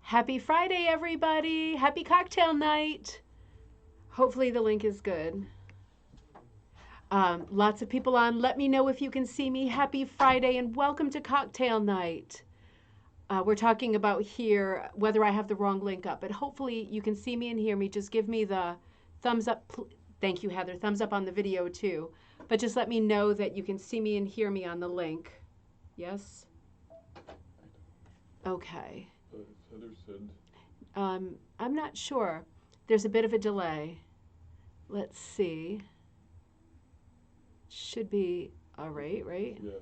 Happy Friday, everybody. Happy cocktail night. Hopefully the link is good. Lots of people on. Let me know if you can see me. Happy Friday and welcome to cocktail night. We're talking about here whether I have the wrong link up, but hopefully you can see me and hear me. Just give me the thumbs up. Thank you, Heather. Thumbs up on the video too. But just let me know that you can see me and hear me on the link. Yes? Okay. Heather said. I'm not sure. There's a bit of a delay. Let's see. Should be all right, right? Yeah.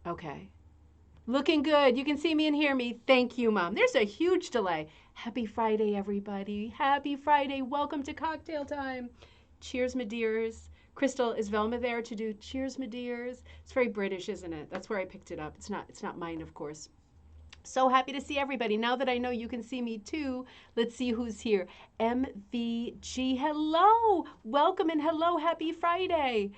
Okay. Looking good. You can see me and hear me. Thank you, Mom. There's a huge delay. Happy Friday, everybody. Happy Friday. Welcome to cocktail time. Cheers, my dears. Crystal, is Velma there to do cheers, my dears? It's very British, isn't it? That's where I picked it up. It's not mine, of course. So happy to see everybody. Now that I know you can see me too, let's see who's here. MVG, hello. Welcome and hello. Happy Friday.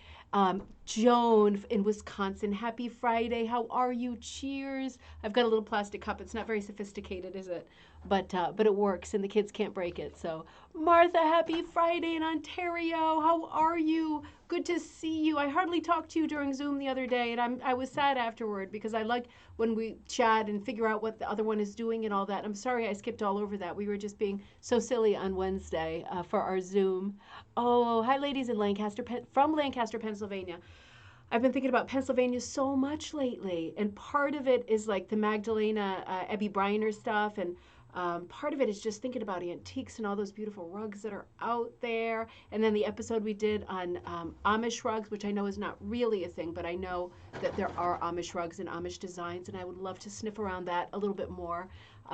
Joan in Wisconsin, happy Friday. How are you? Cheers. I've got a little plastic cup. It's not very sophisticated, is it? But it works and the kids can't break it. So Martha, happy Friday in Ontario. How are you? Good to see you. I hardly talked to you during Zoom the other day, and I was sad afterward because I like when we chat and figure out what the other one is doing and all that. I'm sorry I skipped all over that. We were just being so silly on Wednesday for our Zoom. Oh, hi, ladies in Lancaster, from Lancaster, Pennsylvania. I've been thinking about Pennsylvania so much lately, and part of it is like the Magdalena Ebby Briner stuff, and part of it is just thinking about antiques and all those beautiful rugs that are out there. And then the episode we did on Amish rugs, which I know is not really a thing, but I know that there are Amish rugs and Amish designs, and I would love to sniff around that a little bit more.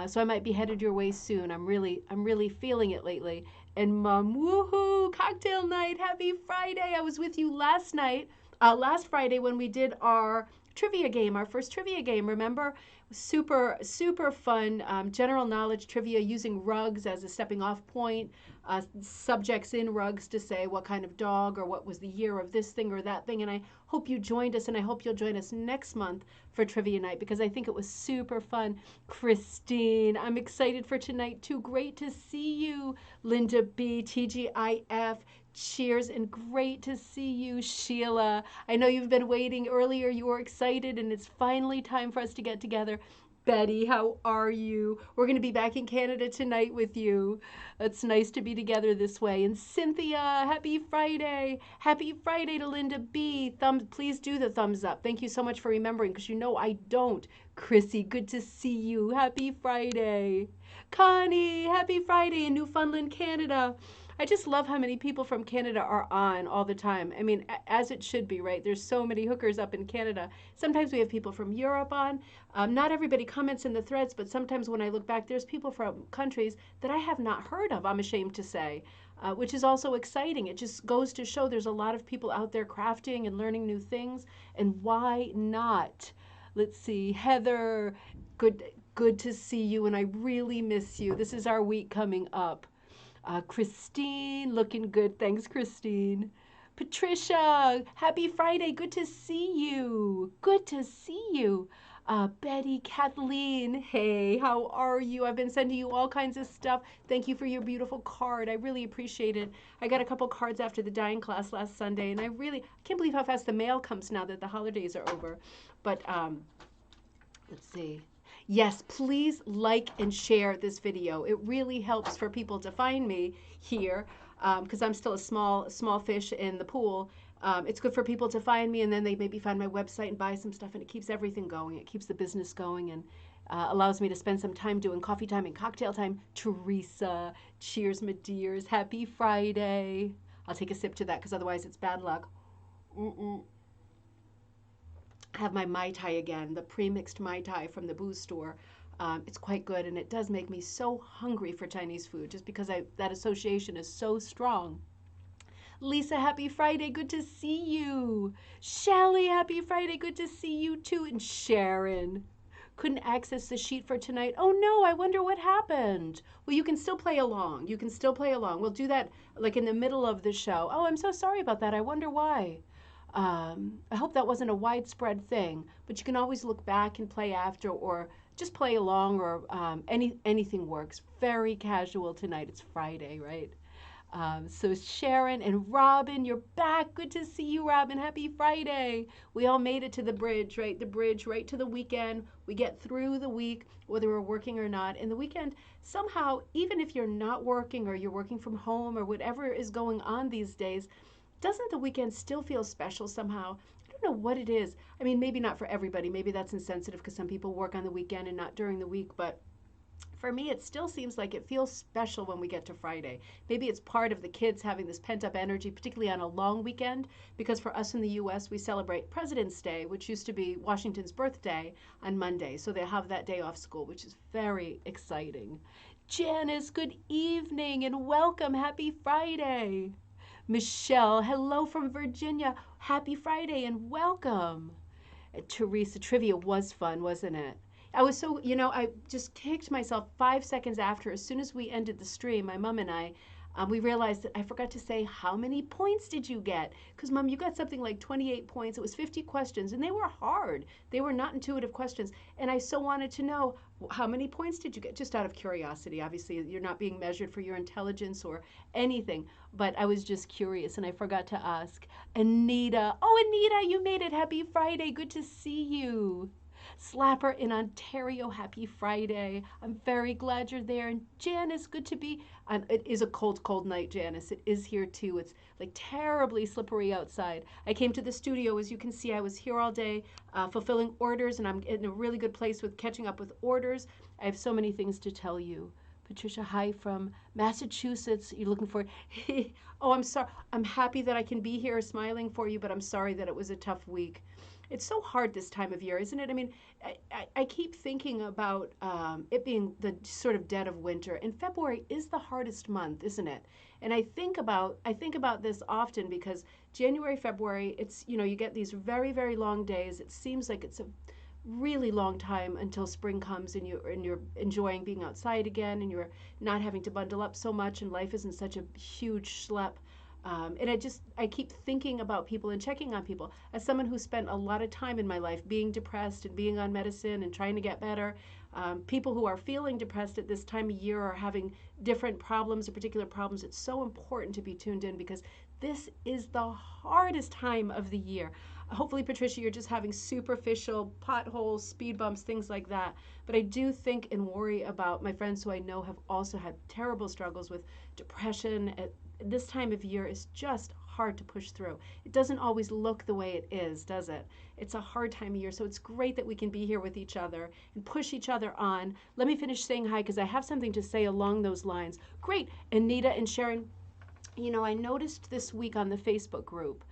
So I might be headed your way soon. I'm really feeling it lately. And Mom, woohoo! Cocktail night, happy Friday! I was with you last Friday when we did our trivia game, our first trivia game. Remember? Super fun general knowledge trivia using rugs as a stepping off point, subjects in rugs to say what kind of dog or what was the year of this thing or that thing. And I hope you joined us, and I hope you'll join us next month for trivia night because I think it was super fun. Christine, I'm excited for tonight too. Great to see you. Linda B, TGIF. Cheers and great to see you, Sheila. I know you've been waiting earlier. You were excited and it's finally time for us to get together. Betty, how are you? We're going to be back in Canada tonight with you. It's nice to be together this way. And Cynthia, happy Friday. Happy Friday to Linda B. Please do the thumbs up. Thank you so much for remembering because you know I don't. Chrissy, good to see you. Happy Friday. Connie, happy Friday in Newfoundland, Canada. I just love how many people from Canada are on all the time. I mean, as it should be, right? There's so many hookers up in Canada. Sometimes we have people from Europe on. Not everybody comments in the threads, but sometimes when I look back, there's people from countries that I have not heard of, I'm ashamed to say, which is also exciting. It just goes to show there's a lot of people out there crafting and learning new things, and why not? Let's see, Heather, good to see you, and I really miss you. This is our week coming up. Christine, looking good. Thanks, Christine. Patricia, happy Friday. Good to see you. Good to see you. Betty, Kathleen, hey, how are you? I've been sending you all kinds of stuff. Thank you for your beautiful card. I really appreciate it. I got a couple cards after the dyeing class last Sunday, and I can't believe how fast the mail comes now that the holidays are over. But let's see. Yes, please like and share this video. It really helps for people to find me here because I'm still a small fish in the pool. It's good for people to find me, and then they maybe find my website and buy some stuff, and it keeps everything going. It keeps the business going and allows me to spend some time doing coffee time and cocktail time. Teresa, cheers, my dears. Happy Friday. I'll take a sip to that because otherwise it's bad luck. I have my Mai Tai again, the pre-mixed Mai Tai from the booze store. It's quite good, and it does make me so hungry for Chinese food just because that association is so strong. Lisa, happy Friday. Good to see you. Shelly, happy Friday. Good to see you too. And Sharon, couldn't access the sheet for tonight. Oh no, I wonder what happened. Well, you can still play along. You can still play along. We'll do that like in the middle of the show. Oh, I'm so sorry about that. I wonder why. I hope that wasn't a widespread thing, but you can always look back and play after, or just play along, or anything works. Very casual tonight. It's Friday, right? So Sharon and Robin, you're back. Good to see you, Robin. Happy Friday. We all made it to the bridge, right? The bridge right to the weekend. We get through the week, whether we're working or not. And the weekend, somehow, even if you're not working or you're working from home or whatever is going on these days, doesn't the weekend still feel special somehow? I don't know what it is. I mean, maybe not for everybody. Maybe that's insensitive because some people work on the weekend and not during the week, but for me, it still seems like it feels special when we get to Friday. Maybe it's part of the kids having this pent up energy, particularly on a long weekend, because for us in the US, we celebrate President's Day, which used to be Washington's birthday, on Monday. So they have that day off school, which is very exciting. Janice, good evening and welcome. Happy Friday. Michelle, hello from Virginia. Happy Friday and welcome. Teresa, trivia was fun, wasn't it? I was so, I just kicked myself 5 seconds after. As soon as we ended the stream, my mom and I, we realized that I forgot to say, how many points did you get? Because, Mom, you got something like 28 points. It was 50 questions, and they were hard. They were not intuitive questions. And I so wanted to know, how many points did you get? Just out of curiosity. Obviously, you're not being measured for your intelligence or anything. But I was just curious, and I forgot to ask. Anita. Oh, Anita, you made it. Happy Friday. Good to see you. Slapper in Ontario, happy Friday. I'm very glad you're there. And Janice, good to be. It is a cold, cold night, Janice. It is here too. It's like terribly slippery outside. I came to the studio, as you can see, I was here all day fulfilling orders, and I'm in a really good place with catching up with orders. I have so many things to tell you. Patricia, hi from Massachusetts. You're looking for. Oh, I'm sorry. I'm happy that I can be here smiling for you, but I'm sorry that it was a tough week. It's so hard this time of year, isn't it? I mean, I keep thinking about it being the sort of dead of winter, and February is the hardest month, isn't it? And I think about this often because January, February, it's you get these very very long days. It seems like it's a really long time until spring comes and you're enjoying being outside again and you're not having to bundle up so much and life isn't such a huge schlep. And I keep thinking about people and checking on people. As someone who spent a lot of time in my life being depressed and being on medicine and trying to get better, people who are feeling depressed at this time of year or having different problems or particular problems, it's so important to be tuned in because this is the hardest time of the year. Hopefully, Patricia, you're just having superficial potholes, speed bumps, things like that. But I do think and worry about my friends who I know have also had terrible struggles with depression. This time of year is just hard to push through. It doesn't always look the way it is, does it? It's a hard time of year, so it's great that we can be here with each other and push each other on. Let me finish saying hi because I have something to say along those lines. Great, Anita and Sharon. I noticed this week on the Facebook group,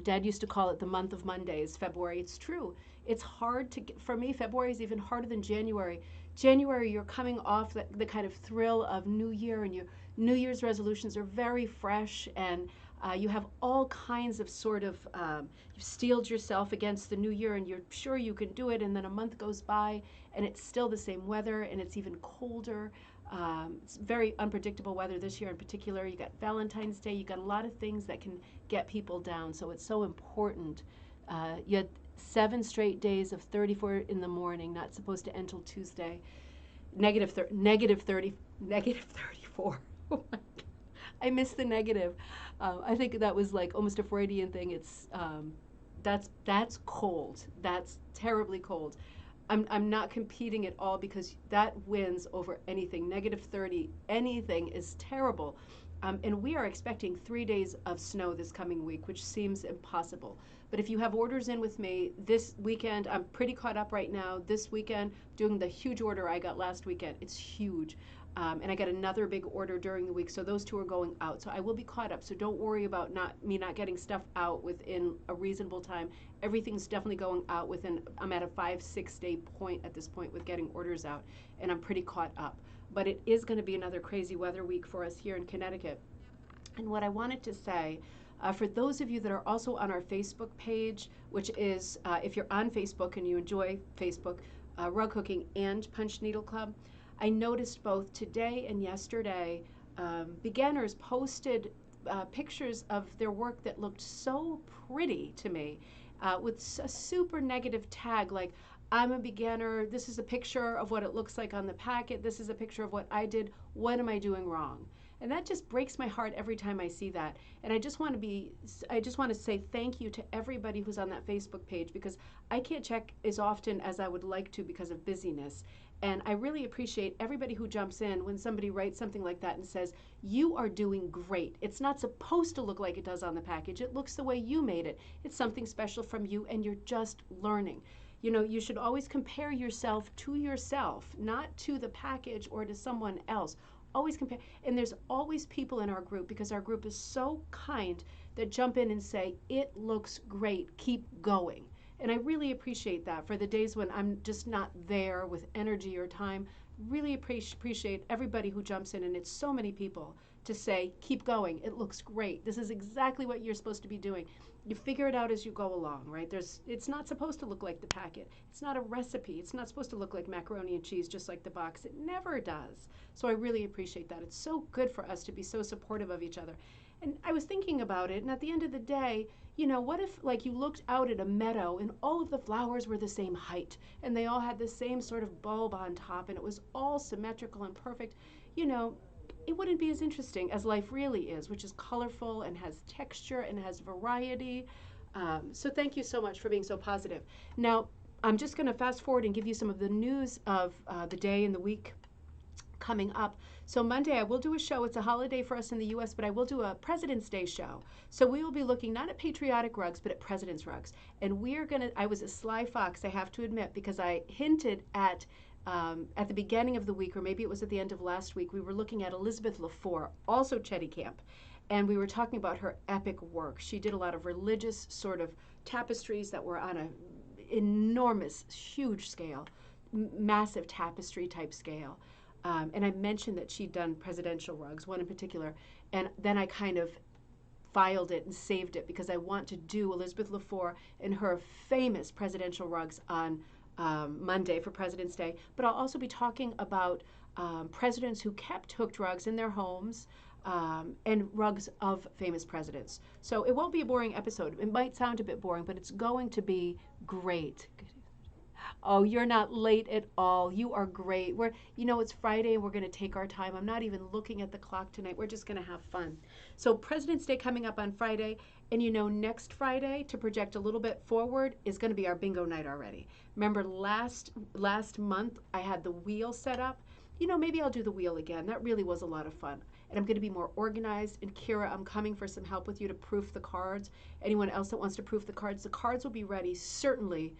Dad used to call it the month of Mondays, February. It's true. It's hard to get, for me, February is even harder than January. January, you're coming off the kind of thrill of New Year, and your New Year's resolutions are very fresh, and you have all kinds of sort of, you've steeled yourself against the New Year, and you're sure you can do it, and then a month goes by, and it's still the same weather, and it's even colder. It's very unpredictable weather this year in particular. You got Valentine's Day. You got a lot of things that can get people down. So it's so important. You had 7 straight days of 34 in the morning. Not supposed to end till Tuesday. Negative 30. Negative 34. Oh my God. I missed the negative. I think that was like almost a Freudian thing. It's that's cold. That's terribly cold. I'm not competing at all because that wins over anything. Negative 30, anything is terrible. And we are expecting 3 days of snow this coming week, which seems impossible. But if you have orders in with me this weekend, I'm pretty caught up right now. This weekend, doing the huge order I got last weekend. It's huge. And I got another big order during the week, so those 2 are going out. So I will be caught up. So don't worry about me not getting stuff out within a reasonable time. Everything's definitely going out within. I'm at a 5-6 day point at this point with getting orders out, and I'm pretty caught up. But it is going to be another crazy weather week for us here in Connecticut. And what I wanted to say, for those of you that are also on our Facebook page, which is if you're on Facebook and you enjoy Facebook, Rug Cooking and Punch Needle Club, I noticed both today and yesterday, beginners posted pictures of their work that looked so pretty to me, with a super negative tag like, I'm a beginner, this is a picture of what it looks like on the packet, this is a picture of what I did, what am I doing wrong? And that just breaks my heart every time I see that. And I just want to say thank you to everybody who's on that Facebook page, because I can't check as often as I would like to because of busyness. And I really appreciate everybody who jumps in when somebody writes something like that and says, you are doing great. It's not supposed to look like it does on the package. It looks the way you made it. It's something special from you, and you're just learning. You know, you should always compare yourself to yourself, not to the package or to someone else. Always compare. And there's always people in our group, because our group is so kind, that jump in and say, it looks great, keep going. And I really appreciate that for the days when I'm just not there with energy or time. Really appreciate everybody who jumps in, and it's so many people, to say, keep going, it looks great. This is exactly what you're supposed to be doing. You figure it out as you go along, right? It's not supposed to look like the packet. It's not a recipe. It's not supposed to look like macaroni and cheese just like the box. It never does. So I really appreciate that. It's so good for us to be so supportive of each other. And I was thinking about it, and at the end of the day, you know, what if like you looked out at a meadow and all of the flowers were the same height, and they all had the same sort of bulb on top, and it was all symmetrical and perfect? You know, it wouldn't be as interesting as life really is, which is colorful and has texture and has variety. So thank you so much for being so positive. Now, I'm just going to fast forward and give you some of the news of the day and the week coming up. So Monday I will do a show. It's a holiday for us in the US, but I will do a President's Day show. So we will be looking not at patriotic rugs, but at president's rugs. And we are going to, I was a sly fox, I have to admit, because I hinted at the beginning of the week, or maybe it was at the end of last week, we were looking at Elizabeth LaFour, also Chetty Camp. And we were talking about her epic work. She did a lot of religious sort of tapestries that were on an enormous, huge scale, massive tapestry type scale. And I mentioned that she'd done presidential rugs, one in particular, and then I kind of filed it and saved it, because I want to do Elizabeth LaFour and her famous presidential rugs on Monday for President's Day. But I'll also be talking about presidents who kept hooked rugs in their homes, and rugs of famous presidents. So it won't be a boring episode. It might sound a bit boring, but it's going to be great. Oh, you're not late at all. You are great. You know, it's Friday and we're going to take our time. I'm not even looking at the clock tonight. We're just going to have fun. So President's Day coming up on Friday. And you know, next Friday, to project a little bit forward, is going to be our bingo night already. Remember last month I had the wheel set up. You know, maybe I'll do the wheel again. That really was a lot of fun. And I'm going to be more organized. And Kira, I'm coming for some help with you to proof the cards. Anyone else that wants to proof the cards will be ready certainly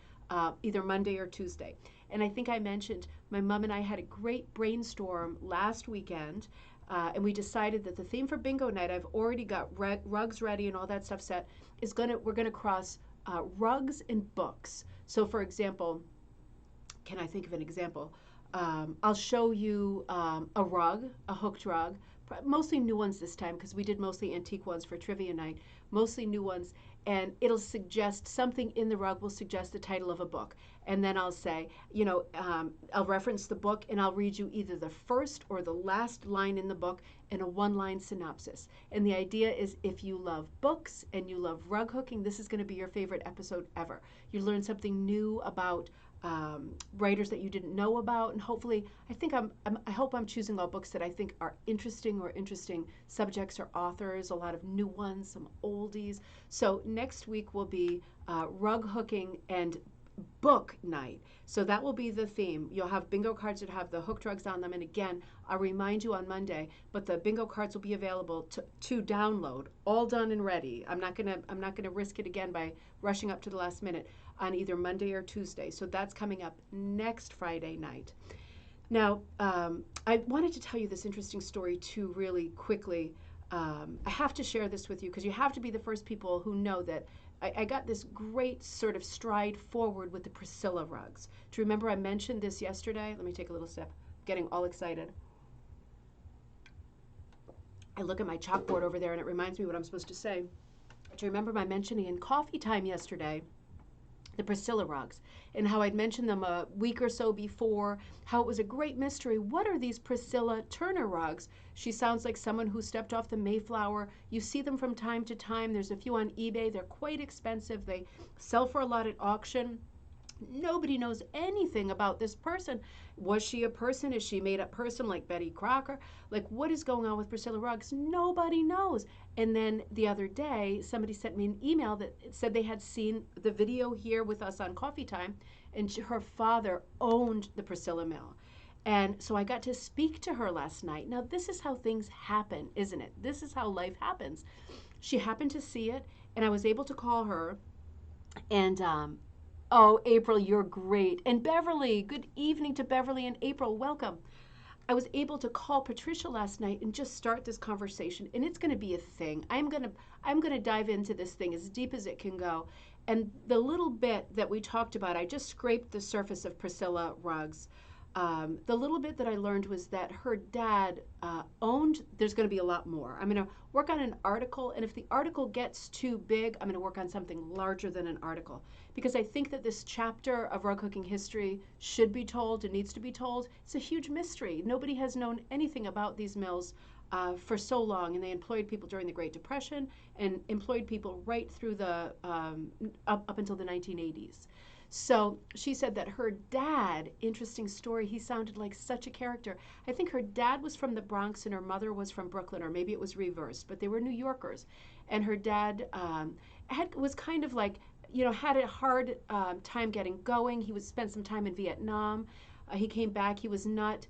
either Monday or Tuesday. And I think I mentioned my mom and I had a great brainstorm last weekend, and we decided that the theme for bingo night, I've already got rugs ready and all that stuff set, we're gonna cross rugs and books. So for example, can I think of an example? I'll show you a rug, a hooked rug, mostly new ones this time, because we did mostly antique ones for trivia night, mostly new ones, and it'll suggest something in the rug will suggest the title of a book. And then I'll say, you know, I'll reference the book and I'll read you either the first or the last line in the book in a one-line synopsis. And the idea is, if you love books and you love rug hooking, this is going to be your favorite episode ever. You learn something new about writers that you didn't know about, and hopefully, I hope I'm choosing all books that I think are interesting, or interesting subjects or authors, a lot of new ones, some oldies. So next week will be rug hooking and book night. So that will be the theme. You'll have bingo cards that have the hooked rugs on them, and again, I'll remind you on Monday, but the bingo cards will be available to download, all done and ready. I'm not gonna risk it again by rushing up to the last minute, on either Monday or Tuesday. So that's coming up next Friday night. Now, I wanted to tell you this interesting story too, really quickly. I have to share this with you, because you have to be the first people who know that I got this great sort of stride forward with the Priscilla rugs. Do you remember I mentioned this yesterday? Let me take a little sip. I'm getting all excited. I look at my chalkboard over there and it reminds me what I'm supposed to say. Do you remember my mentioning in coffee time yesterday the Priscilla rugs, and how I'd mentioned them a week or so before, how it was a great mystery. What are these Priscilla Turner rugs? She sounds like someone who stepped off the Mayflower. You see them from time to time. There's a few on eBay. They're quite expensive. They sell for a lot at auction. Nobody knows anything about this person. Was she a person? Is she a made up person like Betty Crocker? Like, what is going on with Priscilla Ruggs? Nobody knows. And then the other day, somebody sent me an email that said they had seen the video here with us on Coffee Time, and her father owned the Priscilla Mill. And so I got to speak to her last night. Now, this is how things happen, isn't it? This is how life happens. She happened to see it, and I was able to call her. And oh, April, you're great. And Beverly, good evening to Beverly and April. Welcome. I was able to call Patricia last night and just start this conversation, and it's going to be a thing. I'm going to dive into this thing as deep as it can go. And the little bit that we talked about, I just scraped the surface of Priscilla Ruggs. The little bit that I learned was that her dad owned, there's going to be a lot more. I'm going to work on an article, and if the article gets too big, I'm going to work on something larger than an article. Because I think that this chapter of rug cooking history should be told and needs to be told. It's a huge mystery. Nobody has known anything about these mills for so long, and they employed people during the Great Depression and employed people right through the up until the 1980s. So she said that her dad, interesting story, he sounded like such a character. I think her dad was from the Bronx and her mother was from Brooklyn, or maybe it was reversed, but they were New Yorkers. And her dad was kind of like, had a hard time getting going. He spent some time in Vietnam. He came back. He was not,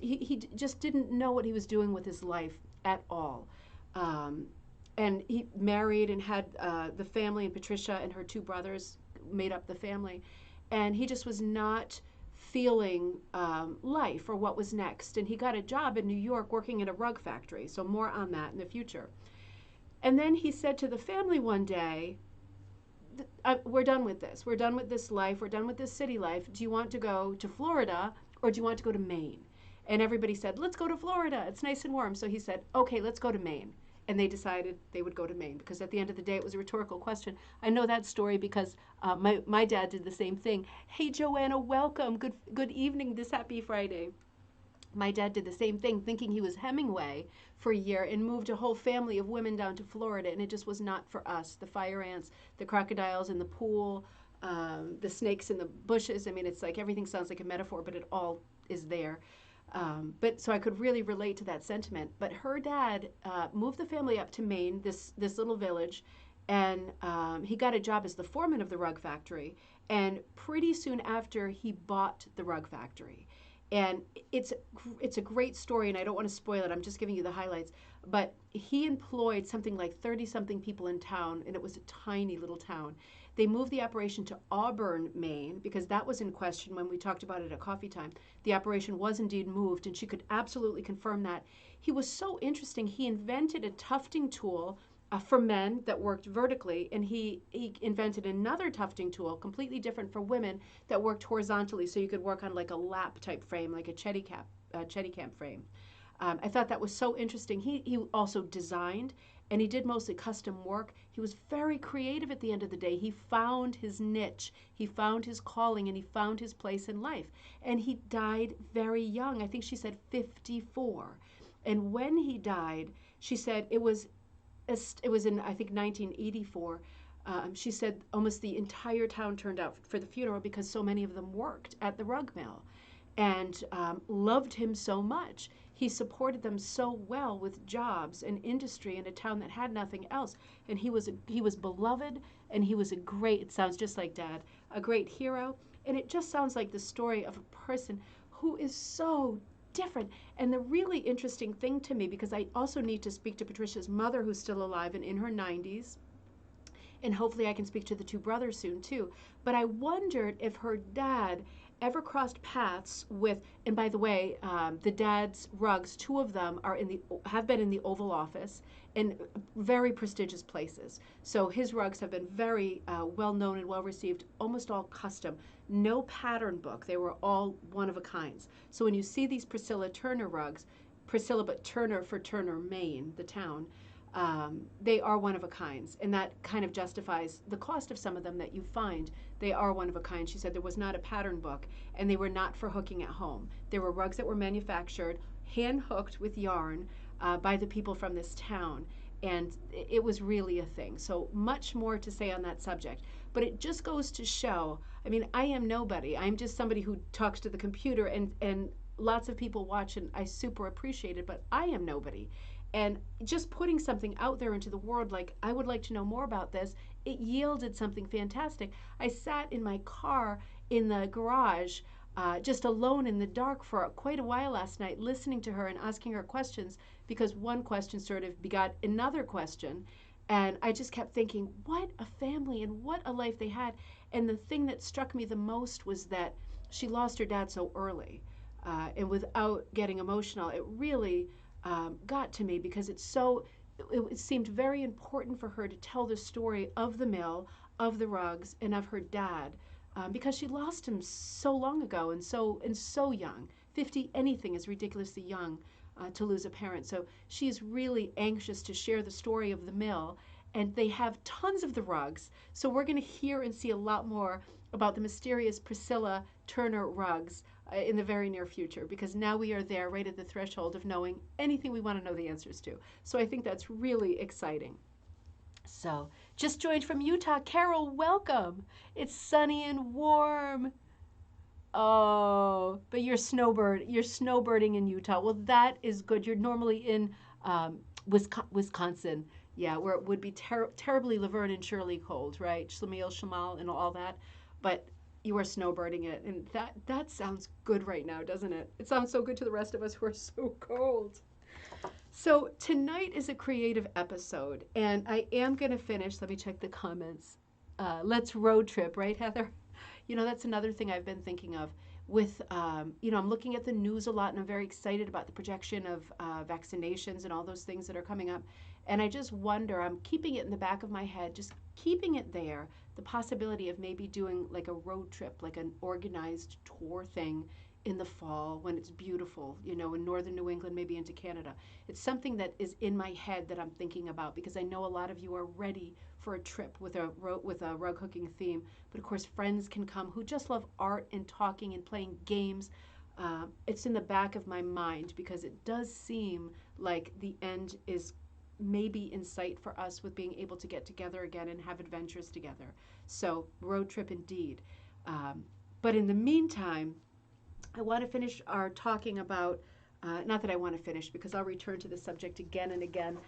he just didn't know what he was doing with his life at all. And he married and had the family, and Patricia and her two brothers made up the family, and he just was not feeling life or what was next. And he got a job in New York working in a rug factory, so more on that in the future. And then he said to the family one day, we're done with this. We're done with this life. We're done with this city life. Do you want to go to Florida or do you want to go to Maine? And everybody said, let's go to Florida. It's nice and warm. So he said, okay, let's go to Maine. And they decided they would go to Maine because at the end of the day, it was a rhetorical question. I know that story because my dad did the same thing. Hey, Joanna, welcome. Good evening this happy Friday. My dad did the same thing, thinking he was Hemingway for a year and moved a whole family of women down to Florida, and it just was not for us. The fire ants, the crocodiles in the pool, the snakes in the bushes. I mean, it's like everything sounds like a metaphor, but it all is there. But so I could really relate to that sentiment. But her dad moved the family up to Maine, this little village, and he got a job as the foreman of the rug factory. And pretty soon after, he bought the rug factory. And it's a great story, and I don't want to spoil it. I'm just giving you the highlights. But he employed something like 30-something people in town, and it was a tiny little town. They moved the operation to Auburn, Maine, because that was in question when we talked about it at Coffee Time. The operation was indeed moved, and she could absolutely confirm that. He was so interesting. He invented a tufting tool for men that worked vertically, and he invented another tufting tool, completely different for women, that worked horizontally, so you could work on like a lap type frame, like a Chetty Camp frame. I thought that was so interesting. He also designed, and he did mostly custom work. He was very creative at the end of the day. He found his niche, he found his calling, and he found his place in life. And he died very young. I think she said 54. And when he died, she said it was in, I think, 1984. She said almost the entire town turned out for the funeral because so many of them worked at the rug mill and loved him so much. He supported them so well with jobs and industry in a town that had nothing else. And he was beloved, and he was a great, it sounds just like Dad, a great hero. And it just sounds like the story of a person who is so different. And the really interesting thing to me, because I also need to speak to Patricia's mother, who's still alive and in her 90s, and hopefully I can speak to the two brothers soon too. But I wondered if her dad ever crossed paths with, and by the way, the dad's rugs, two of them have been in the Oval Office in very prestigious places. So his rugs have been very well known and well received, almost all custom. No pattern book. They were all one of a kinds. So when you see these Priscilla Turner rugs, Priscilla but Turner for Turner, Maine, the town, they are one of a kinds, and that kind of justifies the cost of some of them that you find They are one of a kind. She said there was not a pattern book, and they were not for hooking at home. There were rugs that were manufactured, hand hooked with yarn by the people from this town. And it was really a thing. So much more to say on that subject. But it just goes to show, I mean, I am nobody. I'm just somebody who talks to the computer, and lots of people watch, and I super appreciate it, but I am nobody. And just putting something out there into the world, like, I would like to know more about this, it yielded something fantastic. I sat in my car in the garage, just alone in the dark for quite a while last night, listening to her and asking her questions, because one question sort of begot another question. And I just kept thinking, what a family and what a life they had. And the thing that struck me the most was that she lost her dad so early. And without getting emotional, it really got to me, because it seemed very important for her to tell the story of the mill, of the rugs, and of her dad, because she lost him so long ago, and so young. 50 anything is ridiculously young to lose a parent. So she's really anxious to share the story of the mill, and they have tons of the rugs. So we're going to hear and see a lot more about the mysterious Priscilla Turner rugs in the very near future, because now we are there right at the threshold of knowing anything we want to know the answers to. So I think that's really exciting. So, just joined from Utah. Carol, welcome. It's sunny and warm. Oh, but you're snowbirding in Utah. Well, that is good. You're normally in Wisconsin. Yeah, where it would be terribly Laverne and Shirley cold, right? Schlemiel, Shamal, and all that. But you are snowbirding it, and that sounds good right now, doesn't it? It sounds so good to the rest of us who are so cold. So tonight is a creative episode, and I am going to finish. Let me check the comments. Let's road trip, right, Heather? That's another thing I've been thinking of. With, I'm looking at the news a lot, and I'm very excited about the projection of vaccinations and all those things that are coming up. And I just wonder, I'm keeping it in the back of my head, just keeping it there, the possibility of maybe doing like a road trip, like an organized tour thing in the fall when it's beautiful, in northern New England, maybe into Canada. It's something that is in my head that I'm thinking about, because I know a lot of you are ready for a trip with a rug hooking theme. But of course, friends can come who just love art and talking and playing games. It's in the back of my mind, because it does seem like the end is maybe in sight for us, with being able to get together again and have adventures together. So road trip indeed. But in the meantime, I want to finish our talking about, not that I want to finish, because I'll return to the subject again and again.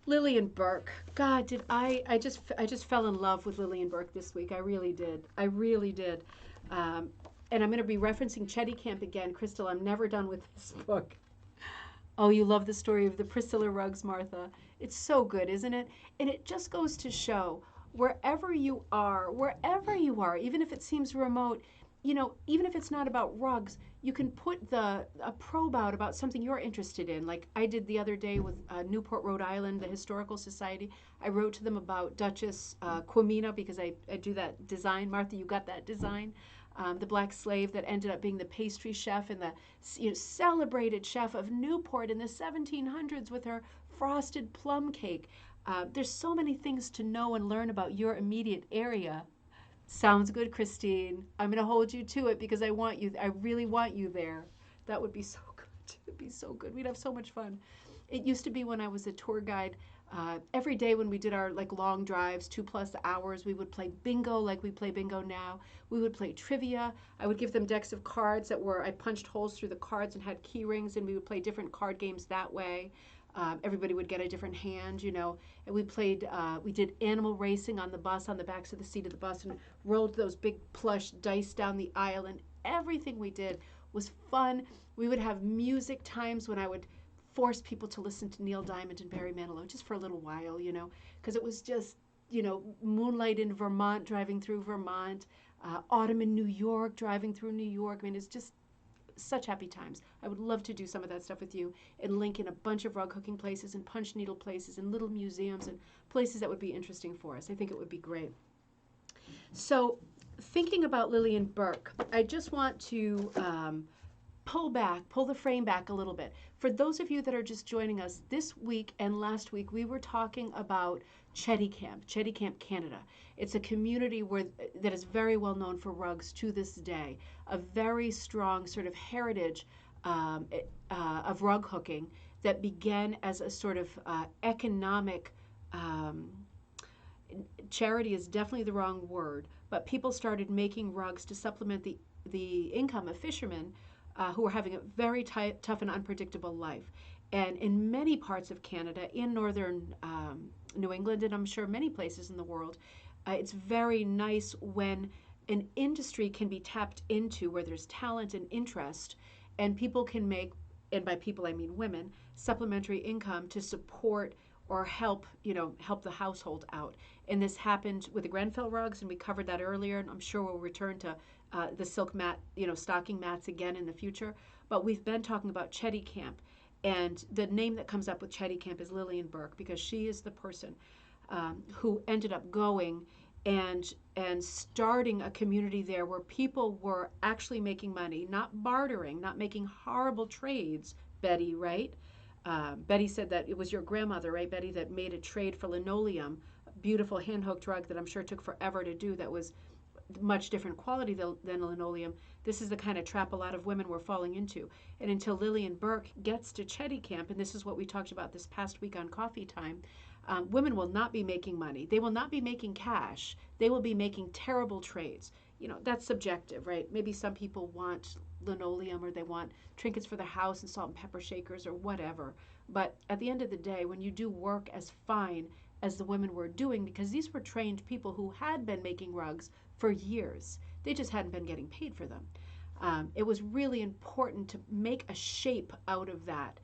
Lillian Burke. God, I just fell in love with Lillian Burke this week. I really did. I really did. And I'm going to be referencing Chetty Camp again. Crystal, I'm never done with this book. Oh, you love the story of the Priscilla rugs, Martha. It's so good, isn't it? And it just goes to show, wherever you are, even if it seems remote, even if it's not about rugs, you can put a probe out about something you're interested in. Like I did the other day with Newport, Rhode Island, the Historical Society. I wrote to them about Duchess Quamina, because I do that design. Martha, you got that design? The black slave that ended up being the pastry chef and the celebrated chef of Newport in the 1700s with her frosted plum cake. There's so many things to know and learn about your immediate area. Sounds good, Christine. I'm going to hold you to it, because I want you. I really want you there. That would be so good. It would be so good. We'd have so much fun. It used to be when I was a tour guide. Every day when we did our long drives, 2+ hours, we would play bingo like we play bingo now. We would play trivia. I would give them decks of cards I punched holes through the cards and had key rings, and we would play different card games that way. Everybody would get a different hand, and we did animal racing on the bus, on the backs of the seat of the bus, and rolled those big plush dice down the aisle, and everything we did was fun. We would have music times when I would force people to listen to Neil Diamond and Barry Manilow just for a little while, because it was just, moonlight in Vermont, driving through Vermont, autumn in New York, driving through New York. I mean, it's just such happy times. I would love to do some of that stuff with you and link in a bunch of rug hooking places and punch needle places and little museums and places that would be interesting for us. I think it would be great. So thinking about Lillian Burke, I just want to pull the frame back a little bit. For those of you that are just joining us, this week and last week we were talking about Chetty Camp, Canada. It's a community that is very well known for rugs to this day, a very strong sort of heritage of rug hooking that began as a sort of economic charity is definitely the wrong word, but people started making rugs to supplement the income of fishermen who were having a very tough and unpredictable life. And in many parts of Canada, in northern New England, and I'm sure many places in the world, it's very nice when an industry can be tapped into where there's talent and interest, and people can make, and by people I mean women, supplementary income to support or help the household out. And this happened with the Grenfell rugs, and we covered that earlier, and I'm sure we'll return to the silk mat, stocking mats again in the future. But we've been talking about Chetty Camp, and the name that comes up with Chetty Camp is Lillian Burke, because she is the person who ended up going and starting a community there where people were actually making money, not bartering, not making horrible trades, Betty, right? Betty said that it was your grandmother, right, Betty, that made a trade for linoleum, a beautiful hand-hooked rug that I'm sure took forever to do, that was much different quality than linoleum. This is the kind of trap a lot of women were falling into. And until Lillian Burke gets to Chetty Camp, and this is what we talked about this past week on Coffee Time, women will not be making money. They will not be making cash. They will be making terrible trades. That's subjective, right? Maybe some people want linoleum, or they want trinkets for the house and salt and pepper shakers or whatever. But at the end of the day, when you do work as fine as the women were doing, because these were trained people who had been making rugs for years, they just hadn't been getting paid for them. It was really important to make a shape out of that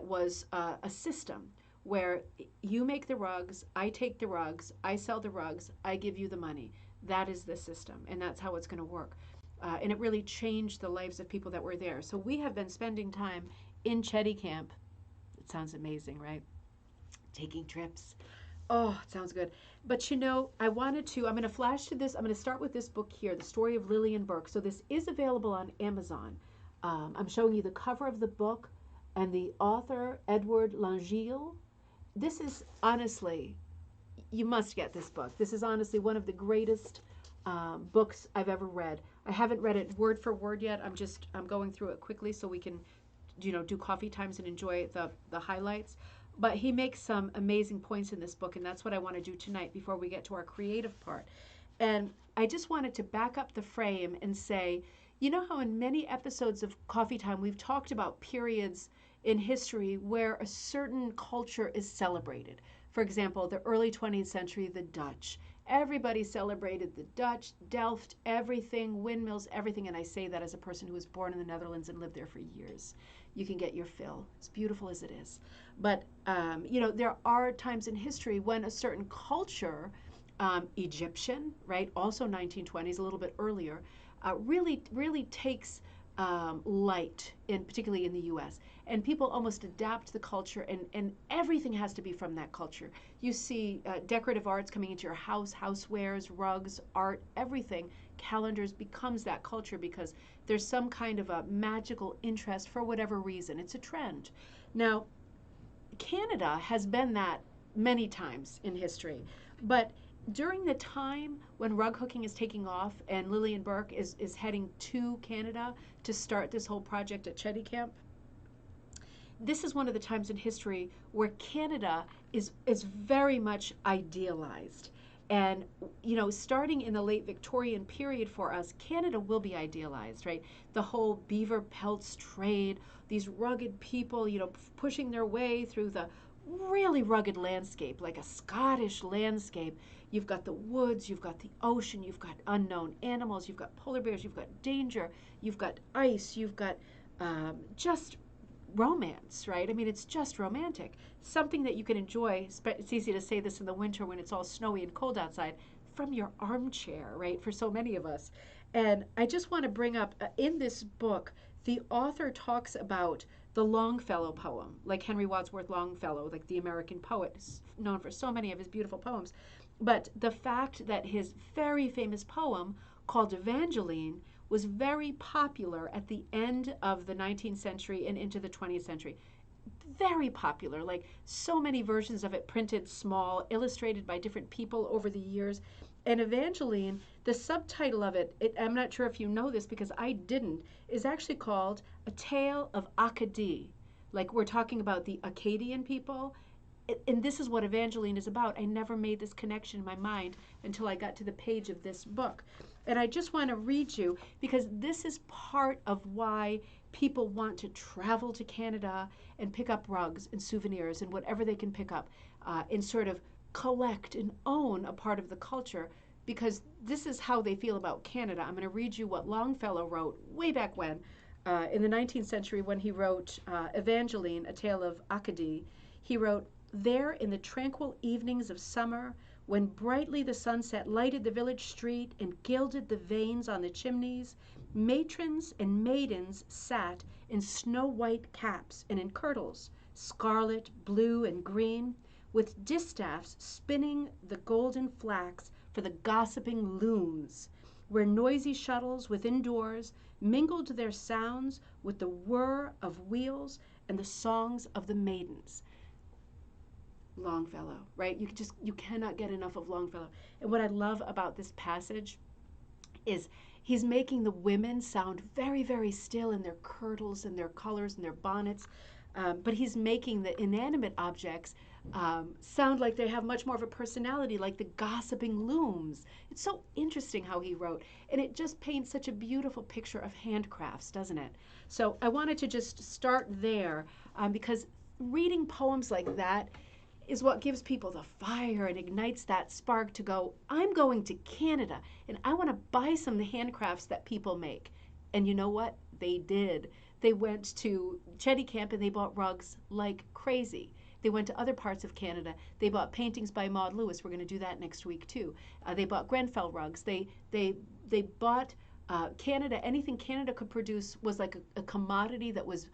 was a system where you make the rugs, I take the rugs, I sell the rugs, I give you the money. That is the system, and that's how it's going to work. And it really changed the lives of people that were there. So we have been spending time in Chetty Camp. It sounds amazing, right? Taking trips. Oh, it sounds good. But I'm going to flash to this. I'm going to start with this book here, The Story of Lillian Burke. So this is available on Amazon. I'm showing you the cover of the book and the author, Edward Langille. This is honestly, you must get this book. This is honestly one of the greatest books I've ever read. I haven't read it word for word yet. I'm going through it quickly so we can, do coffee times and enjoy the highlights. But he makes some amazing points in this book, and that's what I want to do tonight before we get to our creative part. And I just wanted to back up the frame and say, how in many episodes of Coffee Time we've talked about periods in history where a certain culture is celebrated. For example, the early 20th century, the Dutch. Everybody celebrated the Dutch, Delft, everything, windmills, everything. And I say that as a person who was born in the Netherlands and lived there for years. You can get your fill, as beautiful as it is. But, there are times in history when a certain culture, Egyptian, right, also 1920s, a little bit earlier, really takes light, particularly in the U.S. And people almost adapt the culture, and everything has to be from that culture. You see decorative arts coming into your house, housewares, rugs, art, everything, calendars becomes that culture because there's some kind of a magical interest for whatever reason. It's a trend. Now, Canada has been that many times in history, but during the time when rug hooking is taking off and Lillian Burke is heading to Canada to start this whole project at Chetty Camp, this is one of the times in history where Canada is very much idealized. And, starting in the late Victorian period for us, Canada will be idealized, right? The whole beaver pelts trade, these rugged people, pushing their way through the really rugged landscape, like a Scottish landscape. You've got the woods, you've got the ocean, you've got unknown animals, you've got polar bears, you've got danger, you've got ice, you've got just romance, right? I mean, it's just romantic. Something that you can enjoy. It's easy to say this in the winter when it's all snowy and cold outside, from your armchair, right? For so many of us. And I just want to bring up, in this book, the author talks about the Longfellow poem, like Henry Wadsworth Longfellow, like the American poet, known for so many of his beautiful poems. But the fact that his very famous poem called Evangeline was very popular at the end of the 19th century and into the 20th century. Very popular, like so many versions of it printed small, illustrated by different people over the years. And Evangeline, the subtitle of it, I'm not sure if you know this because I didn't, is actually called A Tale of Acadie. Like we're talking about the Akkadian people. And this is what Evangeline is about. I never made this connection in my mind until I got to the page of this book. And I just want to read you because this is part of why people want to travel to Canada and pick up rugs and souvenirs and whatever they can pick up and sort of collect and own a part of the culture, because this is how they feel about Canada. I'm going to read you what Longfellow wrote way back when, in the 19th century, when he wrote Evangeline, A Tale of Acadie. He wrote, "There in the tranquil evenings of summer, when brightly the sunset lighted the village street and gilded the vanes on the chimneys, matrons and maidens sat in snow-white caps and in kirtles, scarlet, blue, and green, with distaffs spinning the golden flax for the gossiping looms, where noisy shuttles within doors mingled their sounds with the whir of wheels and the songs of the maidens." Longfellow, right? You cannot get enough of Longfellow. And what I love about this passage is he's making the women sound very, very still in their kirtles and their colors and their bonnets, but he's making the inanimate objects sound like they have much more of a personality, like the gossiping looms. It's so interesting how he wrote, and it just paints such a beautiful picture of handcrafts, doesn't it? So I wanted to just start there because reading poems like that is what gives people the fire and ignites that spark to go, I'm going to Canada and I want to buy some of the handcrafts that people make. And you know what? They did. They went to Chetty Camp and they bought rugs like crazy. They went to other parts of Canada. They bought paintings by Maud Lewis. We're going to do that next week too. They bought Grenfell rugs. They bought Canada. Anything Canada could produce was like a commodity that was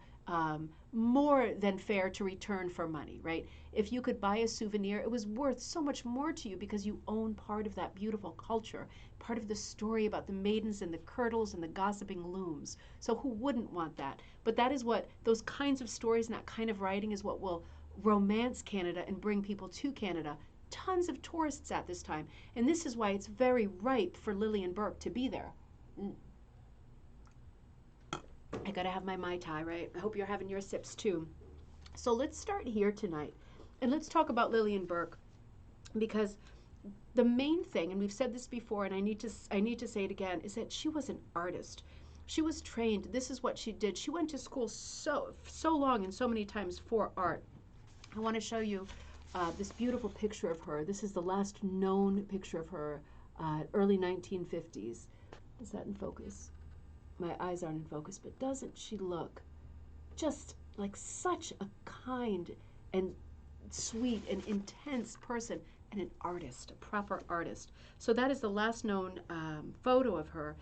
more than fair to return for money, right? If you could buy a souvenir, it was worth so much more to you because you own part of that beautiful culture, part of the story about the maidens and the kirtles and the gossiping looms. So who wouldn't want that? But that is what, those kinds of stories and that kind of writing is what will romance Canada and bring people to Canada. Tons of tourists at this time. And this is why it's very ripe for Lillian Burke to be there. I gotta have my Mai Tai, right? I hope you're having your sips too. So let's start here tonight. And let's talk about Lillian Burke, because the main thing, and we've said this before, and I need to say it again, is that she was an artist. She was trained. This is what she did. She went to school so long and so many times for art. I want to show you this beautiful picture of her. This is the last known picture of her, early 1950s. Is that in focus? My eyes aren't in focus, but doesn't she look just like such a kind and sweet and intense person, and an artist, a proper artist. So that is the last known photo of her.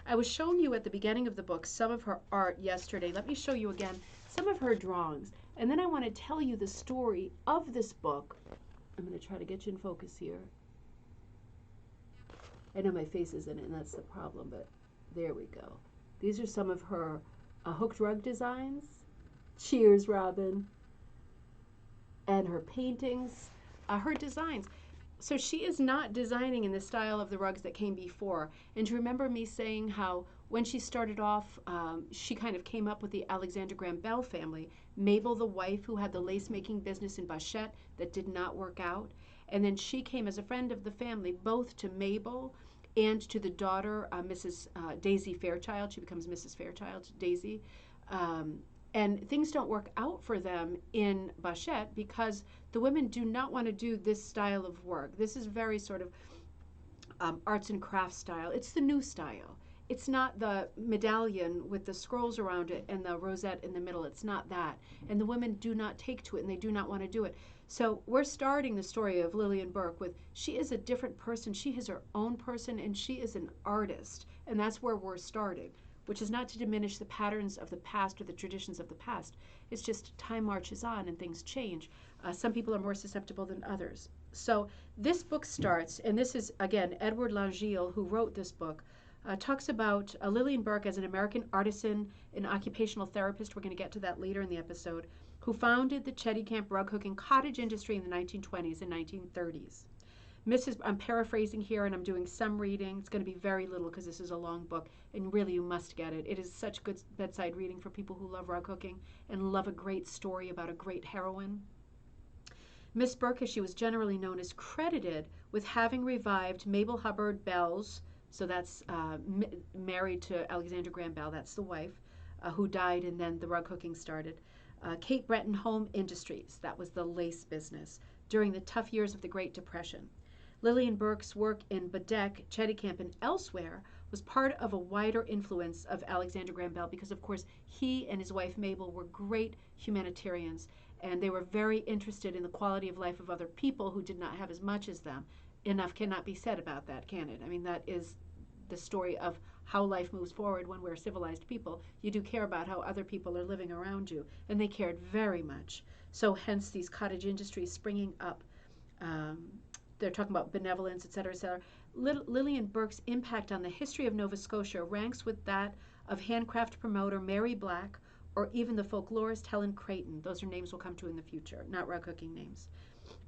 I was showing you at the beginning of the book some of her art yesterday. Let me show you again some of her drawings. And then I want to tell you the story of this book. I'm going to try to get you in focus here. I know my face is in it, and that's the problem, but there we go. These are some of her hooked rug designs. Cheers, Robin. And her paintings, her designs. So she is not designing in the style of the rugs that came before. And do you remember me saying how when she started off, she kind of came up with the Alexander Graham Bell family. Mabel, the wife who had the lace-making business in Bachette that did not work out. And then she came as a friend of the family, both to Mabel and to the daughter, Mrs. Daisy Fairchild. She becomes Mrs. Fairchild, Daisy. And things don't work out for them in Bachette because the women do not want to do this style of work. This is very sort of arts and crafts style. It's the new style. It's not the medallion with the scrolls around it and the rosette in the middle. It's not that. And the women do not take to it, and they do not want to do it. So we're starting the story of Lillian Burke with, she is a different person. She is her own person, and she is an artist. And that's where we're starting, which is not to diminish the patterns of the past or the traditions of the past. It's just time marches on and things change. Some people are more susceptible than others. So this book starts, and this is, again, Edward Langille, who wrote this book. talks about Lillian Burke as an American artisan and occupational therapist. We're going to get to that later in the episode, who founded the Chetty Camp rug hooking cottage industry in the 1920s and 1930s. I'm paraphrasing here and I'm doing some reading. It's going to be very little because this is a long book, and really you must get it. It is such good bedside reading for people who love rug hooking and love a great story about a great heroine. Miss Burke, as she was generally known, is credited with having revived Mabel Hubbard Bell's, so that's married to Alexandra Graham Bell, that's the wife, who died, and then the rug hooking started. Kate Breton Home Industries, that was the lace business, during the tough years of the Great Depression. Lillian Burke's work in Bedeck, Chetty Camp, and elsewhere was part of a wider influence of Alexander Graham Bell because, of course, he and his wife Mabel were great humanitarians, and they were very interested in the quality of life of other people who did not have as much as them. Enough cannot be said about that, can it? I mean, that is the story of how life moves forward when we're civilized people. You do care about how other people are living around you, and they cared very much. So hence these cottage industries springing up. They're talking about benevolence, et cetera, et cetera. Lillian Burke's impact on the history of Nova Scotia ranks with that of handcraft promoter Mary Black or even the folklorist Helen Creighton. Those are names we'll come to in the future, not rug hooking names.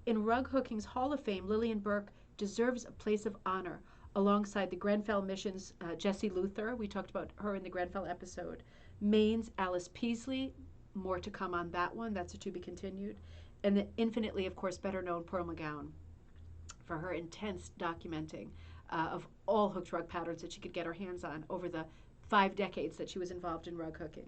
In rug hooking's Hall of Fame, Lillian Burke deserves a place of honor alongside the Grenfell Mission's Jessie Luther. We talked about her in the Grenfell episode. Maine's Alice Peasley, more to come on that one. That's a to be continued. And the infinitely, of course, better known Pearl McGowan for her intense documenting of all hooked rug patterns that she could get her hands on over the 5 decades that she was involved in rug hooking.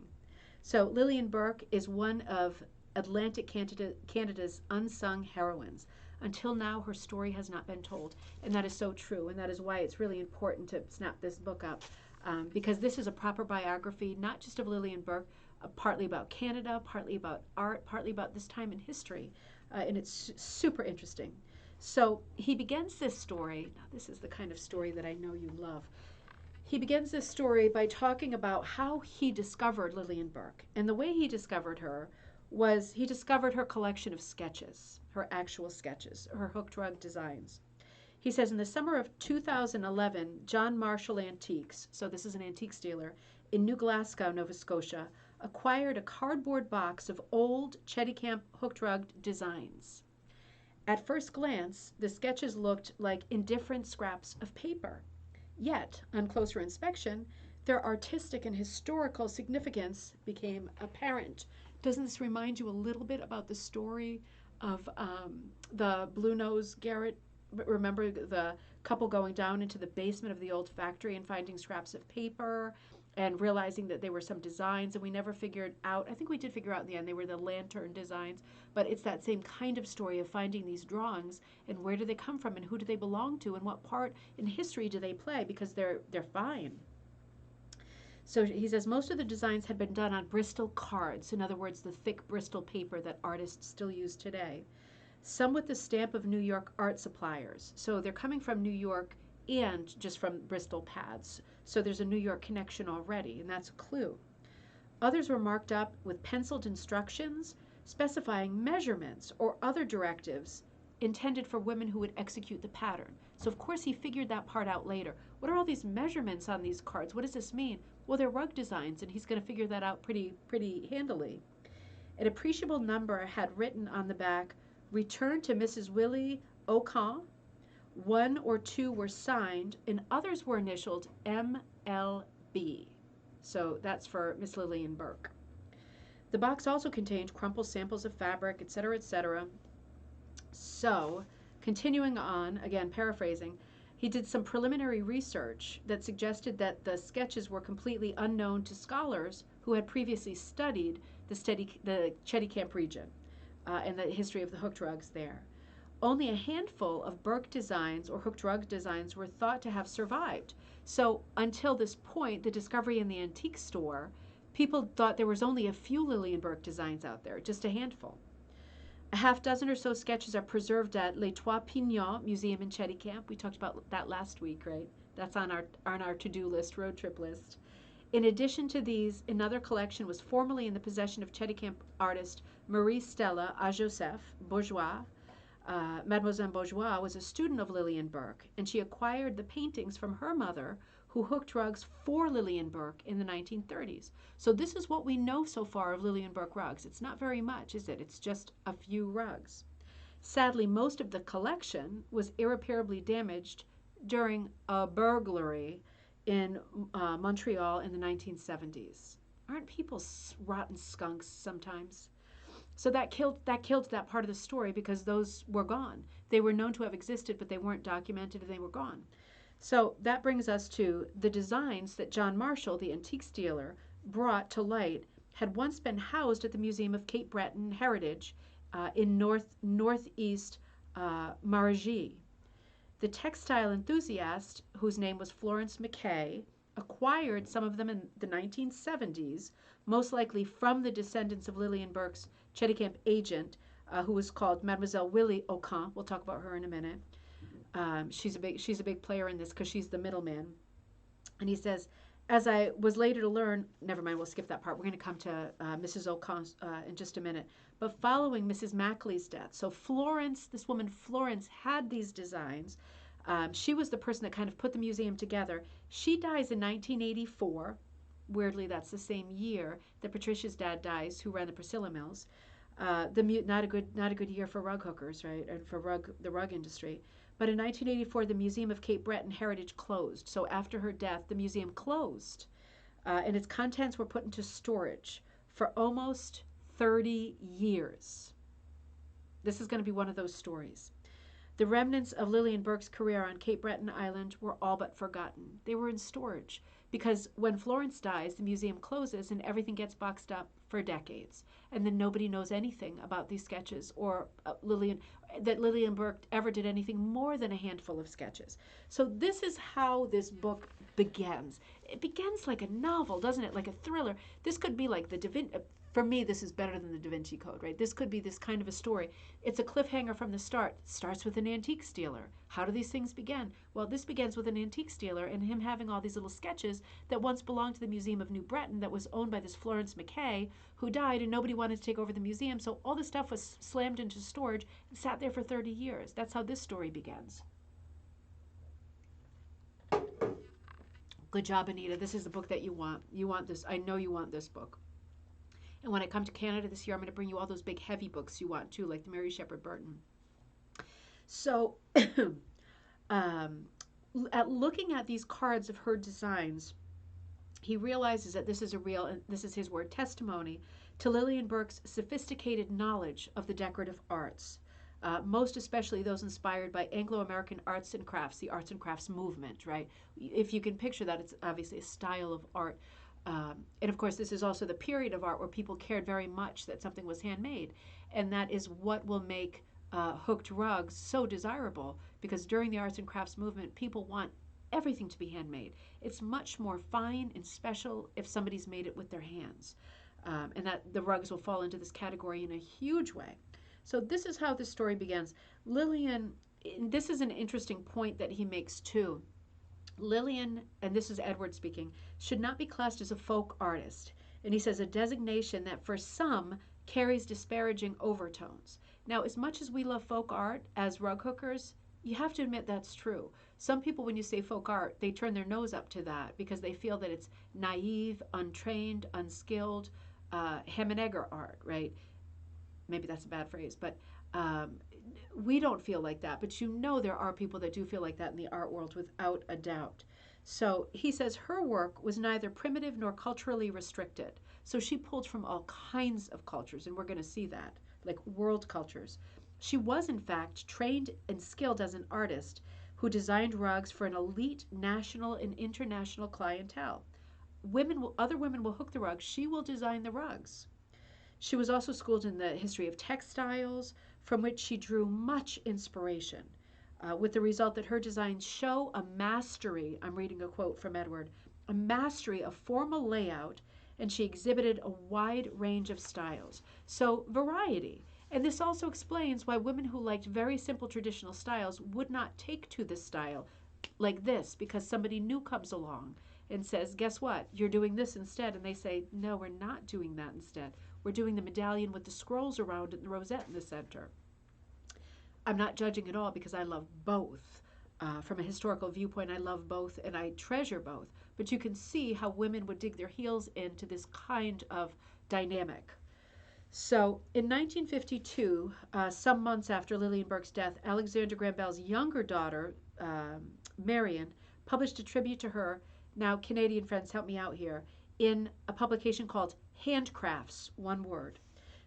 So Lillian Burke is one of Atlantic Canada's unsung heroines. Until now, her story has not been told, and that is so true, and that is why it's really important to snap this book up, because this is a proper biography, not just of Lillian Burke, partly about Canada, partly about art, partly about this time in history, and it's super interesting. So he begins this story. Now, this is the kind of story that I know you love. He begins this story by talking about how he discovered Lillian Burke. And the way he discovered her was he discovered her collection of sketches, her actual sketches, her hooked rug designs. He says in the summer of 2011, John Marshall Antiques, so this is an antiques dealer, in New Glasgow, Nova Scotia, acquired a cardboard box of old Chetty Camp hooked rug designs. At first glance, the sketches looked like indifferent scraps of paper. Yet, on closer inspection, their artistic and historical significance became apparent. Doesn't this remind you a little bit about the story of the Blue Nose Garrett? Remember the couple going down into the basement of the old factory and finding scraps of paper and realizing that they were some designs, and we never figured out, I think we did figure out in the end, they were the lantern designs, but it's that same kind of story of finding these drawings and where do they come from and who do they belong to and what part in history do they play, because they're fine. So he says most of the designs had been done on Bristol cards, in other words, the thick Bristol paper that artists still use today. Some with the stamp of New York art suppliers. So they're coming from New York and just from Bristol pads. So there's a New York connection already, and that's a clue. Others were marked up with penciled instructions specifying measurements or other directives intended for women who would execute the pattern. So of course he figured that part out later. What are all these measurements on these cards? What does this mean? Well, they're rug designs, and he's going to figure that out pretty handily. An appreciable number had written on the back, "Return to Mrs. Willie O'Con." 1 or 2 were signed, and others were initialed MLB. So that's for Miss Lillian Burke. The box also contained crumpled samples of fabric, etc., etc. So, continuing on, again paraphrasing, he did some preliminary research that suggested that the sketches were completely unknown to scholars who had previously studied the Chetty Camp region and the history of the hooked rugs there. Only a handful of Burke designs or hooked rug designs were thought to have survived. So until this point, the discovery in the antique store, people thought there was only a few Lillian Burke designs out there, just a handful. A half dozen or so sketches are preserved at Les Trois Pignons Museum in Chetty Camp. We talked about that last week, right? That's on our to-do list, road trip list. In addition to these, another collection was formerly in the possession of Chetty Camp artist Marie Stella A. Joseph Bourgeois. Mademoiselle Bourgeois was a student of Lillian Burke, and she acquired the paintings from her mother, who hooked rugs for Lillian Burke in the 1930s. So this is what we know so far of Lillian Burke rugs. It's not very much, is it? It's just a few rugs. Sadly, most of the collection was irreparably damaged during a burglary in Montreal in the 1970s. Aren't people rotten skunks sometimes? So that killed that part of the story because those were gone. They were known to have existed, but they weren't documented and they were gone. So that brings us to the designs that John Marshall, the antiques dealer, brought to light had once been housed at the Museum of Cape Breton Heritage in northeast Maragee. The textile enthusiast, whose name was Florence Mackay, acquired some of them in the 1970s, most likely from the descendants of Lillian Burke's Chetty Camp agent, who was called Mademoiselle Willie Aucan. We'll talk about her in a minute. She's a big player in this because she's the middleman. And he says, as I was later to learn, never mind, we'll skip that part. We're going to come to Mrs. Aucan in just a minute. But following Mrs. Mackley's death, so Florence, this woman Florence, had these designs. She was the person that kind of put the museum together. She dies in 1984. Weirdly, that's the same year that Patricia's dad dies, who ran the Priscilla Mills. Not a good year for rug hookers, right, and for the rug industry. But in 1984, the Museum of Cape Breton Heritage closed. So after her death, the museum closed, and its contents were put into storage for almost 30 years. This is going to be one of those stories. The remnants of Lillian Burke's career on Cape Breton Island were all but forgotten. They were in storage because when Florence dies, the museum closes and everything gets boxed up for decades. And then nobody knows anything about these sketches or Lillian Burke ever did anything more than a handful of sketches. So this is how this book begins. It begins like a novel, doesn't it? Like a thriller. This could be like the Da Vinci. For me, this is better than the Da Vinci Code, right? This could be this kind of a story. It's a cliffhanger from the start. It starts with an antique dealer. How do these things begin? Well, this begins with an antique dealer and him having all these little sketches that once belonged to the Museum of New Breton that was owned by this Florence Mackay, who died and nobody wanted to take over the museum. So all this stuff was slammed into storage and sat there for 30 years. That's how this story begins. Good job, Anita. This is the book that you want. You want this. I know you want this book. And when I come to Canada this year, I'm going to bring you all those big heavy books you want too, like the Mary Shepard Burton. So looking at these cards of her designs, he realizes that this is a real, and this is his word, testimony to Lillian Burke's sophisticated knowledge of the decorative arts, most especially those inspired by Anglo-American arts and crafts, the arts and crafts movement, right? If you can picture that, it's obviously a style of art. And of course, this is also the period of art where people cared very much that something was handmade. And that is what will make hooked rugs so desirable, because during the arts and crafts movement, people want everything to be handmade. It's much more fine and special if somebody's made it with their hands. And that the rugs will fall into this category in a huge way. So this is how this story begins. Lillian, this is an interesting point that he makes too. Lillian, and this is Edward speaking, should not be classed as a folk artist. And he says a designation that for some carries disparaging overtones. Now, as much as we love folk art as rug hookers, you have to admit that's true. Some people, when you say folk art, they turn their nose up to that because they feel that it's naive, untrained, unskilled, hem and egger art, right? Maybe that's a bad phrase, but we don't feel like that, but you know there are people that do feel like that in the art world without a doubt. So he says her work was neither primitive nor culturally restricted. So she pulled from all kinds of cultures, and we're going to see that, like world cultures. She was, in fact, trained and skilled as an artist who designed rugs for an elite national and international clientele. Other women will hook the rugs. She will design the rugs. She was also schooled in the history of textiles, from which she drew much inspiration, with the result that her designs show a mastery, I'm reading a quote from Edward, a mastery of formal layout, and she exhibited a wide range of styles. So variety. And this also explains why women who liked very simple traditional styles would not take to this style like this, because somebody new comes along and says, guess what, you're doing this instead. And they say, no, we're not doing that instead. We're doing the medallion with the scrolls around it and the rosette in the center. I'm not judging at all because I love both. from a historical viewpoint, I love both and I treasure both. But you can see how women would dig their heels into this kind of dynamic. So in 1952, some months after Lillian Burke's death, Alexander Graham Bell's younger daughter, Marion, published a tribute to her. Now, Canadian friends, help me out here. In a publication called Handcrafts, one word,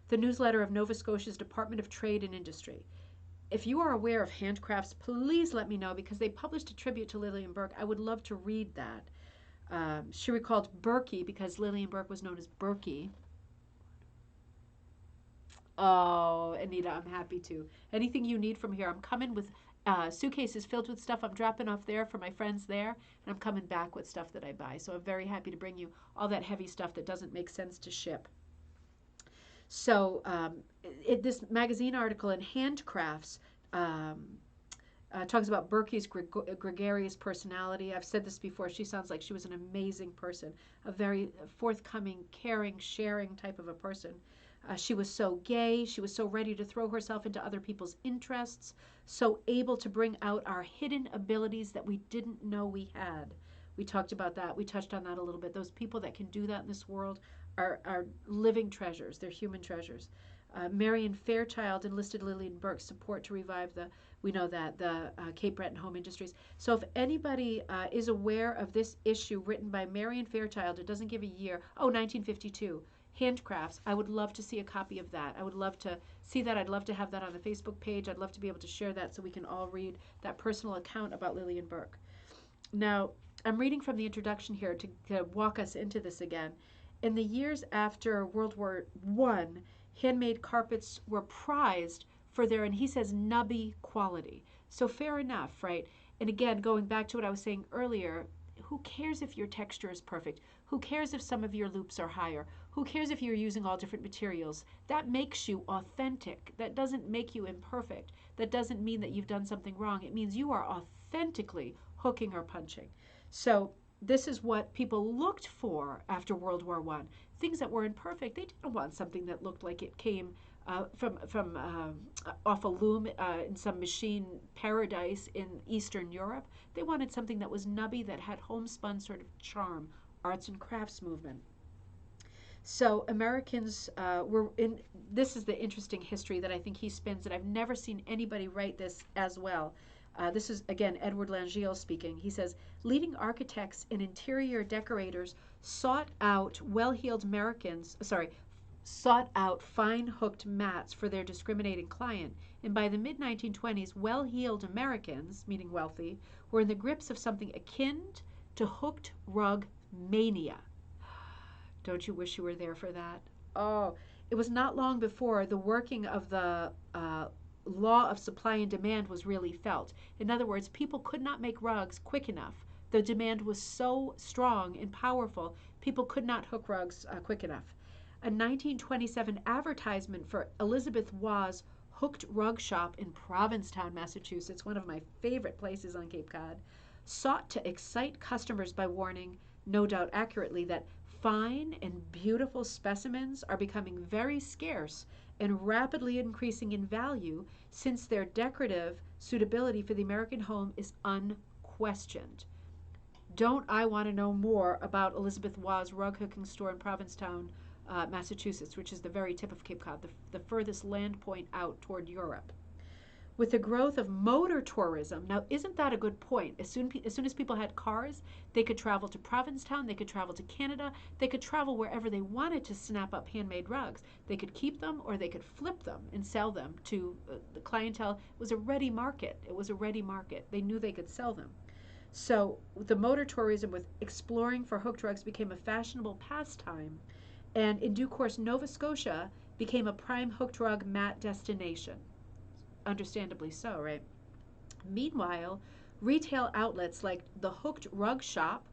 the newsletter of Nova Scotia's Department of Trade and Industry. If you are aware of Handcrafts, please let me know because they published a tribute to Lillian Burke. I would love to read that. She recalled Burkie because Lillian Burke was known as Burkie. Oh, Anita, I'm happy to. Anything you need from here, I'm coming with suitcases filled with stuff I'm dropping off there for my friends there, and I'm coming back with stuff that I buy. So I'm very happy to bring you all that heavy stuff that doesn't make sense to ship. So this magazine article in Handcrafts talks about Burkie's gregarious personality. I've said this before. She sounds like she was an amazing person, a very forthcoming, caring, sharing type of a person. She was so gay. She was so ready to throw herself into other people's interests, so able to bring out our hidden abilities that we didn't know we had. We talked about that. We touched on that a little bit. Those people that can do that in this world are living treasures. They're human treasures. Marion Fairchild enlisted Lillian Burke's support to revive the Cape Breton home industries. So if anybody is aware of this issue written by Marion Fairchild, it doesn't give a year. Oh, 1952. Handcrafts. I would love to see a copy of that. I would love to see that. I'd love to have that on the Facebook page. I'd love to be able to share that so we can all read that personal account about Lillian Burke. Now, I'm reading from the introduction here to walk us into this again. In the years after World War I, handmade carpets were prized for their, and he says, nubby quality. So fair enough, right? And again, going back to what I was saying earlier, who cares if your texture is perfect? Who cares if some of your loops are higher? Who cares if you're using all different materials? That makes you authentic. That doesn't make you imperfect. That doesn't mean that you've done something wrong. It means you are authentically hooking or punching. So this is what people looked for after World War I. Things that were imperfect. They didn't want something that looked like it came from off a loom in some machine paradise in Eastern Europe. They wanted something that was nubby, that had homespun sort of charm, arts and crafts movement. So Americans were in, this is the interesting history that I think he spins, and I've never seen anybody write this as well. This is, again, Edward Langeal speaking. He says, leading architects and interior decorators sought out sought out fine hooked mats for their discriminating client. And by the mid-1920s, well-heeled Americans, meaning wealthy, were in the grips of something akin to hooked rug mania. Don't you wish you were there for that? Oh, it was not long before the working of the law of supply and demand was really felt. In other words, people could not make rugs quick enough. The demand was so strong and powerful, people could not hook rugs quick enough. A 1927 advertisement for Elizabeth Waugh's hooked rug shop in Provincetown, Massachusetts, one of my favorite places on Cape Cod, sought to excite customers by warning, no doubt accurately, that fine and beautiful specimens are becoming very scarce and rapidly increasing in value since their decorative suitability for the American home is unquestioned. Don't I want to know more about Elizabeth Waugh's rug hooking store in Provincetown, Massachusetts, which is the very tip of Cape Cod, the furthest land point out toward Europe. With the growth of motor tourism, now isn't that a good point? As soon as people had cars, they could travel to Provincetown, they could travel to Canada, they could travel wherever they wanted to snap up handmade rugs. They could keep them or they could flip them and sell them to the clientele. It was a ready market. It was a ready market. They knew they could sell them. So the motor tourism with exploring for hooked rugs became a fashionable pastime, and in due course, Nova Scotia became a prime hooked rug mat destination. Understandably so, right? Meanwhile, retail outlets like the Hooked Rug Shop,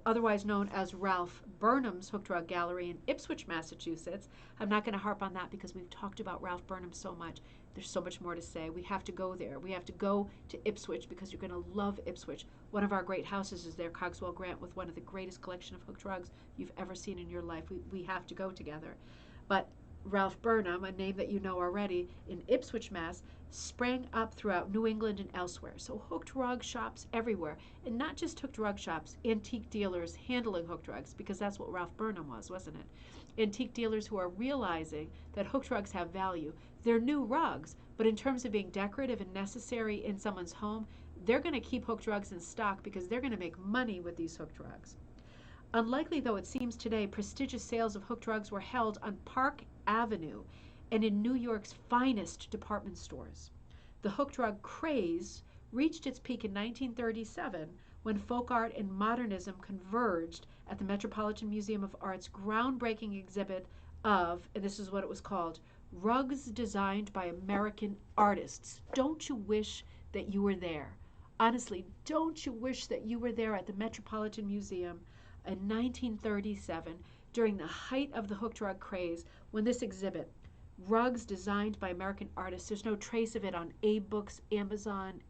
otherwise known as Ralph Burnham's Hooked Rug Gallery in Ipswich, Massachusetts. I'm not going to harp on that because we've talked about Ralph Burnham so much. There's so much more to say. We have to go there. We have to go to Ipswich because you're going to love Ipswich. One of our great houses is there, Cogswell Grant, with one of the greatest collection of hooked rugs you've ever seen in your life. We have to go together. But Ralph Burnham, a name that you know already, in Ipswich, Mass., sprang up throughout New England and elsewhere. So hooked rug shops everywhere, and not just hooked rug shops, antique dealers handling hooked rugs, because that's what Ralph Burnham was, wasn't it? Antique dealers who are realizing that hooked rugs have value. They're new rugs, but in terms of being decorative and necessary in someone's home, they're going to keep hooked rugs in stock because they're going to make money with these hooked rugs. Unlikely though it seems today, prestigious sales of hooked rugs were held on Park Avenue and in New York's finest department stores. The hooked rug craze reached its peak in 1937 when folk art and modernism converged at the Metropolitan Museum of Art's groundbreaking exhibit of, and this is what it was called, Rugs Designed by American Artists. Don't you wish that you were there? Honestly, don't you wish that you were there at the Metropolitan Museum in 1937 during the height of the hooked rug craze when this exhibit, Rugs Designed by American Artists, there's no trace of it on Abe Books, Amazon,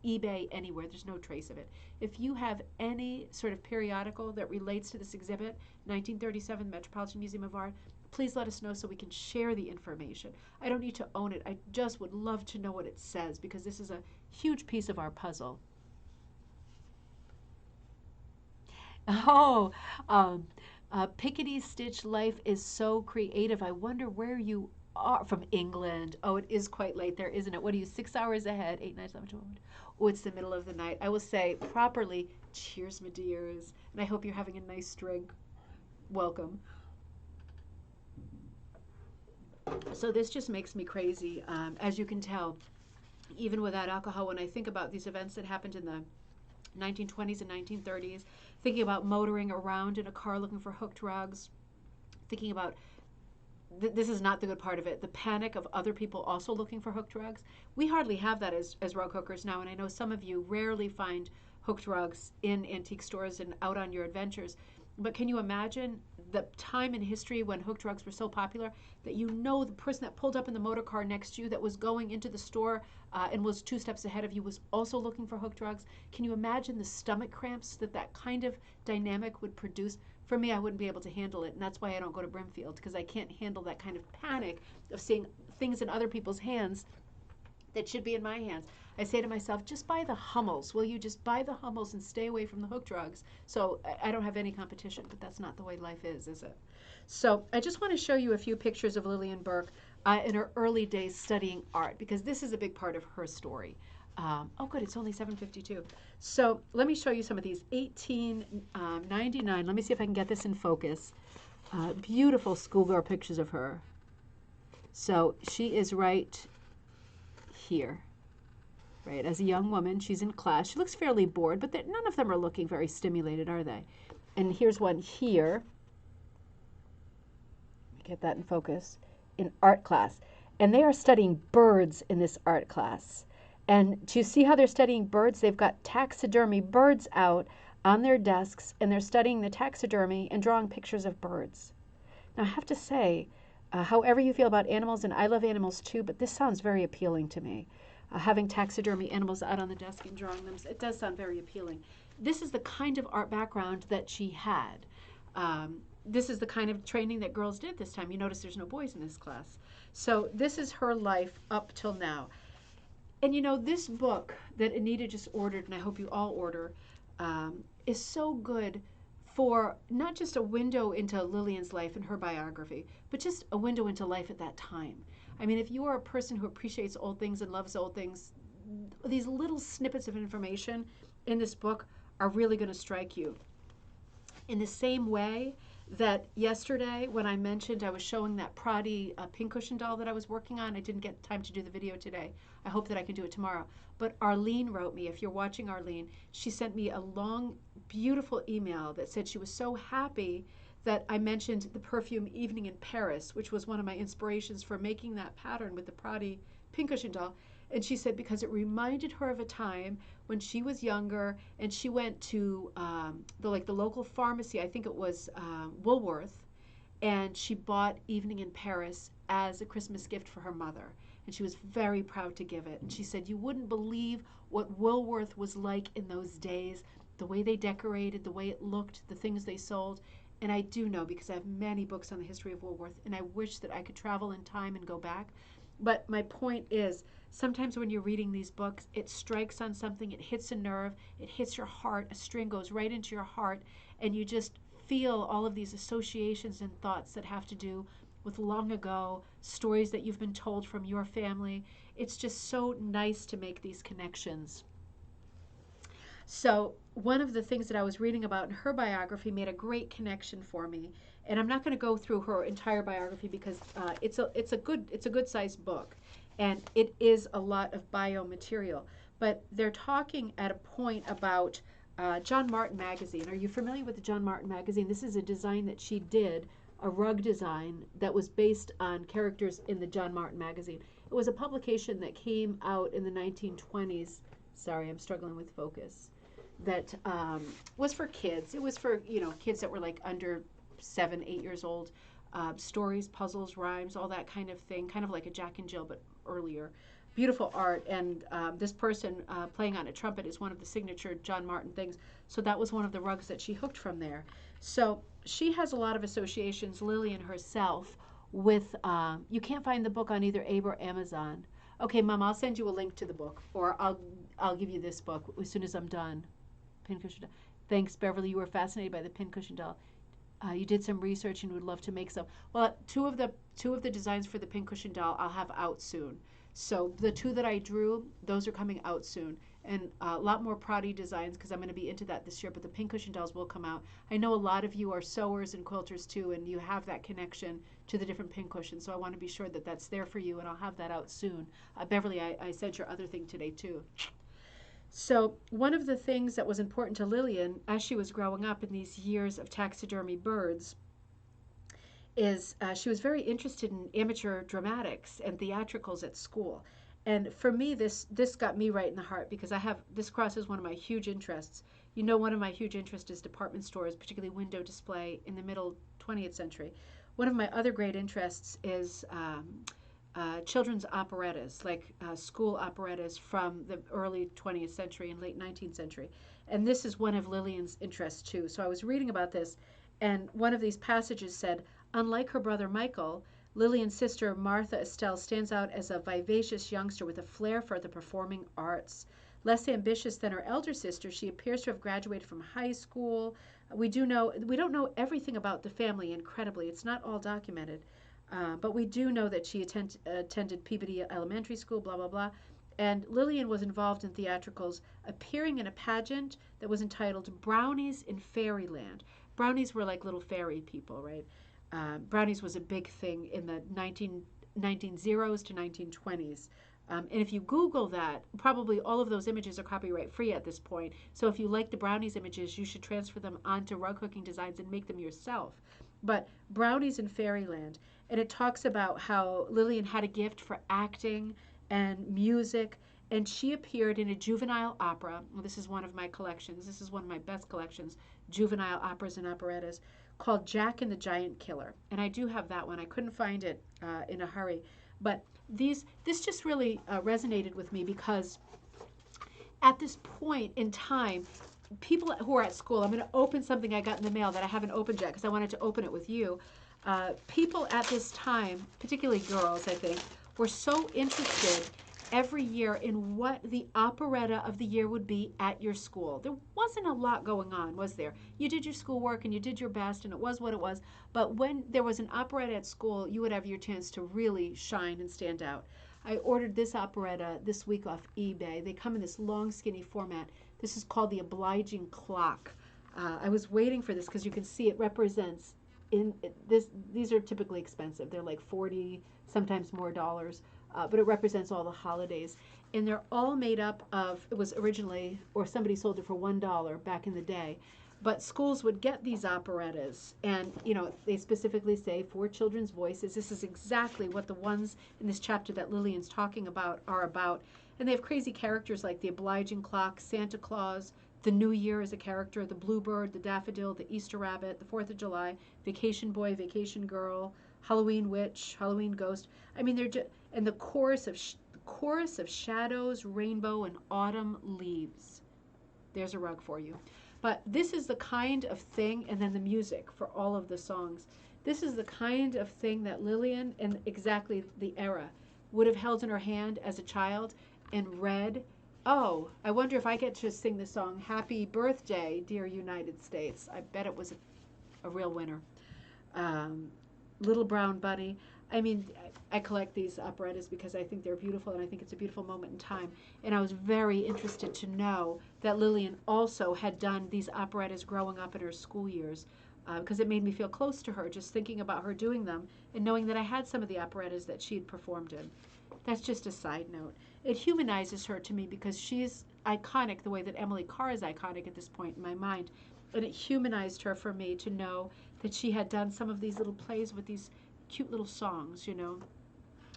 eBay, anywhere. There's no trace of it. If you have any sort of periodical that relates to this exhibit, 1937 Metropolitan Museum of Art, please let us know so we can share the information. I don't need to own it. I just would love to know what it says because this is a huge piece of our puzzle. Oh, Pickety Stitch Life is so creative. I wonder where you are from England. Oh, it is quite late there, isn't it? What are you, 6 hours ahead? 8, 9, 10, 12. Oh, it's the middle of the night. I will say properly, cheers, my dears. And I hope you're having a nice drink. Welcome. So this just makes me crazy. As you can tell, even without alcohol, when I think about these events that happened in the 1920s and 1930s, thinking about motoring around in a car looking for hooked rugs, thinking about, this is not the good part of it, the panic of other people also looking for hooked rugs. We hardly have that as rug hookers now, and I know some of you rarely find hooked rugs in antique stores and out on your adventures. But can you imagine the time in history when hooked rugs were so popular that you know the person that pulled up in the motor car next to you that was going into the store and was 2 steps ahead of you was also looking for hooked rugs? Can you imagine the stomach cramps that that kind of dynamic would produce? For me, I wouldn't be able to handle it, and that's why I don't go to Brimfield, because I can't handle that kind of panic of seeing things in other people's hands that should be in my hands. I say to myself, just buy the Hummels. Will you just buy the Hummels and stay away from the hooked rugs? So I don't have any competition, but that's not the way life is it? So I just want to show you a few pictures of Lillian Burke in her early days studying art, because this is a big part of her story. Oh, good, it's only 7:52. So let me show you some of these. 1899. Let me see if I can get this in focus. Beautiful schoolgirl pictures of her. So she is right here. Right, as a young woman, she's in class. She looks fairly bored, but none of them are looking very stimulated, are they? And here's one here. Get that in focus. In art class. And they are studying birds in this art class. And do you see how they're studying birds? They've got taxidermy birds out on their desks, and they're studying the taxidermy and drawing pictures of birds. Now, I have to say, however you feel about animals, and I love animals too, but this sounds very appealing to me. Having taxidermy animals out on the desk and drawing them, it does sound very appealing. This is the kind of art background that she had. This is the kind of training that girls did this time. You notice there's no boys in this class. So this is her life up till now. And you know, this book that Anita just ordered, and I hope you all order, is so good for not just a window into Lillian's life and her biography, but just a window into life at that time. I mean, if you are a person who appreciates old things and loves old things, these little snippets of information in this book are really going to strike you. In the same way that yesterday when I mentioned I was showing that Pradi pincushion doll that I was working on, I didn't get time to do the video today. I hope that I can do it tomorrow. But Arlene wrote me, if you're watching Arlene, she sent me a long, beautiful email that said she was so happy that I mentioned the perfume Evening in Paris, which was one of my inspirations for making that pattern with the Pradi pincushion doll. And she said because it reminded her of a time when she was younger and she went to the local pharmacy, I think it was Woolworth, and she bought Evening in Paris as a Christmas gift for her mother. And she was very proud to give it. And she said, you wouldn't believe what Woolworth was like in those days, the way they decorated, the way it looked, the things they sold. And I do know because I have many books on the history of Woolworth, and I wish that I could travel in time and go back. But my point is Sometimes when you're reading these books, it strikes on something, it hits a nerve, it hits your heart, a string goes right into your heart, and you just feel all of these associations and thoughts that have to do with long ago, stories that you've been told from your family. It's just so nice to make these connections. So, one of the things that I was reading about in her biography made a great connection for me. And I'm not going to go through her entire biography because it's a good sized book, and it is a lot of bio material. But they're talking at a point about John Martin magazine. Are you familiar with the John Martin magazine? This is a design that she did, a rug design that was based on characters in the John Martin magazine. It was a publication that came out in the 1920s. Sorry, I'm struggling with focus. That was for kids. It was for kids that were like under 7, 8 years old. Stories, puzzles, rhymes, all that kind of thing. Kind of like a Jack and Jill, but earlier. Beautiful art, and this person playing on a trumpet is one of the signature John Martin things. So that was one of the rugs that she hooked from there. So she has a lot of associations, Lillian herself, with. You can't find the book on either Abe or Amazon. Okay, Mom, I'll send you a link to the book, or I'll give you this book as soon as I'm done. Pincushion doll. Thanks, Beverly. You were fascinated by the pincushion doll. You did some research and would love to make some. Well, two of the designs for the pincushion doll I'll have out soon. So the two that I drew, those are coming out soon, and a lot more Prouty designs because I'm going to be into that this year. But the pincushion dolls will come out. I know a lot of you are sewers and quilters too, and you have that connection to the different pincushions. So I want to be sure that that's there for you, and I'll have that out soon. Beverly, I sent your other thing today too. So one of the things that was important to Lillian as she was growing up in these years of taxidermy birds is she was very interested in amateur dramatics and theatricals at school. And for me, this got me right in the heart because this crosses one of my huge interests. One of my huge interests is department stores, particularly window display in the middle 20th century. One of my other great interests is children's operettas, like school operettas from the early 20th century and late 19th century. And this is one of Lillian's interests too. So I was reading about this, and one of these passages said, unlike her brother Michael, Lillian's sister Martha Estelle stands out as a vivacious youngster with a flair for the performing arts. Less ambitious than her elder sister, she appears to have graduated from high school. We don't know everything about the family, incredibly. It's not all documented. But we do know that she attended Peabody Elementary School, blah, blah, blah. And Lillian was involved in theatricals, appearing in a pageant that was entitled Brownies in Fairyland. Brownies were like little fairy people, right? Brownies was a big thing in the 1920s to 1920s. And if you Google that, probably all of those images are copyright free at this point. So if you like the Brownies images, you should transfer them onto rug hooking designs and make them yourself. But Brownies in Fairyland. And it talks about how Lillian had a gift for acting and music, and she appeared in a juvenile opera. Well, this is one of my collections. This is one of my best collections, juvenile operas and operettas, called Jack and the Giant Killer. And I do have that one. I couldn't find it in a hurry. But this just really resonated with me because at this point in time, people who are at school, I'm going to open something I got in the mail that I haven't opened yet because I wanted to open it with you. People at this time, particularly girls, I think, were so interested every year in what the operetta of the year would be at your school. There wasn't a lot going on, was there? You did your schoolwork and you did your best and it was what it was. But when there was an operetta at school, you would have your chance to really shine and stand out. I ordered this operetta this week off eBay. They come in this long, skinny format. This is called The Obliging Clock. I was waiting for this because you can see it represents these are typically expensive. They're like 40, sometimes more dollars, but it represents all the holidays. And they're all made up of, it was originally, or somebody sold it for $1 back in the day. But schools would get these operettas, and they specifically say for children's voices. This is exactly what the ones in this chapter that Lillian's talking about are about. And they have crazy characters like the Obliging Clock, Santa Claus, the New Year is a character, the Bluebird, the Daffodil, the Easter Rabbit, the 4th of July, Vacation Boy, Vacation Girl, Halloween Witch, Halloween Ghost. I mean, they're just, and the chorus of shadows, rainbow, and autumn leaves. There's a rug for you. But this is the kind of thing, and then the music for all of the songs. This is the kind of thing that Lillian, and exactly the era, would have held in her hand as a child and read. Oh, I wonder if I get to sing the song Happy Birthday, Dear United States. I bet it was a real winner. Um, Little Brown Bunny. I mean, I collect these operettas because I think they're beautiful and I think it's a beautiful moment in time. And I was very interested to know that Lillian also had done these operettas growing up in her school years, because it made me feel close to her just thinking about her doing them and knowing that I had some of the operettas that she had performed in. That's just a side note. It humanizes her to me because she's iconic the way that Emily Carr is iconic at this point in my mind. And it humanized her for me to know that she had done some of these little plays with these cute little songs, you know.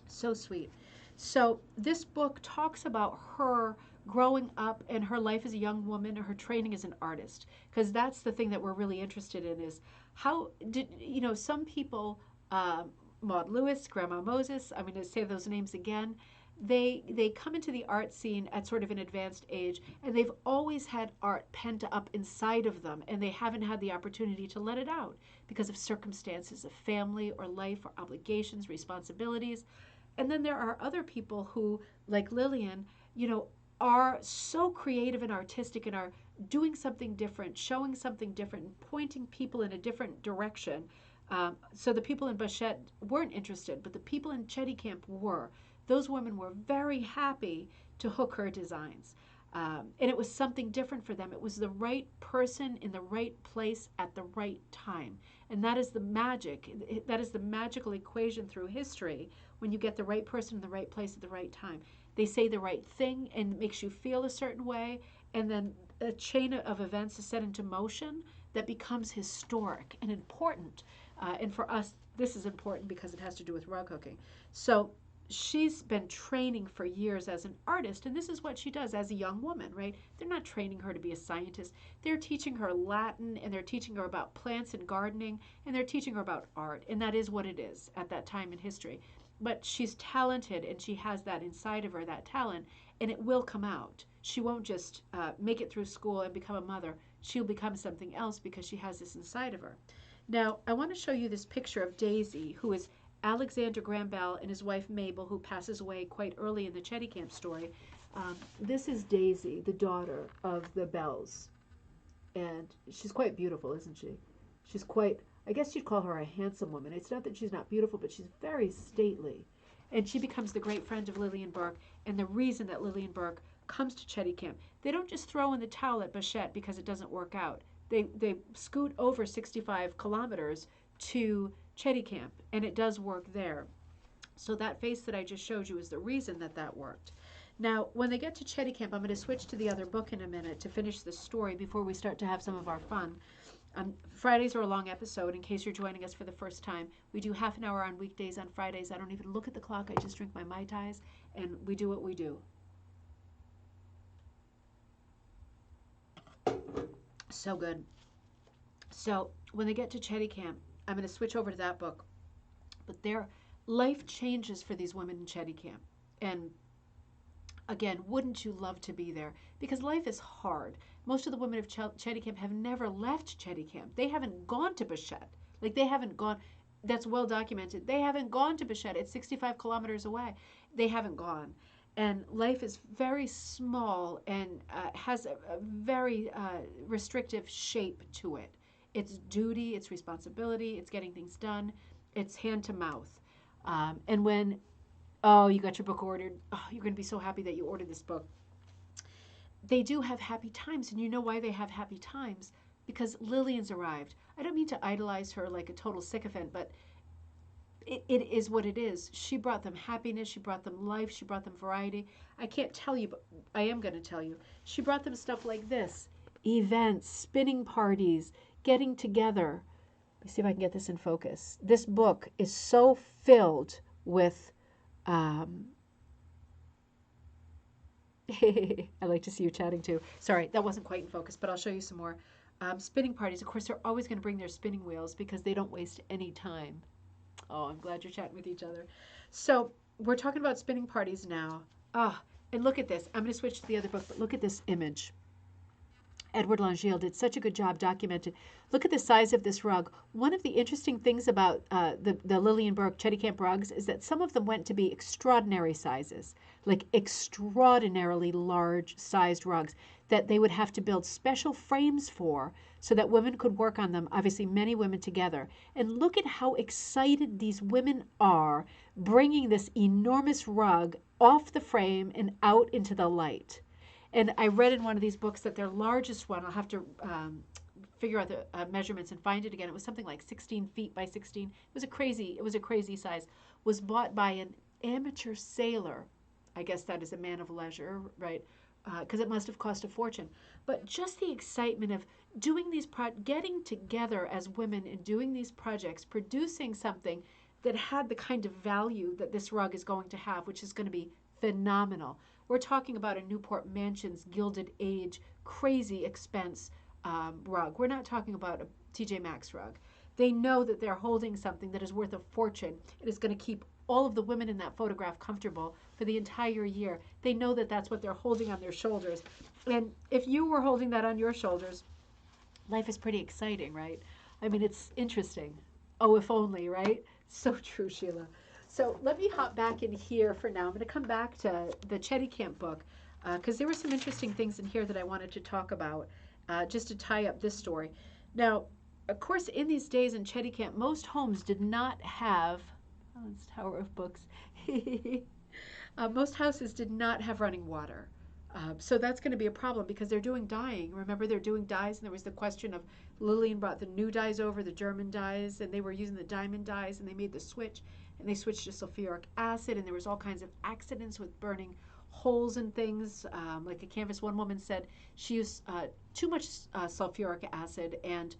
So sweet. So this book talks about her growing up and her life as a young woman, her training as an artist, because that's the thing that we're really interested in is how did, you know, some people, Maud Lewis, Grandma Moses, I'm going to say those names again, they come into the art scene at sort of an advanced age, and they've always had art pent up inside of them, and they haven't had the opportunity to let it out because of circumstances of family or life or obligations, responsibilities. And then there are other people who, like Lillian, you know, are so creative and artistic and are doing something different, showing something different, and pointing people in a different direction. So the people in Bachette weren't interested, but the people in Chetty Camp were. Those women were very happy to hook her designs. And it was something different for them. It was the right person in the right place at the right time. And that is the magic. That is the magical equation through history when you get the right person in the right place at the right time. They say the right thing and it makes you feel a certain way. And then a chain of events is set into motion that becomes historic and important. And for us, this is important because it has to do with rug hooking. So she's been training for years as an artist, and this is what she does as a young woman, right? They're not training her to be a scientist. They're teaching her Latin, and they're teaching her about plants and gardening, and they're teaching her about art, and that is what it is at that time in history. But she's talented, and she has that inside of her, that talent, and it will come out. She won't just make it through school and become a mother. She'll become something else because she has this inside of her. Now, I want to show you this picture of Daisy, who is Alexander Graham Bell and his wife Mabel, who passes away quite early in the Chetty Camp story. This is Daisy, the daughter of the Bells. And she's quite beautiful, isn't she? She's quite, I guess you'd call her a handsome woman. It's not that she's not beautiful, but she's very stately. And she becomes the great friend of Lillian Burke, and the reason that Lillian Burke comes to Chetty Camp. They don't just throw in the towel at Bachette because it doesn't work out. They scoot over 65 kilometers to Chetty Camp, and it does work there. So that face that I just showed you is the reason that that worked. Now, when they get to Chetty Camp, I'm going to switch to the other book in a minute to finish the story before we start to have some of our fun. Fridays are a long episode. In case you're joining us for the first time, we do half an hour on weekdays. On Fridays, I don't even look at the clock. I just drink my Mai Tais, and we do what we do. So good. So when they get to Chetty Camp, I'm going to switch over to that book. But their life changes for these women in Chetty Camp. And again, wouldn't you love to be there? Because life is hard. Most of the women of Chetty Camp have never left Chetty Camp. They haven't gone to Bachette. Like they haven't gone, that's well documented. They haven't gone to Bachette. It's 65 kilometers away. They haven't gone. And life is very small and has a very restrictive shape to it. It's duty, it's responsibility, it's getting things done, it's hand to mouth. And when, oh, you got your book ordered, oh, you're going to be so happy that you ordered this book. They do have happy times, and you know why they have happy times? Because Lillian's arrived. I don't mean to idolize her like a total sycophant, but it is what it is. She brought them happiness, she brought them life, she brought them variety. I can't tell you, but I am going to tell you. She brought them stuff like this: events, spinning parties, getting together. Let me see if I can get this in focus. This book is so filled with I like to see you chatting too. Sorry, that wasn't quite in focus, but I'll show you some more. Spinning parties, of course, they're always going to bring their spinning wheels because they don't waste any time. Oh, I'm glad you're chatting with each other. So we're talking about spinning parties now. Ah, and look at this. I'm going to switch to the other book, but look at this image. Edward Langille did such a good job documenting. Look at the size of this rug. One of the interesting things about the Lillian Burke Chetty Camp rugs is that some of them went to be extraordinary sizes, like extraordinarily large sized rugs that they would have to build special frames for so that women could work on them, obviously many women together. And look at how excited these women are bringing this enormous rug off the frame and out into the light. And I read in one of these books that their largest one, I'll have to figure out the measurements and find it again. It was something like 16 feet by 16. It was a crazy size. Was bought by an amateur sailor. I guess that is a man of leisure, right? Because it must have cost a fortune. But just the excitement of doing these, getting together as women and doing these projects, producing something that had the kind of value that this rug is going to have, which is going to be phenomenal. We're talking about a Newport Mansion's Gilded Age, crazy expense rug. We're not talking about a TJ Maxx rug. They know that they're holding something that is worth a fortune. It is going to keep all of the women in that photograph comfortable for the entire year. They know that that's what they're holding on their shoulders. And if you were holding that on your shoulders, life is pretty exciting, right? I mean, it's interesting. Oh, if only, right? So true, Sheila. So let me hop back in here for now. I'm going to come back to the Chetty Camp book because there were some interesting things in here that I wanted to talk about just to tie up this story. Now, of course, in these days in Chetty Camp, most homes did not have, oh, it's Tower of Books. Most houses did not have running water. So that's going to be a problem because they're doing dyeing. Remember, they're doing dyes, and there was the question of Lillian brought the new dyes over, the German dyes, and they were using the diamond dyes, and they made the switch, and they switched to sulfuric acid, and there was all kinds of accidents with burning holes and things. Like a canvas, one woman said she used too much sulfuric acid, and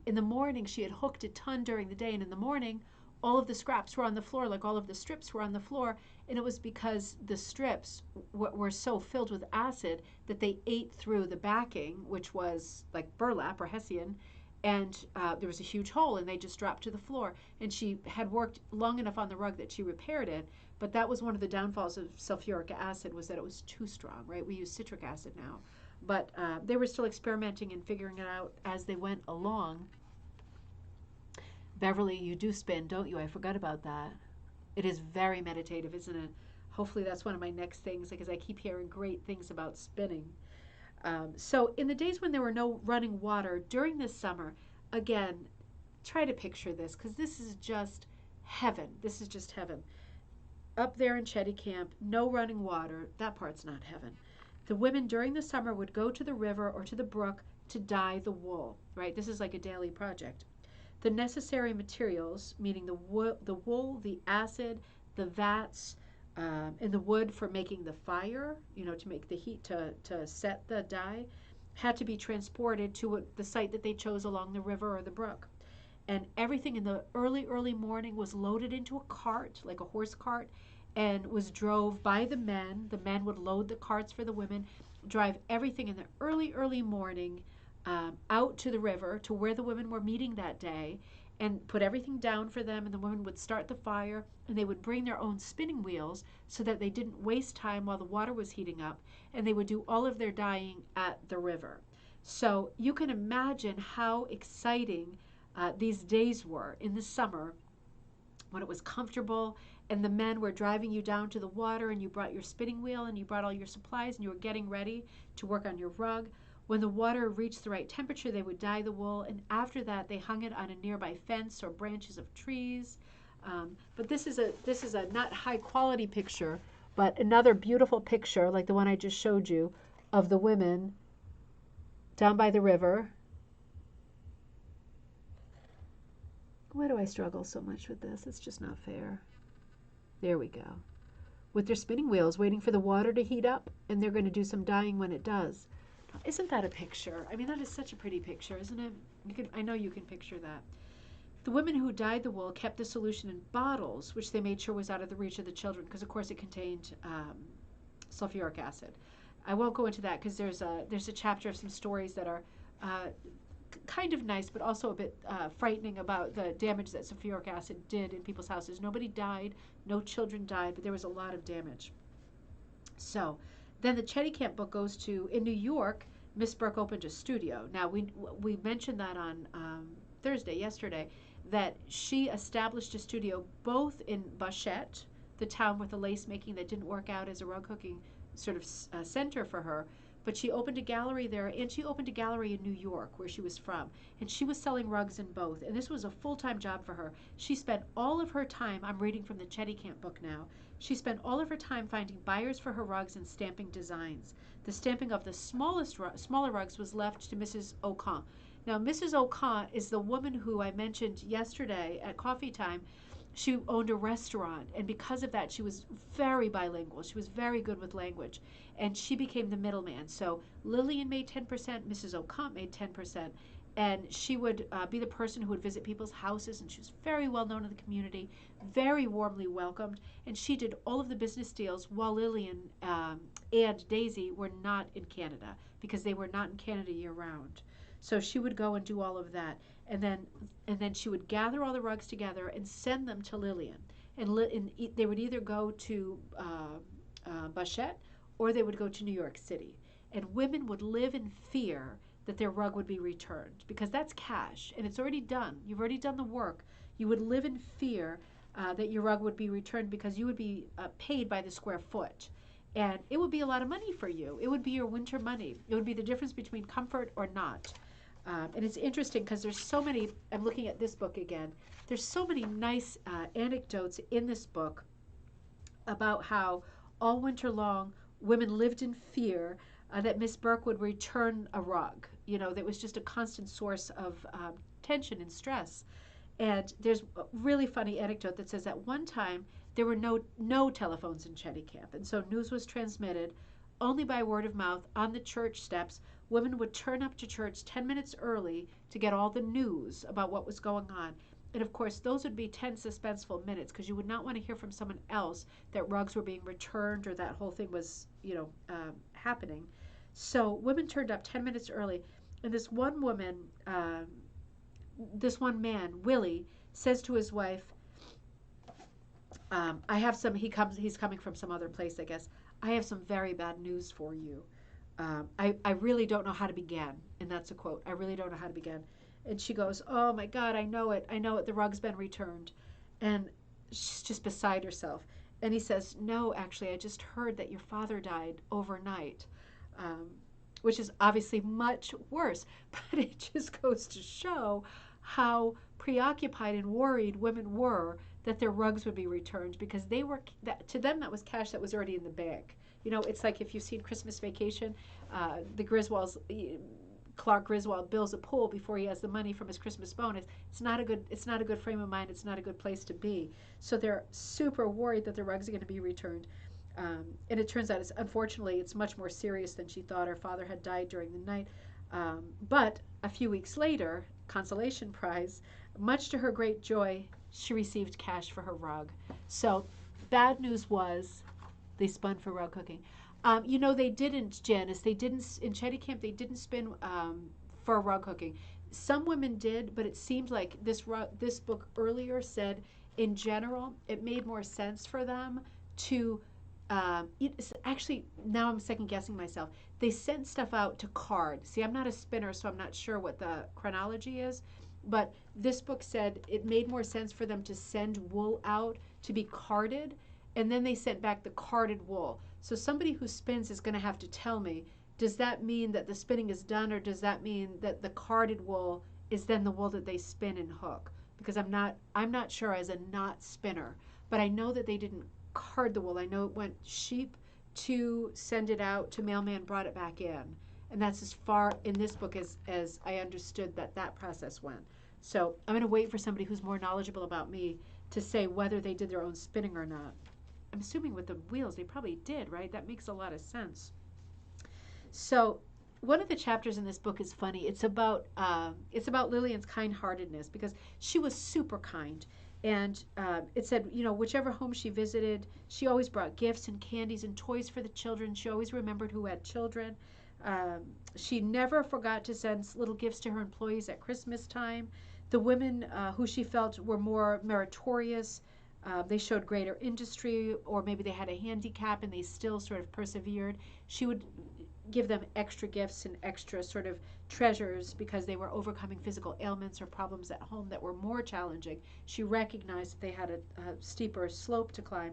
in the morning she had hooked a ton during the day, and in the morning all of the scraps were on the floor, like all of the strips were on the floor, and it was because the strips were so filled with acid that they ate through the backing, which was like burlap or hessian, and there was a huge hole, and they just dropped to the floor. And she had worked long enough on the rug that she repaired it, but that was one of the downfalls of sulfuric acid, was that it was too strong, right? We use citric acid now. But they were still experimenting and figuring it out as they went along. Beverly, you do spin, don't you? I forgot about that. It is very meditative, isn't it? Hopefully that's one of my next things because I keep hearing great things about spinning. So in the days when there were no running water during this summer, again, try to picture this because this is just heaven. This is just heaven. Up there in Chetty Camp, no running water. That part's not heaven. The women during the summer would go to the river or to the brook to dye the wool, right? This is like a daily project. The necessary materials, meaning the wool, the acid, the vats, and the wood for making the fire, to make the heat to set the dye, had to be transported to the site that they chose along the river or the brook. And everything in the early, early morning was loaded into a cart, like a horse cart, and was drove by the men. The men would load the carts for the women, drive everything in the early, early morning out to the river, to where the women were meeting that day, and put everything down for them, and the women would start the fire, and they would bring their own spinning wheels so that they didn't waste time while the water was heating up, and they would do all of their dyeing at the river. So you can imagine how exciting these days were in the summer when it was comfortable and the men were driving you down to the water, and you brought your spinning wheel and you brought all your supplies and you were getting ready to work on your rug. When the water reached the right temperature, they would dye the wool, and after that, they hung it on a nearby fence or branches of trees. But this is a not high quality picture, but another beautiful picture, like the one I just showed you, of the women down by the river. Why do I struggle so much with this? It's just not fair. There we go. With their spinning wheels, waiting for the water to heat up, and they're going to do some dyeing when it does. Isn't that a picture? I mean, that is such a pretty picture, isn't it? I know you can picture that. The women who dyed the wool kept the solution in bottles, which they made sure was out of the reach of the children, because of course it contained sulfuric acid. I won't go into that because there's a chapter of some stories that are kind of nice, but also a bit frightening about the damage that sulfuric acid did in people's houses. Nobody died, no children died, but there was a lot of damage. So then the Chetty Camp book goes to, in New York, Miss Burke opened a studio. Now we mentioned that on yesterday, that she established a studio both in Bachette, the town with the lace making that didn't work out as a rug hooking sort of center for her, but she opened a gallery there, and she opened a gallery in New York, where she was from, and she was selling rugs in both, and this was a full-time job for her. She spent all of her time, I'm reading from the Chetty Camp book now, she spent all of her time finding buyers for her rugs and stamping designs. The stamping of the smaller rugs was left to Mrs. O'Con. Now, Mrs. O'Con is the woman who I mentioned yesterday at coffee time. She owned a restaurant, and because of that, she was very bilingual. She was very good with language, and she became the middleman. So Lillian made 10%, Mrs. O'Con made 10%, and she would be the person who would visit people's houses, and she was very well known in the community, very warmly welcomed, and she did all of the business deals while Lillian and Daisy were not in Canada, because they were not in Canada year-round. So she would go and do all of that, and then she would gather all the rugs together and send them to Lillian, and they would either go to Bachette or they would go to New York City, and women would live in fear that their rug would be returned, because that's cash and it's already done. You've already done the work. You would live in fear that your rug would be returned, because you would be paid by the square foot. And it would be a lot of money for you. It would be your winter money. It would be the difference between comfort or not. And it's interesting because there's so many, I'm looking at this book again, there's so many nice anecdotes in this book about how all winter long women lived in fear that Miss Burke would return a rug. That was just a constant source of tension and stress. And there's a really funny anecdote that says at one time there were no telephones in Chetty Camp, and so news was transmitted only by word of mouth on the church steps. Women would turn up to church 10 minutes early to get all the news about what was going on. And of course, those would be 10 suspenseful minutes, because you would not want to hear from someone else that rugs were being returned or that whole thing was, happening. So women turned up 10 minutes early, and this one man, Willie, says to his wife, he's coming from some other place, I guess. I have some very bad news for you. I really don't know how to begin. And that's a quote. I really don't know how to begin. And she goes, oh my God, I know it. The rug's been returned. And she's just beside herself. And he says, no, actually, I just heard that your father died overnight, which is obviously much worse. But it just goes to show how preoccupied and worried women were that their rugs would be returned, because to them that was cash that was already in the bank. It's like if you've seen Christmas Vacation, Clark Griswold builds a pool before he has the money from his Christmas bonus. It's not a good frame of mind. It's not a good place to be. So they're super worried that the rugs are going to be returned. And it turns out, unfortunately, it's much more serious than she thought. Her father had died during the night. But a few weeks later, consolation prize, much to her great joy, she received cash for her rug. So bad news was they spun for rug hooking. They didn't, Janice, in Chetty Camp, they didn't spin for rug hooking. Some women did, but it seemed like this book earlier said, in general, it made more sense for them to, actually, now I'm second guessing myself. They sent stuff out to card. See, I'm not a spinner, so I'm not sure what the chronology is, but this book said it made more sense for them to send wool out to be carded, and then they sent back the carded wool. So somebody who spins is going to have to tell me, does that mean that the spinning is done, or does that mean that the carded wool is then the wool that they spin and hook? Because I'm not sure as a not spinner, but I know that they didn't card the wool. I know it went sheep to send it out to mailman, brought it back in. And that's as far in this book as I understood that process went. So I'm going to wait for somebody who's more knowledgeable about me to say whether they did their own spinning or not. I'm assuming with the wheels they probably did, right? That makes a lot of sense. So one of the chapters in this book is funny. It's about Lillian's kind-heartedness, because she was super kind. And it said, whichever home she visited, she always brought gifts and candies and toys for the children. She always remembered who had children. She never forgot to send little gifts to her employees at Christmas time. The women who she felt were more meritorious They showed greater industry, or maybe they had a handicap and they still sort of persevered. She would give them extra gifts and extra sort of treasures because they were overcoming physical ailments or problems at home that were more challenging. She recognized that they had a steeper slope to climb.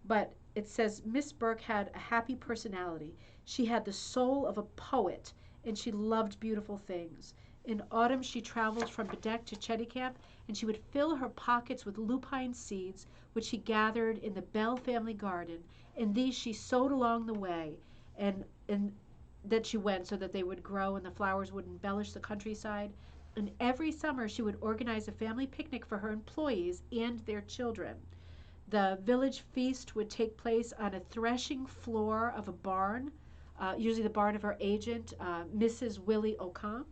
But it says Miss Burke had a happy personality. She had the soul of a poet, and she loved beautiful things. In autumn, she traveled from Bedeck to Chetty Camp, and she would fill her pockets with lupine seeds, which she gathered in the Bell family garden, and these she sowed along the way, and that she went so that they would grow and the flowers would embellish the countryside. And every summer, she would organize a family picnic for her employees and their children. The village feast would take place on a threshing floor of a barn, usually the barn of her agent, Mrs. Willie O'Connor.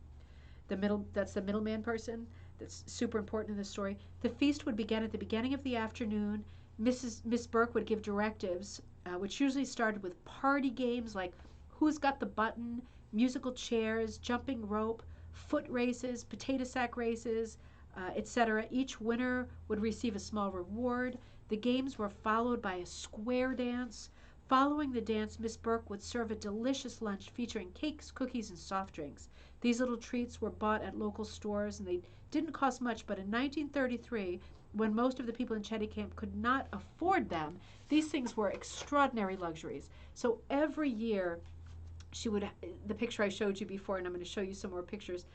That's the middleman person that's super important in the story. The feast would begin at the beginning of the afternoon. Miss Burke would give directives, which usually started with party games like who's got the button, musical chairs, jumping rope, foot races, potato sack races, etc. Each winner would receive a small reward. The games were followed by a square dance. Following the dance, Miss Burke would serve a delicious lunch featuring cakes, cookies, and soft drinks. These little treats were bought at local stores, and they didn't cost much, but in 1933, when most of the people in Chetty Camp could not afford them, these things were extraordinary luxuries. So every year, she would, the picture I showed you before, and I'm going to show you some more pictures,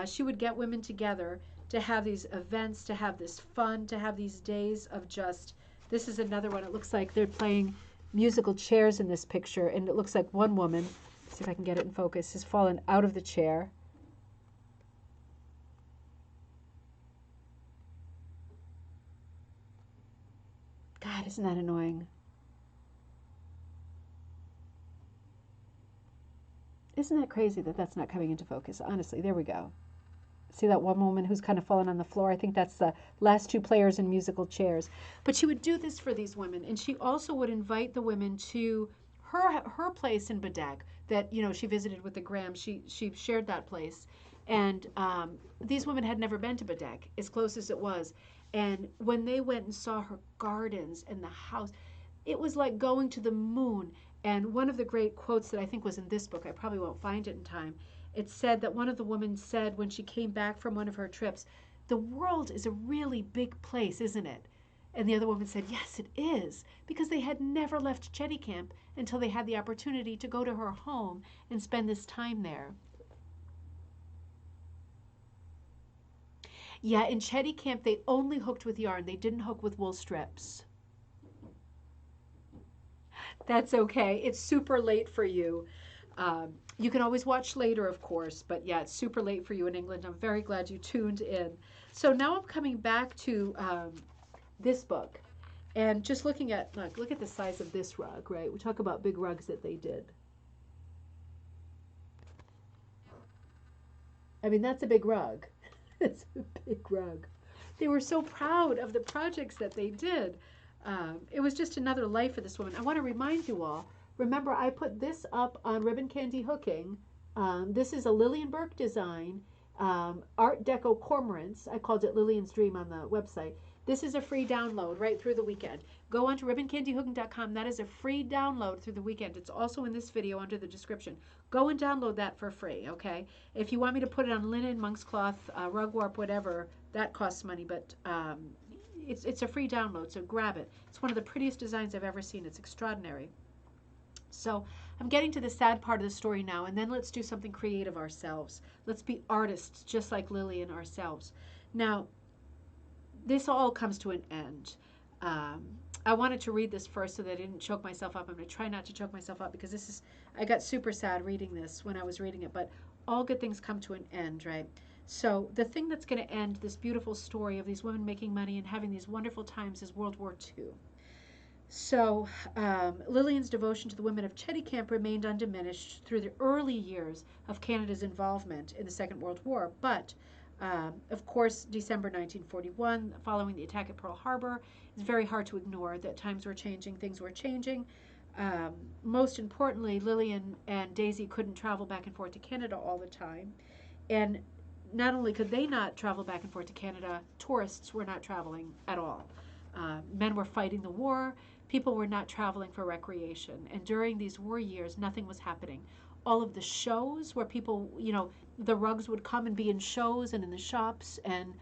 she would get women together to have these events, to have this fun, to have these days of just, this is another one. It looks like they're playing musical chairs in this picture, and it looks like one woman, see if I can get it in focus, has fallen out of the chair. God, isn't that annoying? Isn't that crazy that that's not coming into focus? Honestly, there we go. See that one woman who's kind of fallen on the floor? I think that's the last two players in musical chairs. But she would do this for these women, and she also would invite the women to her place in Bedeck that she visited with the Grahams. She shared that place, and these women had never been to Bedeck, as close as it was. And when they went and saw her gardens and the house, it was like going to the moon. And one of the great quotes that I think was in this book, I probably won't find it in time, it said that one of the women said when she came back from one of her trips, "The world is a really big place, isn't it?" And the other woman said, "Yes, it is," because they had never left Chetty Camp until they had the opportunity to go to her home and spend this time there. Yeah, in Chetty Camp, they only hooked with yarn. They didn't hook with wool strips. That's okay. It's super late for you. You can always watch later, of course, but yeah, it's super late for you in England. I'm very glad you tuned in. So now I'm coming back to this book and just looking at, look at the size of this rug, right? We talk about big rugs that they did. I mean, that's a big rug. It's a big rug. They were so proud of the projects that they did. It was just another life for this woman. I want to remind you all, remember I put this up on Ribbon Candy Hooking. This is a Lillian Burke design, Art Deco Cormorants. I called it Lillian's Dream on the website. This is a free download right through the weekend. Go on to ribboncandyhooking.com. That is a free download through the weekend. It's also in this video under the description. Go and download that for free, okay? If you want me to put it on linen, monk's cloth, rug warp, whatever, that costs money, but it's a free download, so grab it. It's one of the prettiest designs I've ever seen. It's extraordinary. So I'm getting to the sad part of the story now, and then let's do something creative ourselves. Let's be artists just like Lillian ourselves. Now, this all comes to an end. I wanted to read this first so that I didn't choke myself up. I'm going to try not to choke myself up because this is, I got super sad reading this when I was reading it, but all good things come to an end, right? So the thing that's going to end this beautiful story of these women making money and having these wonderful times is World War II. So Lillian's devotion to the women of Chetty Camp remained undiminished through the early years of Canada's involvement in the Second World War. But, of course, December 1941, following the attack at Pearl Harbor, it's very hard to ignore that times were changing, things were changing. Most importantly, Lillian and Daisy couldn't travel back and forth to Canada all the time. And not only could they not travel back and forth to Canada, tourists were not traveling at all. Men were fighting the war. People were not traveling for recreation. And during these war years, nothing was happening. All of the shows where people, the rugs would come and be in shows and in the shops, and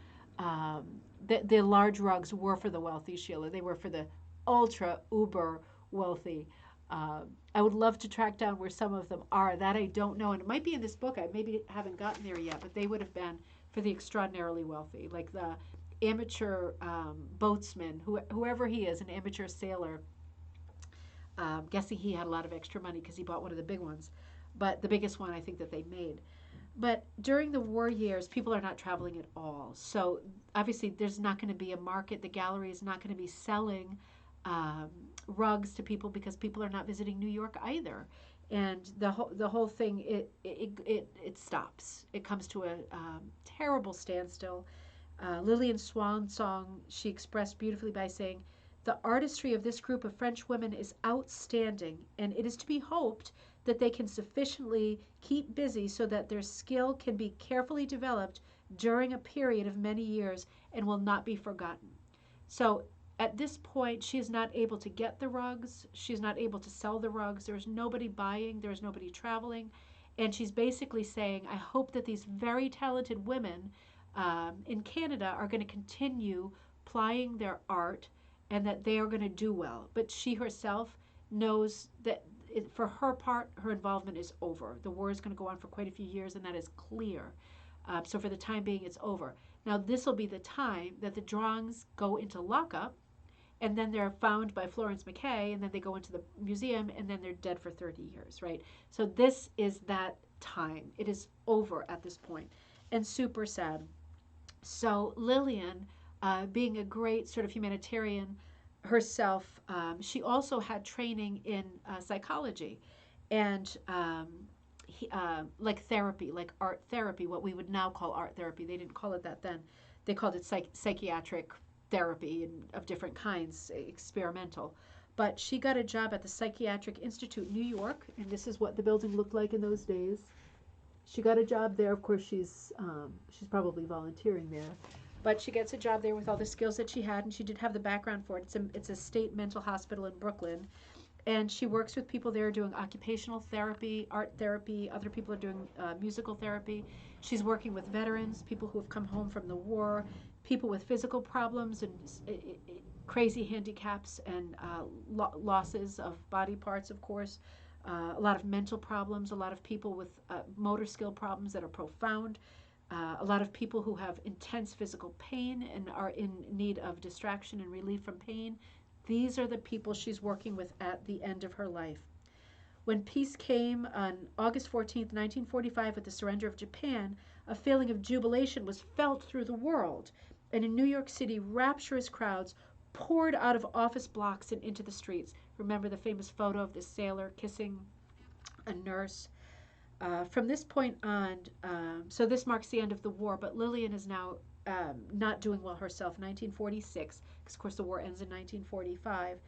the large rugs were for the wealthy, Sheila. They were for the ultra uber wealthy. I would love to track down where some of them are. That I don't know, and it might be in this book. I maybe haven't gotten there yet, but they would have been for the extraordinarily wealthy, like the amateur boatsman, whoever he is, an amateur sailor. Guessing he had a lot of extra money because he bought one of the big ones, but the biggest one I think that they made. But during the war years, people are not traveling at all. So obviously, there's not going to be a market. The gallery is not going to be selling um, rugs to people because people are not visiting New York either. And the whole thing it stops. It comes to a terrible standstill. Lillian Swan's song she expressed beautifully by saying, "The artistry of this group of French women is outstanding, and it is to be hoped that they can sufficiently keep busy so that their skill can be carefully developed during a period of many years and will not be forgotten." So at this point, she is not able to get the rugs. She's not able to sell the rugs. There's nobody buying. There's nobody traveling. And she's basically saying, I hope that these very talented women in Canada are going to continue plying their art and that they are going to do well. But she herself knows that for her part, her involvement is over. The war is going to go on for quite a few years, and that is clear. So for the time being, it's over. Now, this will be the time that the drawings go into lockup, and then they're found by Florence Mackay, and then they go into the museum, and then they're dead for 30 years, right? So this is that time. It is over at this point, and super sad. So Lillian, being a great sort of humanitarian herself, she also had training in psychology and like therapy, like art therapy, what we would now call art therapy. They didn't call it that then. They called it psychiatric therapy and of different kinds, experimental. But she got a job at the Psychiatric Institute in New York, and this is what the building looked like in those days. She got a job there. Of course, she's probably volunteering there, but she gets a job there with all the skills that she had, and she did have the background for it. It's a state mental hospital in Brooklyn, and she works with people there doing occupational therapy, art therapy. Other people are doing musical therapy. She's working with veterans, people who have come home from the war, people with physical problems and crazy handicaps and losses of body parts, of course. A lot of mental problems, a lot of people with motor skill problems that are profound, a lot of people who have intense physical pain and are in need of distraction and relief from pain. These are the people she's working with at the end of her life. When peace came on August 14th, 1945, with the surrender of Japan, a feeling of jubilation was felt through the world. And in New York City, rapturous crowds poured out of office blocks and into the streets. Remember the famous photo of the sailor kissing a nurse? From this point on, so this marks the end of the war, but Lillian is now not doing well herself. 1946, because of course the war ends in 1945.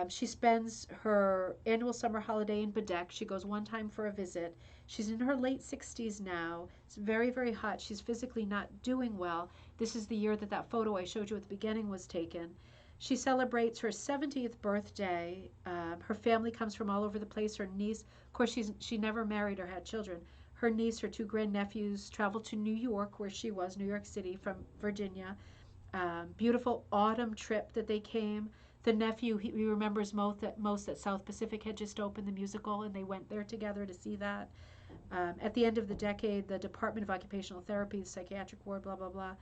She spends her annual summer holiday in Bedeck. She goes one time for a visit. She's in her late 60s now. It's very, very hot. She's physically not doing well. This is the year that photo I showed you at the beginning was taken. She celebrates her 70th birthday. Her family comes from all over the place. Her niece, of course, she never married or had children. Her niece, her two grandnephews traveled to New York, where she was, New York City, from Virginia. Beautiful autumn trip that they came. The nephew, he remembers most that South Pacific had just opened the musical, and they went there together to see that. At the end of the decade, the Department of Occupational Therapy, the psychiatric ward, blah, blah, blah,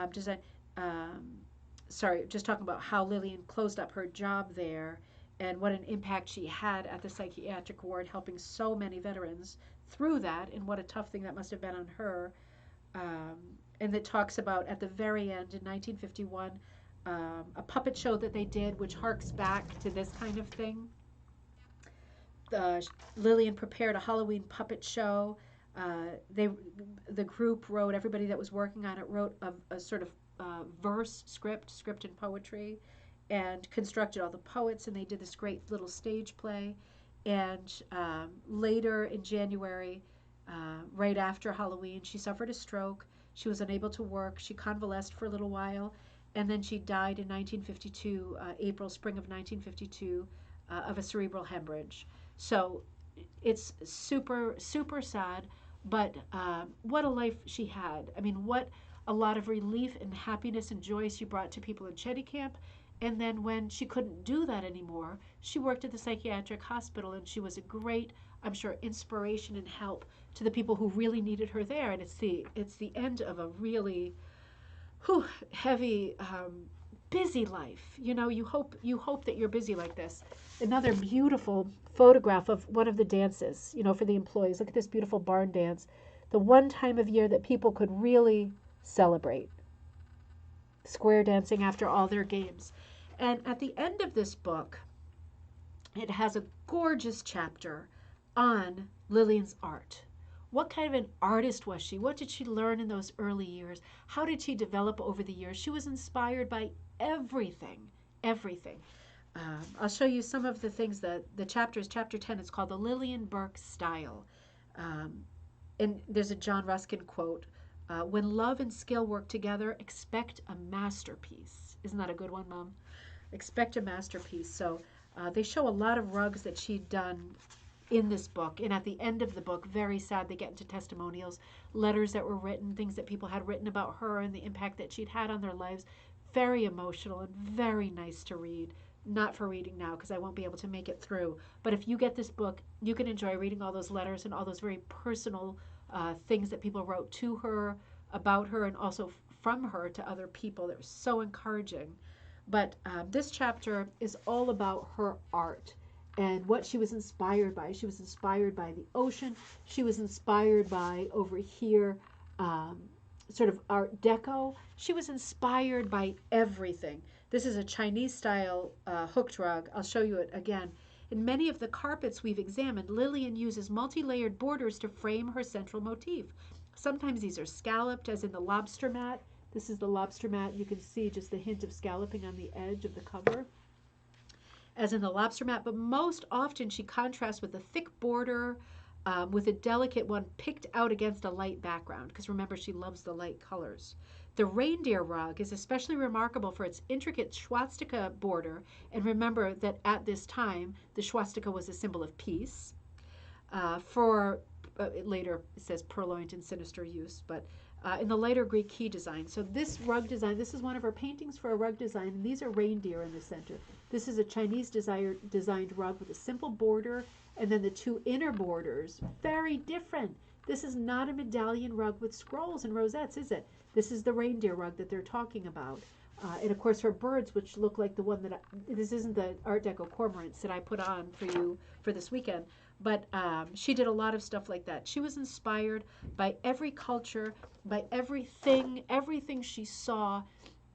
designed, sorry, just talking about how Lillian closed up her job there and what an impact she had at the psychiatric ward, helping so many veterans through that, and what a tough thing that must have been on her. And it talks about, at the very end, in 1951, a puppet show that they did, which harks back to this kind of thing. Lillian prepared a Halloween puppet show. The group wrote, everybody that was working on it wrote a sort of verse script and poetry, and constructed all the poets, and they did this great little stage play. And later in January, right after Halloween, she suffered a stroke. She was unable to work. She convalesced for a little while. and then she died in 1952, spring of 1952, of a cerebral hemorrhage. So it's super, super sad, but what a life she had. I mean, what a lot of relief and happiness and joy she brought to people in Chetty Camp. And then when she couldn't do that anymore, she worked at the psychiatric hospital, and she was a great, I'm sure, inspiration and help to the people who really needed her there. And it's the end of a really heavy, busy life. You hope that you're busy like this. Another beautiful photograph of one of the dances, for the employees. Look at this beautiful barn dance. The one time of year that people could really celebrate. Square dancing after all their games. And at the end of this book, it has a gorgeous chapter on Lillian's art. What kind of an artist was she? What did she learn in those early years? How did she develop over the years? She was inspired by everything, everything. I'll show you some of the things that the chapters. Chapter 10 is called the Lillian Burke style. And there's a John Ruskin quote, when love and skill work together, expect a masterpiece. Isn't that a good one, Mom? Expect a masterpiece. So they show a lot of rugs that she'd done in this book. And at the end of the book, very sad, they get into testimonials, letters that were written, things that people had written about her and the impact that she'd had on their lives. Very emotional and very nice to read. Not for reading now because I won't be able to make it through. But if you get this book, you can enjoy reading all those letters and all those very personal things that people wrote to her, about her, and also from her to other people. That was so encouraging. But this chapter is all about her art and what she was inspired by. She was inspired by the ocean. She was inspired by, over here, sort of Art Deco. She was inspired by everything. This is a Chinese style hooked rug. I'll show you it again. In many of the carpets we've examined, Lillian uses multi-layered borders to frame her central motif. Sometimes these are scalloped, as in the lobster mat. This is the lobster mat. You can see just the hint of scalloping on the edge of the cover, as in the lobster mat. But most often she contrasts with a thick border with a delicate one picked out against a light background, because remember, she loves the light colors. The reindeer rug is especially remarkable for its intricate swastika border, and remember that at this time the swastika was a symbol of peace. Later it says purloined and sinister use, but in the lighter Greek key design. So this rug design, this is one of her paintings for a rug design, and these are reindeer in the center. This is a Chinese designed rug with a simple border, and then the two inner borders, very different. This is not a medallion rug with scrolls and rosettes, is it? This is the reindeer rug that they're talking about. And of course her birds, which look like the one that this isn't the Art Deco Cormorants that I put on for you for this weekend, but she did a lot of stuff like that. She was inspired by every culture, by everything she saw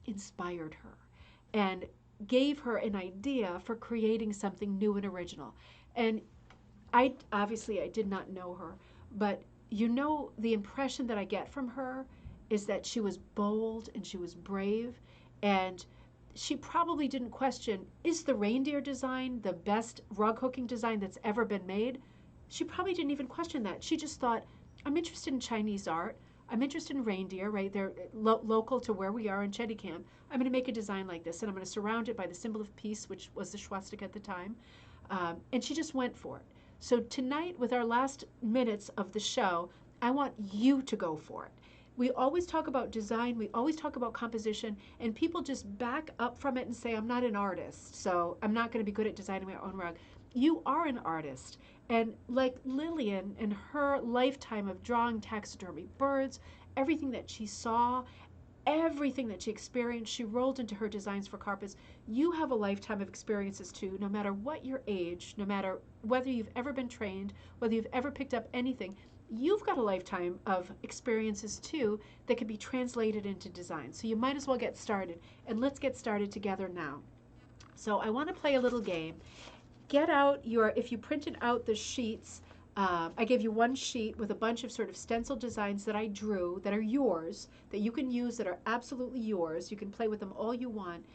inspired her and gave her an idea for creating something new and original. And I did not know her, but the impression that I get from her is that she was bold and she was brave, and she probably didn't question, is the reindeer design the best rug hooking design that's ever been made? She probably didn't even question that. She just thought, I'm interested in Chinese art. I'm interested in reindeer, right? They're local to where we are in Chetty Camp. I'm going to make a design like this, and I'm going to surround it by the symbol of peace, which was the swastika at the time. And she just went for it. So tonight, with our last minutes of the show, I want you to go for it. We always talk about design, we always talk about composition, and people just back up from it and say, I'm not an artist, so I'm not going to be good at designing my own rug. You are an artist. And like Lillian in her lifetime of drawing taxidermy birds, everything that she saw, everything that she experienced, she rolled into her designs for carpets. You have a lifetime of experiences too, no matter what your age, no matter whether you've ever been trained, whether you've ever picked up anything. You've got a lifetime of experiences too that can be translated into design. So you might as well get started. And let's get started together now. So I want to play a little game. Get out if you printed out the sheets, I gave you one sheet with a bunch of sort of stencil designs that I drew that are yours, that you can use, that are absolutely yours. You can play with them all you want.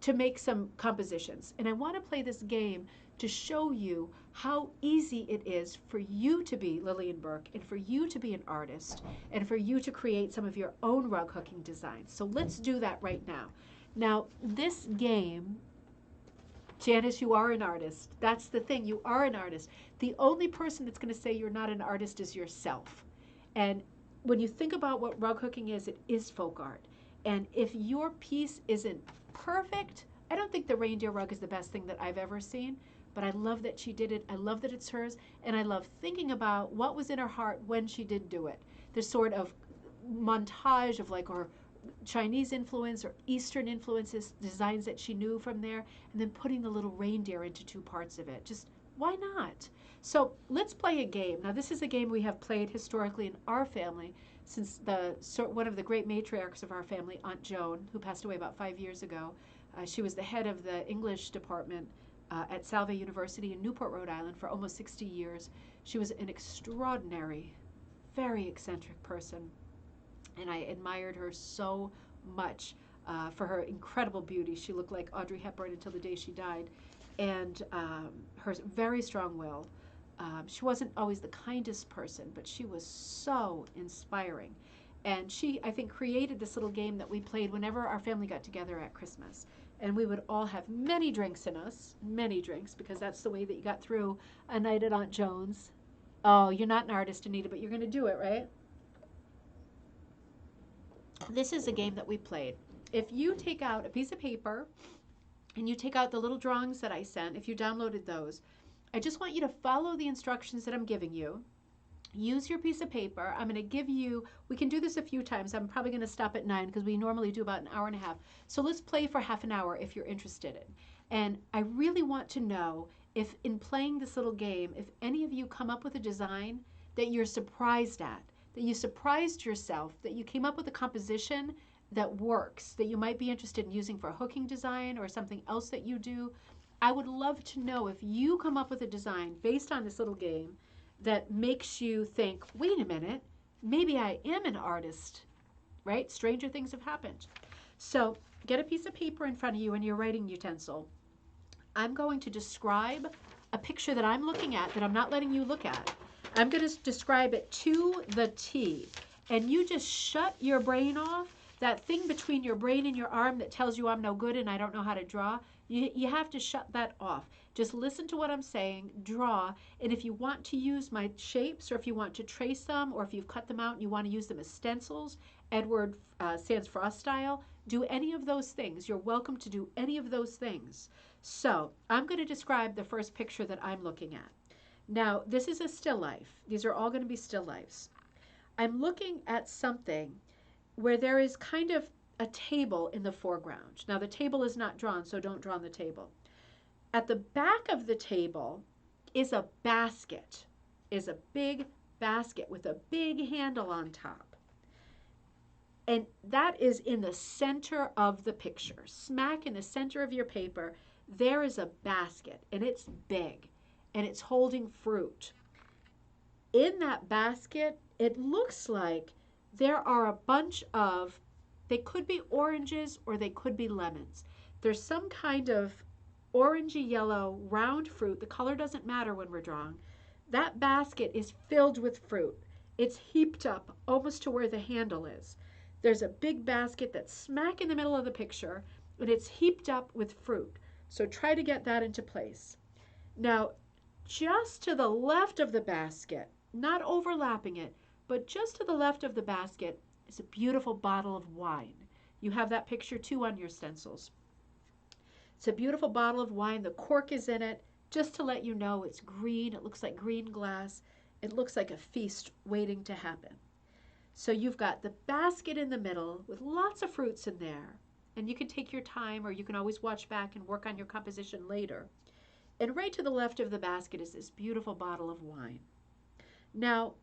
to make some compositions. And I want to play this game to show you how easy it is for you to be Lillian Burke and for you to be an artist and for you to create some of your own rug hooking designs. So let's do that right now. Now, this game, Janice, you are an artist. That's the thing. You are an artist. The only person that's going to say you're not an artist is yourself. And when you think about what rug hooking is, it is folk art. And if your piece isn't perfect, I don't think the reindeer rug is the best thing that I've ever seen, but I love that she did it. I love that it's hers. And I love thinking about what was in her heart when she did do it. This sort of montage of like her Chinese influence or Eastern influences, designs that she knew from there, and then putting the little reindeer into two parts of it. Just why not? So let's play a game. Now this is a game we have played historically in our family since one of the great matriarchs of our family, Aunt Joan, who passed away about 5 years ago. She was the head of the English department at Salve University in Newport, Rhode Island for almost 60 years. She was an extraordinary, very eccentric person. And I admired her so much for her incredible beauty. She looked like Audrey Hepburn until the day she died. And her very strong will. She wasn't always the kindest person, but she was so inspiring. And she, I think, created this little game that we played whenever our family got together at Christmas. And we would all have many drinks in us, many drinks, because that's the way that you got through a night at Aunt Joan's. Oh, you're not an artist, Anita, but you're going to do it, right? This is a game that we played. If you take out a piece of paper and you take out the little drawings that I sent, if you downloaded those, I just want you to follow the instructions that I'm giving you. Use your piece of paper. I'm going to give you, we can do this a few times. I'm probably going to stop at 9 because we normally do about an hour and a half. So let's play for half an hour if you're interested in. And I really want to know if in playing this little game, if any of you come up with a design that you're surprised at, that you surprised yourself, that you came up with a composition that works, that you might be interested in using for a hooking design or something else that you do. I would love to know if you come up with a design based on this little game that makes you think, wait a minute, maybe I am an artist, right? Stranger things have happened. So get a piece of paper in front of you and your writing utensil. I'm going to describe a picture that I'm looking at that I'm not letting you look at. I'm going to describe it to the T. And you just shut your brain off, that thing between your brain and your arm that tells you I'm no good and I don't know how to draw. You have to shut that off. Just listen to what I'm saying, draw, and if you want to use my shapes or if you want to trace them or if you've cut them out and you want to use them as stencils, Edward Sands Frost style, do any of those things. You're welcome to do any of those things. So I'm going to describe the first picture that I'm looking at. Now, this is a still life. These are all going to be still lifes. I'm looking at something where there is kind of a table in the foreground. Now, the table is not drawn, so don't draw on the table. At the back of the table is a basket, is a big basket with a big handle on top. And that is in the center of the picture. Smack in the center of your paper, there is a basket, and it's big, and it's holding fruit. In that basket, it looks like there are a bunch of, they could be oranges or they could be lemons. There's some kind of orangey yellow round fruit. The color doesn't matter when we're drawing. That basket is filled with fruit. It's heaped up almost to where the handle is. There's a big basket that's smack in the middle of the picture, and it's heaped up with fruit. So try to get that into place. Now, just to the left of the basket, not overlapping it, but just to the left of the basket is a beautiful bottle of wine. You have that picture too on your stencils. It's a beautiful bottle of wine. The cork is in it. Just to let you know, it's green. It looks like green glass. It looks like a feast waiting to happen. So you've got the basket in the middle with lots of fruits in there. And you can take your time, or you can always watch back and work on your composition later. And right to the left of the basket is this beautiful bottle of wine. Now,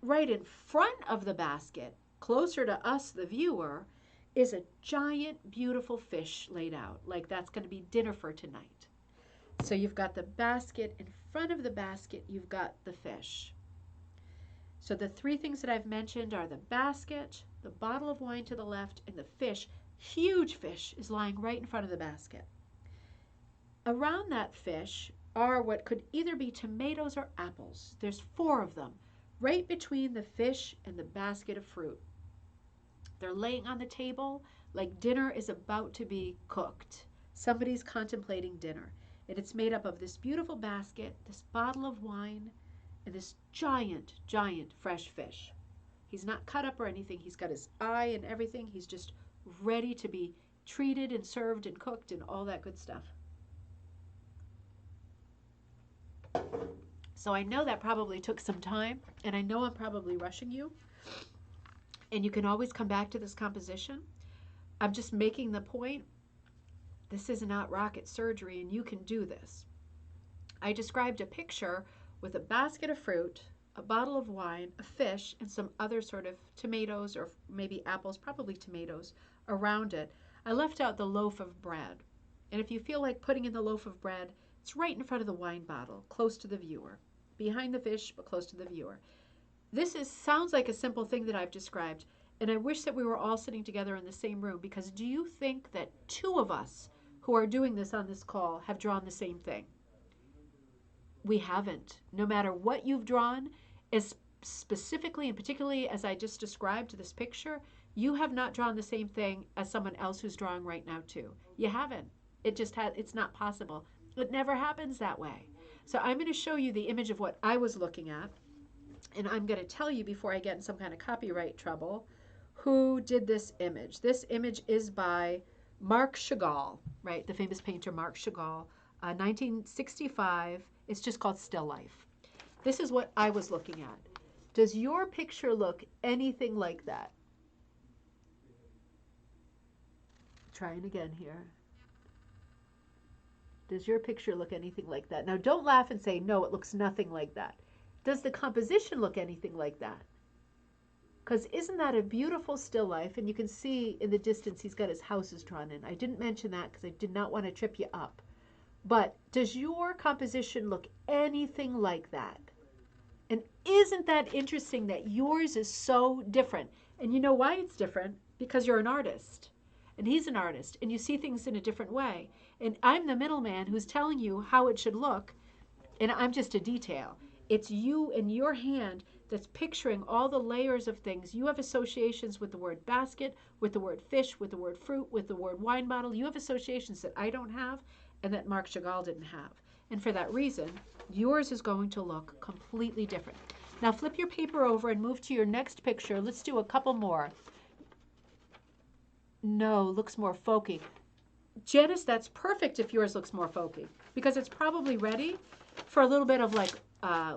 right in front of the basket, closer to us, the viewer, is a giant, beautiful fish laid out. Like that's going to be dinner for tonight. So you've got the basket. In front of the basket, you've got the fish. So the three things that I've mentioned are the basket, the bottle of wine to the left, and the fish Huge fish is lying right in front of the basket. Around that fish are what could either be tomatoes or apples. There's 4 of them, right between the fish and the basket of fruit. They're laying on the table like dinner is about to be cooked. Somebody's contemplating dinner. And it's made up of this beautiful basket, this bottle of wine, and this giant, giant fresh fish. He's not cut up or anything. He's got his eye and everything. He's just ready to be treated and served and cooked and all that good stuff. So I know that probably took some time, and I know I'm probably rushing you. And you can always come back to this composition. I'm just making the point, this is not rocket surgery, and you can do this. I described a picture with a basket of fruit, a bottle of wine, a fish, and some other sort of tomatoes or maybe apples, probably tomatoes, around it. I left out the loaf of bread. And if you feel like putting in the loaf of bread, it's right in front of the wine bottle, close to the viewer. Behind the fish, but close to the viewer. This sounds like a simple thing that I've described, and I wish that we were all sitting together in the same room, because do you think that 2 of us who are doing this on this call have drawn the same thing? We haven't. No matter what you've drawn, as specifically and particularly as I just described this picture, you have not drawn the same thing as someone else who's drawing right now too. You haven't. It's not possible. It never happens that way. So I'm going to show you the image of what I was looking at, and I'm going to tell you before I get in some kind of copyright trouble who did this image. This image is by Marc Chagall, right? The famous painter Marc Chagall, 1965. It's just called Still Life. This is what I was looking at. Does your picture look anything like that? Trying again here. Does your picture look anything like that? Now, don't laugh and say, no, it looks nothing like that. Does the composition look anything like that? Because isn't that a beautiful still life? And you can see in the distance he's got his houses drawn in. I didn't mention that because I did not want to trip you up. But does your composition look anything like that? And isn't that interesting that yours is so different? And you know why it's different? Because you're an artist. And he's an artist. And you see things in a different way. And I'm the middleman who's telling you how it should look. And I'm just a detail. It's you and your hand that's picturing all the layers of things. You have associations with the word basket, with the word fish, with the word fruit, with the word wine bottle. You have associations that I don't have and that Marc Chagall didn't have. And for that reason, yours is going to look completely different. Now flip your paper over and move to your next picture. Let's do a couple more. No, looks more folky. Janice, that's perfect if yours looks more folky, because it's probably ready for a little bit of like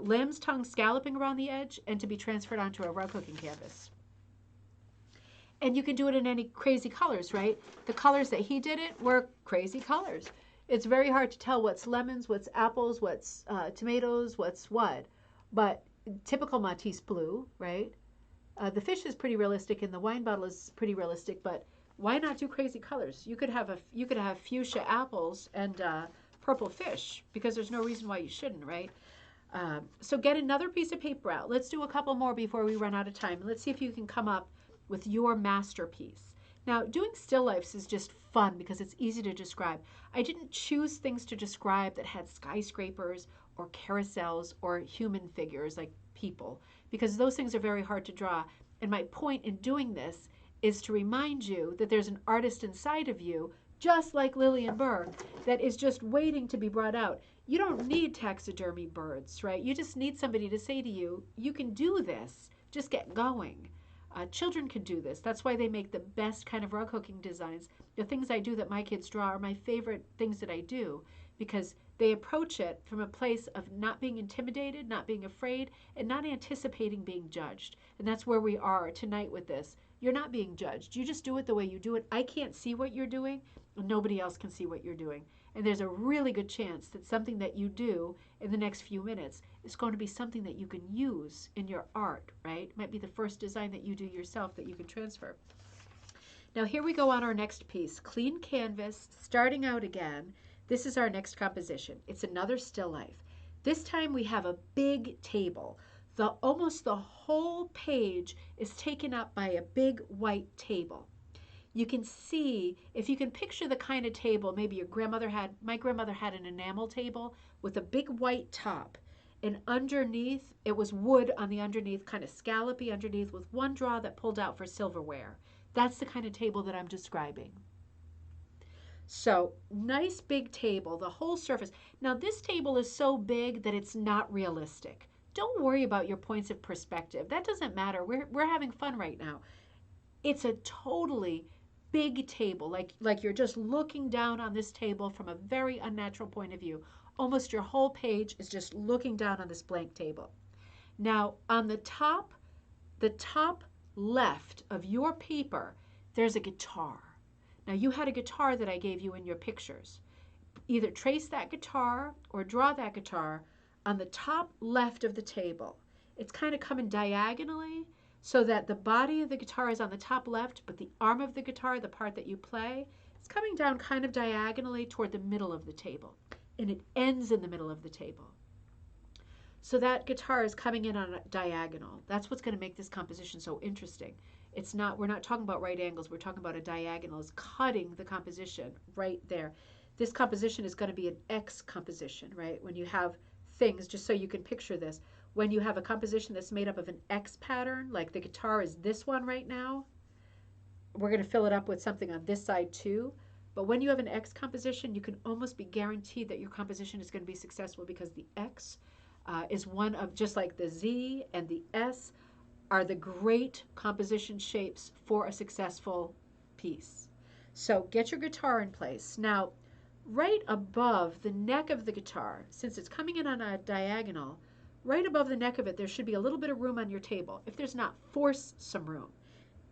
lamb's tongue scalloping around the edge and to be transferred onto a rug cooking canvas. And you can do it in any crazy colors, right? The colors that he did it were crazy colors. It's very hard to tell what's lemons, what's apples, what's tomatoes, what's what. But typical Matisse blue, right? The fish is pretty realistic and the wine bottle is pretty realistic, but why not do crazy colors? You could have fuchsia apples and purple fish, because there's no reason why you shouldn't, right? So get another piece of paper out. Let's do a couple more before we run out of time. Let's see if you can come up with your masterpiece. Now, doing still lifes is just fun because it's easy to describe. I didn't choose things to describe that had skyscrapers or carousels or human figures like people, because those things are very hard to draw. And my point in doing this is to remind you that there's an artist inside of you, just like Lillian Burke, that is just waiting to be brought out. You don't need taxidermy birds, right? You just need somebody to say to you, you can do this, just get going. Children can do this. That's why they make the best kind of rug hooking designs. The things I do that my kids draw are my favorite things that I do, because they approach it from a place of not being intimidated, not being afraid, and not anticipating being judged. And that's where we are tonight with this. You're not being judged. You just do it the way you do it. I can't see what you're doing, and nobody else can see what you're doing. And there's a really good chance that something that you do in the next few minutes is going to be something that you can use in your art, right? It might be the first design that you do yourself that you can transfer. Now here we go on our next piece. Clean canvas, starting out again. This is our next composition. It's another still life. This time we have a big table. Almost the whole page is taken up by a big white table. you can see, if you can picture the kind of table maybe your grandmother had. My grandmother had an enamel table with a big white top, and underneath it was wood on the underneath, kind of scallopy underneath, with one drawer that pulled out for silverware. That's the kind of table that I'm describing. So nice big table, the whole surface. Now this table is so big that it's not realistic. Don't worry about your points of perspective. That doesn't matter. We're having fun right now. It's a totally big table, like you're just looking down on this table from a very unnatural point of view. Almost your whole page is just looking down on this blank table. Now on the top left of your paper, there's a guitar. Now you had a guitar that I gave you in your pictures. Either trace that guitar or draw that guitar on the top left of the table. It's kind of coming diagonally so that the body of the guitar is on the top left, but the arm of the guitar, the part that you play, is coming down kind of diagonally toward the middle of the table. And it ends in the middle of the table. So that guitar is coming in on a diagonal. That's what's going to make this composition so interesting. We're not talking about right angles, we're talking about a diagonal is cutting the composition right there. This composition is going to be an X composition, right? When you have things, just so you can picture this, when you have a composition that's made up of an X pattern, like the guitar is this one right now, we're going to fill it up with something on this side too. But when you have an X composition, you can almost be guaranteed that your composition is going to be successful, because the X is one of, just like the Z and the S are the great composition shapes for a successful piece. So get your guitar in place. Now, right above the neck of the guitar, since it's coming in on a diagonal, right above the neck of it, there should be a little bit of room on your table. If there's not, force some room.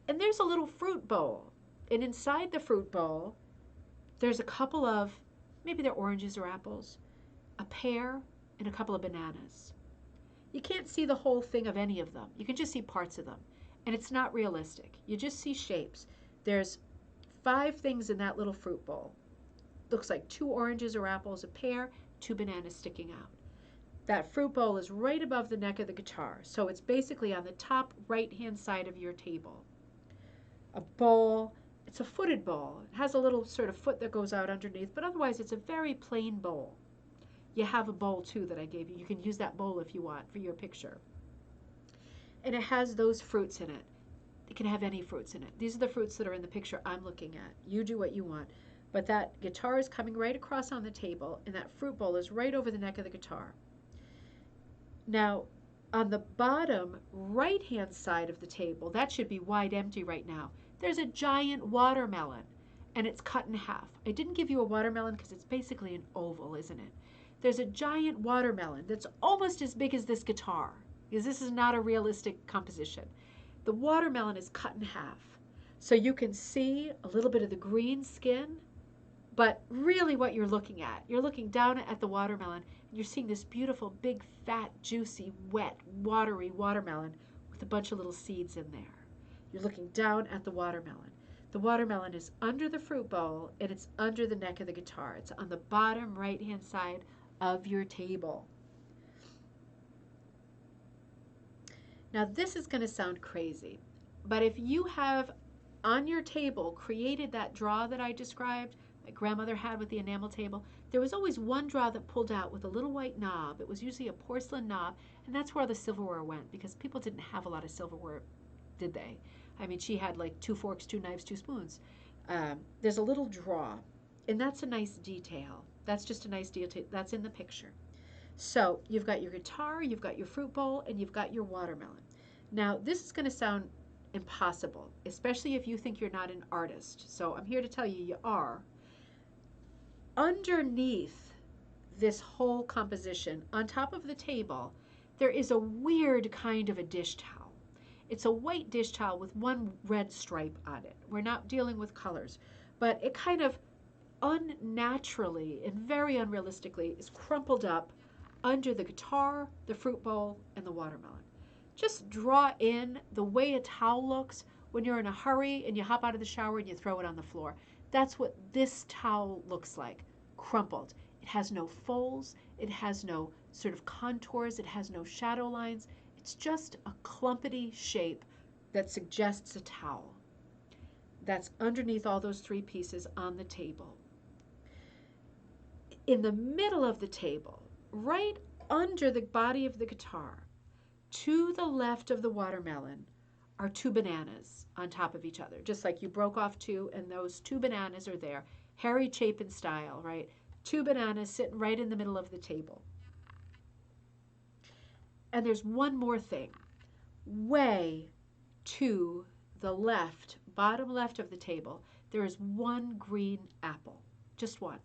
And there's a little fruit bowl. And inside the fruit bowl, there's a couple of, maybe they're oranges or apples, a pear, and a couple of bananas. You can't see the whole thing of any of them. You can just see parts of them. And it's not realistic. You just see shapes. There's 5 things in that little fruit bowl. Looks like 2 oranges or apples, a pear, 2 bananas sticking out. That fruit bowl is right above the neck of the guitar. So it's basically on the top right-hand side of your table. A bowl, it's a footed bowl. It has a little sort of foot that goes out underneath, but otherwise it's a very plain bowl. You have a bowl too that I gave you. You can use that bowl if you want for your picture. And it has those fruits in it. It can have any fruits in it. These are the fruits that are in the picture I'm looking at. You do what you want. But that guitar is coming right across on the table, and that fruit bowl is right over the neck of the guitar. Now, on the bottom right-hand side of the table, that should be wide empty right now, there's a giant watermelon, and it's cut in half. I didn't give you a watermelon because it's basically an oval, isn't it? There's a giant watermelon that's almost as big as this guitar, because this is not a realistic composition. The watermelon is cut in half. So you can see a little bit of the green skin, but really what you're looking down at the watermelon, and you're seeing this beautiful, big, fat, juicy, wet, watery watermelon with a bunch of little seeds in there. You're looking down at the watermelon. The watermelon is under the fruit bowl, and it's under the neck of the guitar. It's on the bottom right-hand side of your table. Now this is going to sound crazy, but if you have on your table created that drawer that I described, my grandmother had with the enamel table, there was always one drawer that pulled out with a little white knob. It was usually a porcelain knob, and that's where all the silverware went, because people didn't have a lot of silverware, did they? I mean, she had like 2 forks, 2 knives, 2 spoons. There's a little drawer, and that's a nice detail. That's just a nice detail. That's in the picture. So you've got your guitar, you've got your fruit bowl, and you've got your watermelon. Now, this is going to sound impossible, especially if you think you're not an artist. So I'm here to tell you, you are. Underneath this whole composition, on top of the table, there is a weird kind of a dish towel. It's a white dish towel with one red stripe on it. We're not dealing with colors, but it kind of unnaturally and very unrealistically is crumpled up under the guitar, the fruit bowl, and the watermelon. Just draw in the way a towel looks when you're in a hurry and you hop out of the shower and you throw it on the floor. That's what this towel looks like, crumpled. It has no folds, it has no sort of contours, it has no shadow lines. It's just a clumpety shape that suggests a towel. that's underneath all those three pieces on the table. In the middle of the table, right under the body of the guitar, to the left of the watermelon, are two bananas on top of each other, just like you broke off two, and those two bananas are there, Harry Chapin style, right? Two bananas sitting right in the middle of the table. And there's one more thing. Way to the left, bottom left of the table, there is one green apple, just one.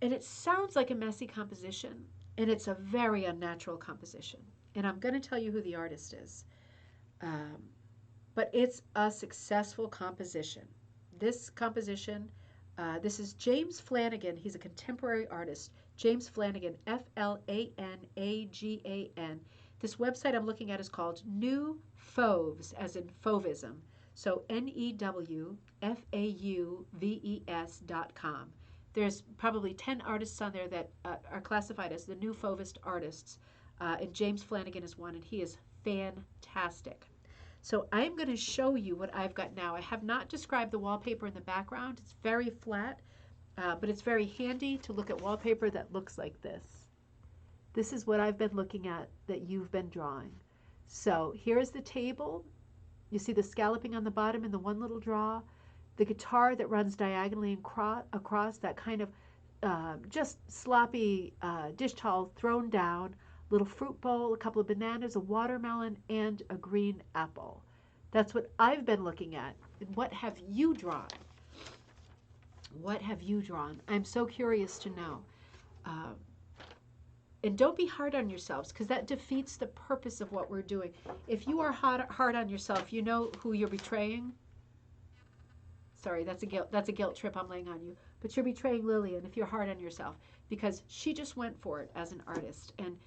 And it sounds like a messy composition, and it's a very unnatural composition. And I'm going to tell you who the artist is. But it's a successful composition. This composition, this is James Flanagan. He's a contemporary artist. James Flanagan, Flanagan. This website I'm looking at is called New Fauves, as in Fauvism. So NEWFAUVES.com. There's probably 10 artists on there that are classified as the new Fauvist artists. And James Flanagan is one, and he is fantastic. So I'm going to show you what I've got now. I have not described the wallpaper in the background. It's very flat, but it's very handy to look at wallpaper that looks like this. This is what I've been looking at that you've been drawing. So here's the table. You see the scalloping on the bottom in the one little draw. The guitar that runs diagonally across, that kind of just sloppy dish towel thrown down, little fruit bowl, a couple of bananas, a watermelon, and a green apple. That's what I've been looking at. And what have you drawn? What have you drawn? I'm so curious to know. And don't be hard on yourselves, because that defeats the purpose of what we're doing. If you are hard on yourself, you know who you're betraying. Sorry, that's a guilt trip I'm laying on you. But you're betraying Lillian if you're hard on yourself, because she just went for it as an artist. And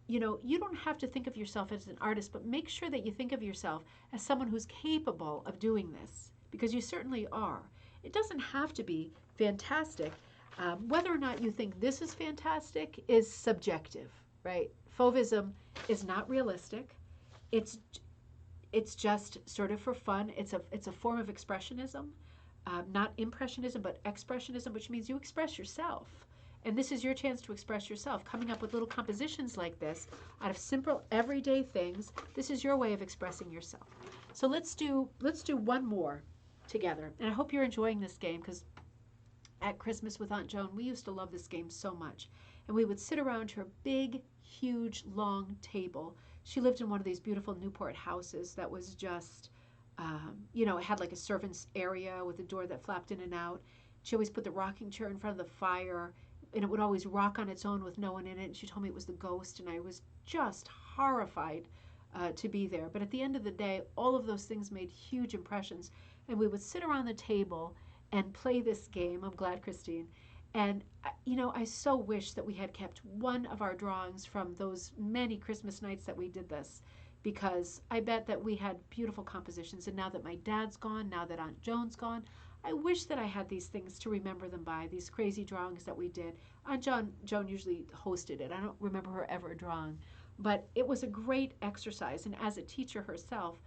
you know, you don't have to think of yourself as an artist, but make sure that you think of yourself as someone who's capable of doing this, because you certainly are. It doesn't have to be fantastic. Whether or not you think this is fantastic is subjective, right? Fauvism is not realistic. It's just sort of for fun. It's a form of expressionism, not impressionism, but expressionism, which means you express yourself. And this is your chance to express yourself, coming up with little compositions like this out of simple everyday things. This is your way of expressing yourself. So let's do one more together. And I hope you're enjoying this game, because at Christmas with Aunt Joan, we used to love this game so much. And we would sit around her big, huge, long table. She lived in one of these beautiful Newport houses that was just, you know, it had like a servant's area with a door that flapped in and out. She always put the rocking chair in front of the fire, and it would always rock on its own with no one in it. And she told me it was the ghost, and I was just horrified to be there. But at the end of the day, all of those things made huge impressions. And we would sit around the table and play this game. I'm glad, Christine. And, you know, I so wish that we had kept one of our drawings from those many Christmas nights that we did this, because I bet that we had beautiful compositions. And now that my dad's gone, now that Aunt Joan's gone, I wish that I had these things to remember them by, these crazy drawings that we did. Aunt Joan usually hosted it. I don't remember her ever drawing. But it was a great exercise. And as a teacher herself,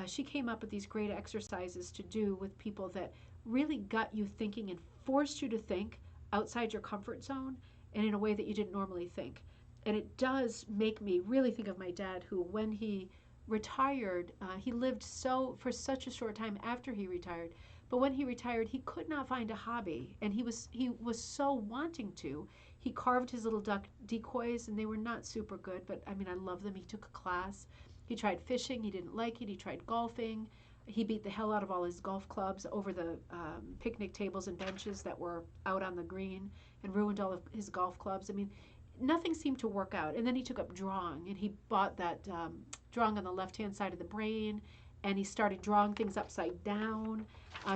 she came up with these great exercises to do with people that really got you thinking and forced you to think outside your comfort zone and in a way that you didn't normally think. And it does make me really think of my dad, who, when he retired, he lived for such a short time after he retired. But when he retired, he could not find a hobby, and he was so wanting to. He carved his little duck decoys, and they were not super good, but I mean, I love them. He took a class. He tried fishing. He didn't like it. He tried golfing. He beat the hell out of all his golf clubs over the picnic tables and benches that were out on the green, and ruined all of his golf clubs. I mean, nothing seemed to work out. And then he took up drawing, and he bought that drawing on the left-hand side of the brain, and he started drawing things upside down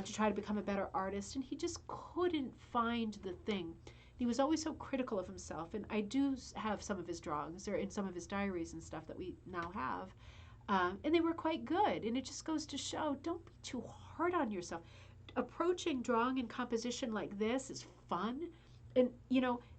to try to become a better artist. And he just couldn't find the thing. He was always so critical of himself. And I do have some of his drawings. They're in some of his diaries and stuff that we now have. And they were quite good. And it just goes to show, don't be too hard on yourself. Approaching drawing and composition like this is fun. And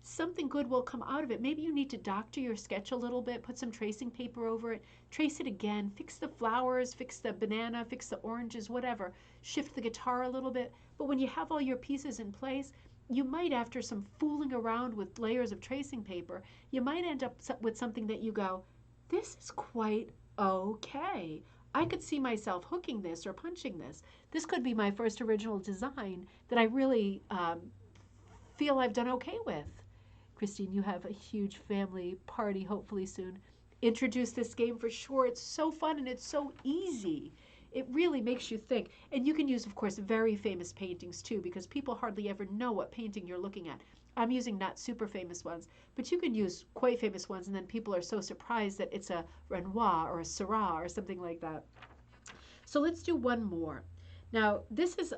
something good will come out of it. Maybe you need to doctor your sketch a little bit, put some tracing paper over it, trace it again, fix the flowers, fix the banana, fix the oranges, whatever, shift the guitar a little bit. But when you have all your pieces in place, you might, after some fooling around with layers of tracing paper, you might end up with something that you go, this is quite okay. I could see myself hooking this or punching this. This could be my first original design that I really feel I've done okay with. Christine, you have a huge family party hopefully soon. Introduce this game for sure. It's so fun and it's so easy. It really makes you think. And you can use, of course, very famous paintings too, because people hardly ever know what painting you're looking at. I'm using not super famous ones, but you can use quite famous ones, and then people are so surprised that it's a Renoir or a Seurat or something like that. So let's do one more. Now, this is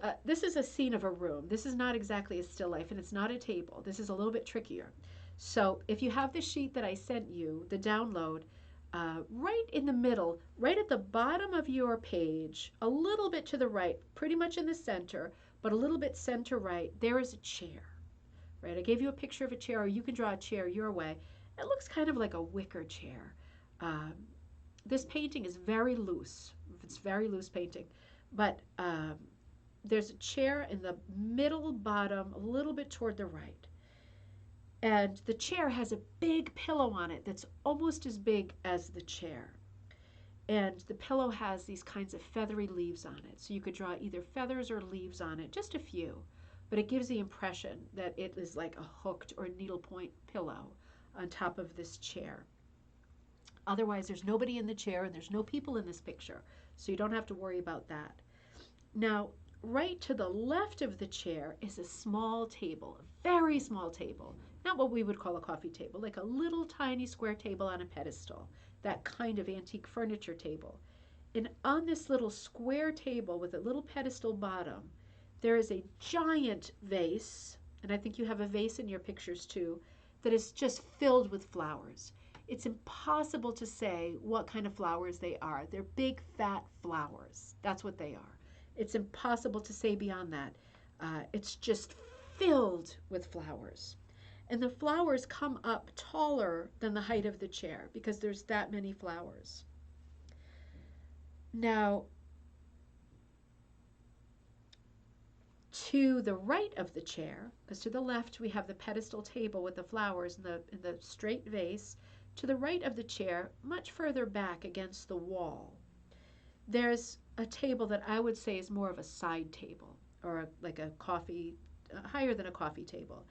a scene of a room. This is not exactly a still life, and it's not a table. This is a little bit trickier. So if you have the sheet that I sent you, the download, right in the middle, right at the bottom of your page, a little bit to the right, pretty much in the center, but a little bit center right, there is a chair. Right? I gave you a picture of a chair, or you can draw a chair your way. It looks kind of like a wicker chair. Um, this painting is very loose. It's very loose painting, but there's a chair in the middle bottom, a little bit toward the right. And the chair has a big pillow on it that's almost as big as the chair. And the pillow has these kinds of feathery leaves on it. So you could draw either feathers or leaves on it, just a few. But it gives the impression that it is like a hooked or needlepoint pillow on top of this chair. Otherwise, there's nobody in the chair and there's no people in this picture, so you don't have to worry about that. Now, right to the left of the chair is a small table, a very small table, not what we would call a coffee table, like a little tiny square table on a pedestal, that kind of antique furniture table. And on this little square table with a little pedestal bottom, there is a giant vase, and I think you have a vase in your pictures too, that is just filled with flowers. It's impossible to say what kind of flowers they are. They're big, fat flowers. That's what they are. It's impossible to say beyond that. It's just filled with flowers. And the flowers come up taller than the height of the chair because there's that many flowers. Now, to the right of the chair, because to the left we have the pedestal table with the flowers in the straight vase. To the right of the chair, much further back against the wall, there's a table that I would say is more of a side table, or like a coffee, higher than a coffee table.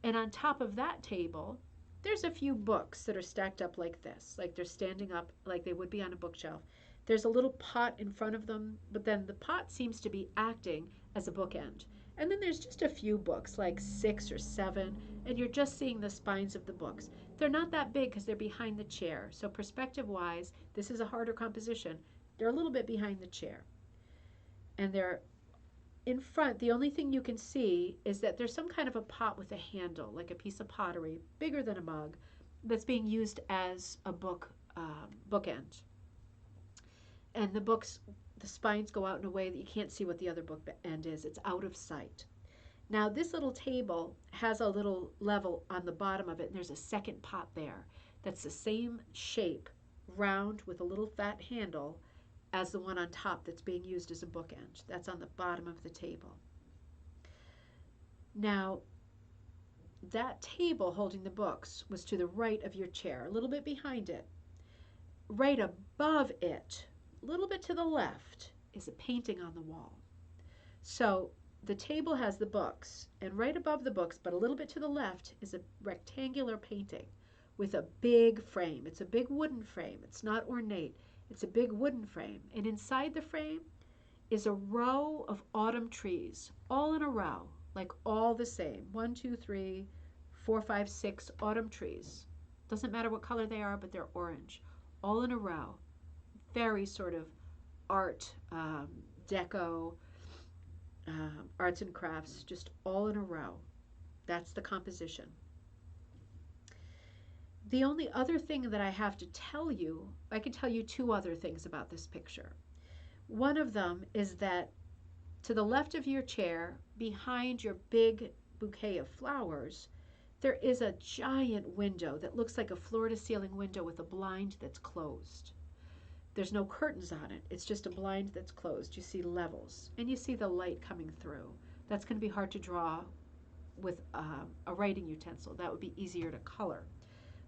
And on top of that table, there's a few books that are stacked up like this, like they're standing up like they would be on a bookshelf. There's a little pot in front of them, but then the pot seems to be acting as a bookend. And then there's just a few books, like 6 or 7, and you're just seeing the spines of the books. They're not that big because they're behind the chair. So perspective-wise, this is a harder composition. They're a little bit behind the chair. And they're in front. The only thing you can see is that there's some kind of a pot with a handle, like a piece of pottery, bigger than a mug, that's being used as a bookend. And the spines go out in a way that you can't see what the other book end is. It's out of sight. Now, this little table has a little level on the bottom of it, and there's a second pot there that's the same shape, round with a little fat handle, as the one on top that's being used as a bookend. That's on the bottom of the table. Now, that table holding the books was to the right of your chair, a little bit behind it. Right above it, a little bit to the left, is a painting on the wall. So the table has the books, and right above the books, but a little bit to the left, is a rectangular painting with a big frame. It's a big wooden frame. It's not ornate. It's a big wooden frame. And inside the frame is a row of autumn trees, all in a row, like all the same. 1, 2, 3, 4, 5, 6 autumn trees. Doesn't matter what color they are, but they're orange, all in a row. Very sort of art, deco, arts and crafts, just all in a row. That's the composition. The only other thing that I have to tell you, I can tell you 2 other things about this picture. One of them is that to the left of your chair, behind your big bouquet of flowers, there is a giant window that looks like a floor-to-ceiling window with a blind that's closed. There's no curtains on it. It's just a blind that's closed. You see levels, and you see the light coming through. That's going to be hard to draw with a writing utensil. That would be easier to color.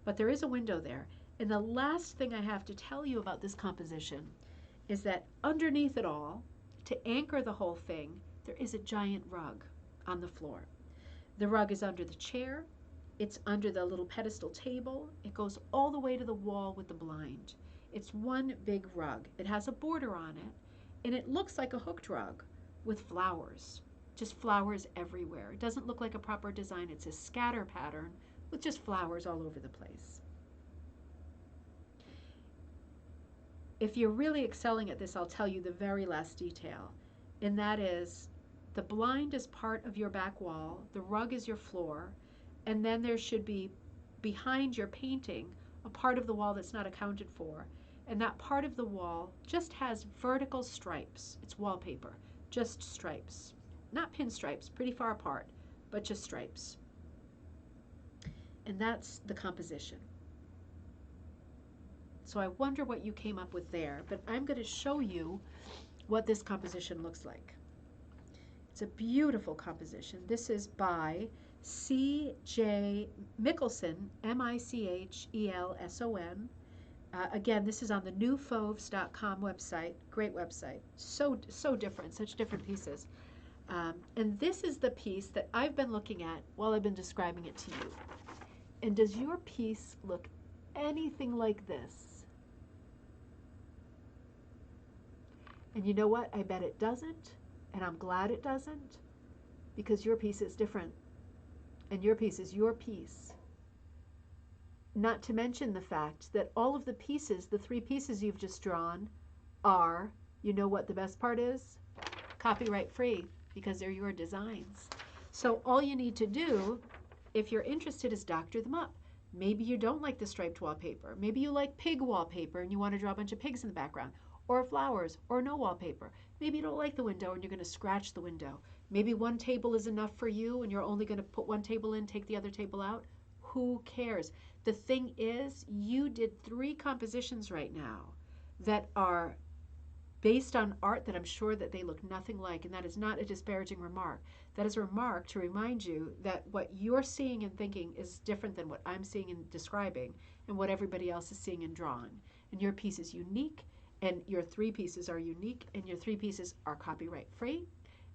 But there is a window there. And the last thing I have to tell you about this composition is that underneath it all, to anchor the whole thing, there is a giant rug on the floor. The rug is under the chair. It's under the little pedestal table. It goes all the way to the wall with the blind. It's one big rug. It has a border on it, and it looks like a hooked rug with flowers, just flowers everywhere. It doesn't look like a proper design. It's a scatter pattern with just flowers all over the place. If you're really excelling at this, I'll tell you the very last detail, and that is the blind is part of your back wall, the rug is your floor, and then there should be behind your painting a part of the wall that's not accounted for. And that part of the wall just has vertical stripes. It's wallpaper, just stripes. Not pinstripes, pretty far apart, but just stripes. And that's the composition. So I wonder what you came up with there, but I'm going to show you what this composition looks like. It's a beautiful composition. This is by C.J. Michelson, M-I-C-H-E-L-S-O-N. Again, this is on the newfauves.com website. Great website. So different, such different pieces. And this is the piece that I've been looking at while I've been describing it to you. And does your piece look anything like this? And you know what? I bet it doesn't. And I'm glad it doesn't, because your piece is different. And your piece is your piece. Not to mention the fact that all of the pieces, the 3 pieces you've just drawn, are, you know what the best part is? Copyright free, because they're your designs. So all you need to do, if you're interested, is doctor them up. Maybe you don't like the striped wallpaper. Maybe you like pig wallpaper and you want to draw a bunch of pigs in the background, or flowers, or no wallpaper. Maybe you don't like the window and you're going to scratch the window. Maybe one table is enough for you and you're only going to put one table in, take the other table out. Who cares? The thing is, you did 3 compositions right now that are based on art that I'm sure that they look nothing like, and that is not a disparaging remark. That is a remark to remind you that what you're seeing and thinking is different than what I'm seeing and describing and what everybody else is seeing and drawing. And your piece is unique, and your 3 pieces are unique, and your 3 pieces are copyright free,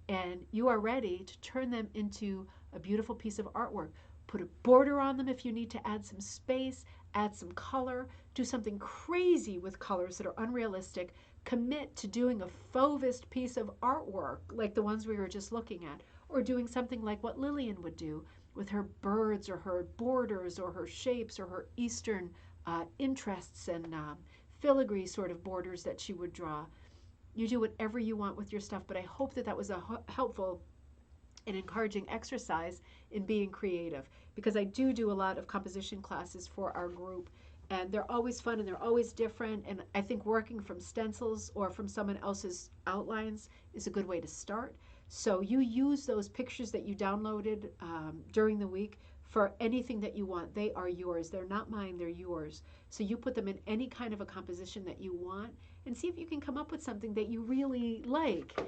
and you are ready to turn them into a beautiful piece of artwork. Put a border on them if you need to add some space, add some color, do something crazy with colors that are unrealistic. Commit to doing a Fauvist piece of artwork like the ones we were just looking at, or doing something like what Lillian would do with her birds or her borders or her shapes or her Eastern interests and filigree sort of borders that she would draw. You do whatever you want with your stuff, but I hope that that was a helpful and encouraging exercise in being creative, because I do a lot of composition classes for our group, and they're always fun and they're always different, and I think working from stencils or from someone else's outlines is a good way to start. So you use those pictures that you downloaded during the week for anything that you want. They are yours. They're not mine, they're yours. So you put them in any kind of a composition that you want and see if you can come up with something that you really like,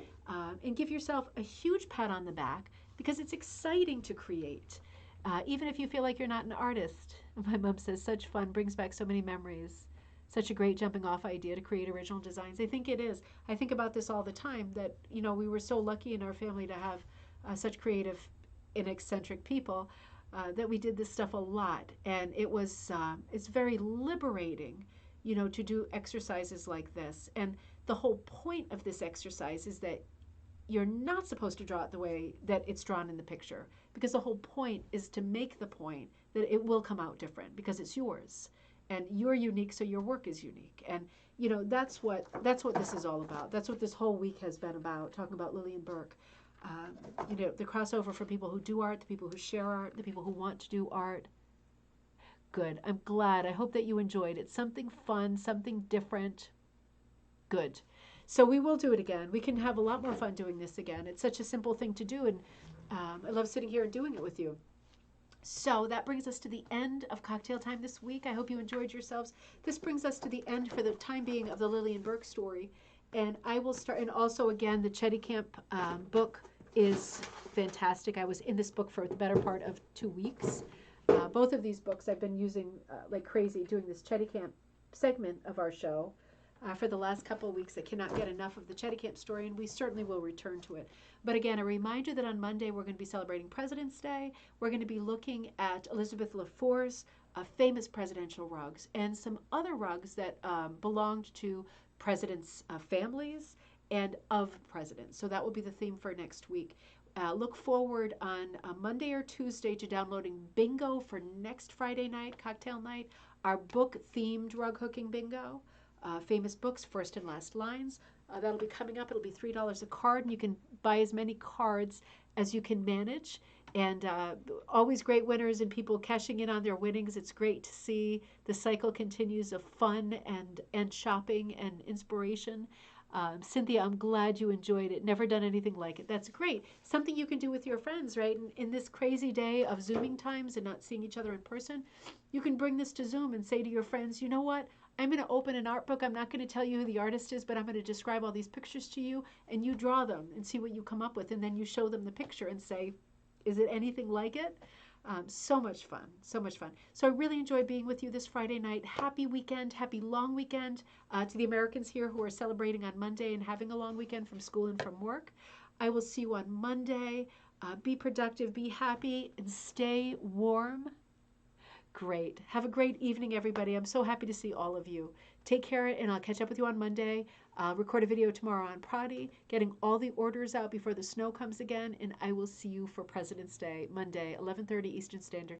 and give yourself a huge pat on the back, because it's exciting to create. Even if you feel like you're not an artist. My mom says such fun brings back so many memories. Such a great jumping off idea to create original designs. I think it is. I think about this all the time, that we were so lucky in our family to have such creative and eccentric people, that we did this stuff a lot, and it was it's very liberating, to do exercises like this. And the whole point of this exercise is that you're not supposed to draw it the way that it's drawn in the picture, because the whole point is to make the point that it will come out different because it's yours and you're unique, so your work is unique. And that's what this is all about. That's what this whole week has been about, talking about Lillian Burke. The crossover for people who do art, the people who share art, the people who want to do art. Good. I'm glad. I hope that you enjoyed it. Something fun, something different. Good. So we will do it again. We can have a lot more fun doing this again. It's such a simple thing to do, and I love sitting here and doing it with you. So that brings us to the end of cocktail time this week. I hope you enjoyed yourselves. This brings us to the end for the time being of the Lillian Burke story. And I will start, and also again, the Chetty Camp book is fantastic. I was in this book for the better part of 2 weeks. Both of these books I've been using like crazy doing this Chetty Camp segment of our show for the last couple of weeks. I cannot get enough of the Chetty Camp story, and we certainly will return to it. But again, a reminder that on Monday we're going to be celebrating President's Day. We're going to be looking at Elizabeth Lafour's famous presidential rugs and some other rugs that belonged to presidents' families and of presidents. So that will be the theme for next week. Look forward on Monday or Tuesday to downloading bingo for next Friday night, cocktail night, our book themed rug hooking bingo. Famous books, first and last lines. That'll be coming up. It'll be $3 a card, and you can buy as many cards as you can manage. And always great winners and people cashing in on their winnings. It's great to see the cycle continues of fun and shopping and inspiration. Cynthia, I'm glad you enjoyed it. Never done anything like it. That's great. Something you can do with your friends, right? In this crazy day of Zooming times and not seeing each other in person, you can bring this to Zoom and say to your friends, you know what? I'm going to open an art book. I'm not going to tell you who the artist is, but I'm going to describe all these pictures to you, and you draw them and see what you come up with, and then you show them the picture and say, is it anything like it? So much fun, so much fun. So I really enjoyed being with you this Friday night. Happy weekend, happy long weekend to the Americans here who are celebrating on Monday and having a long weekend from school and from work. I will see you on Monday. Be productive, be happy, and stay warm. Great. Have a great evening, everybody. I'm so happy to see all of you. Take care, and I'll catch up with you on Monday. Record a video tomorrow on Pradi, getting all the orders out before the snow comes again, and I will see you for President's Day, Monday, 11:30 Eastern Standard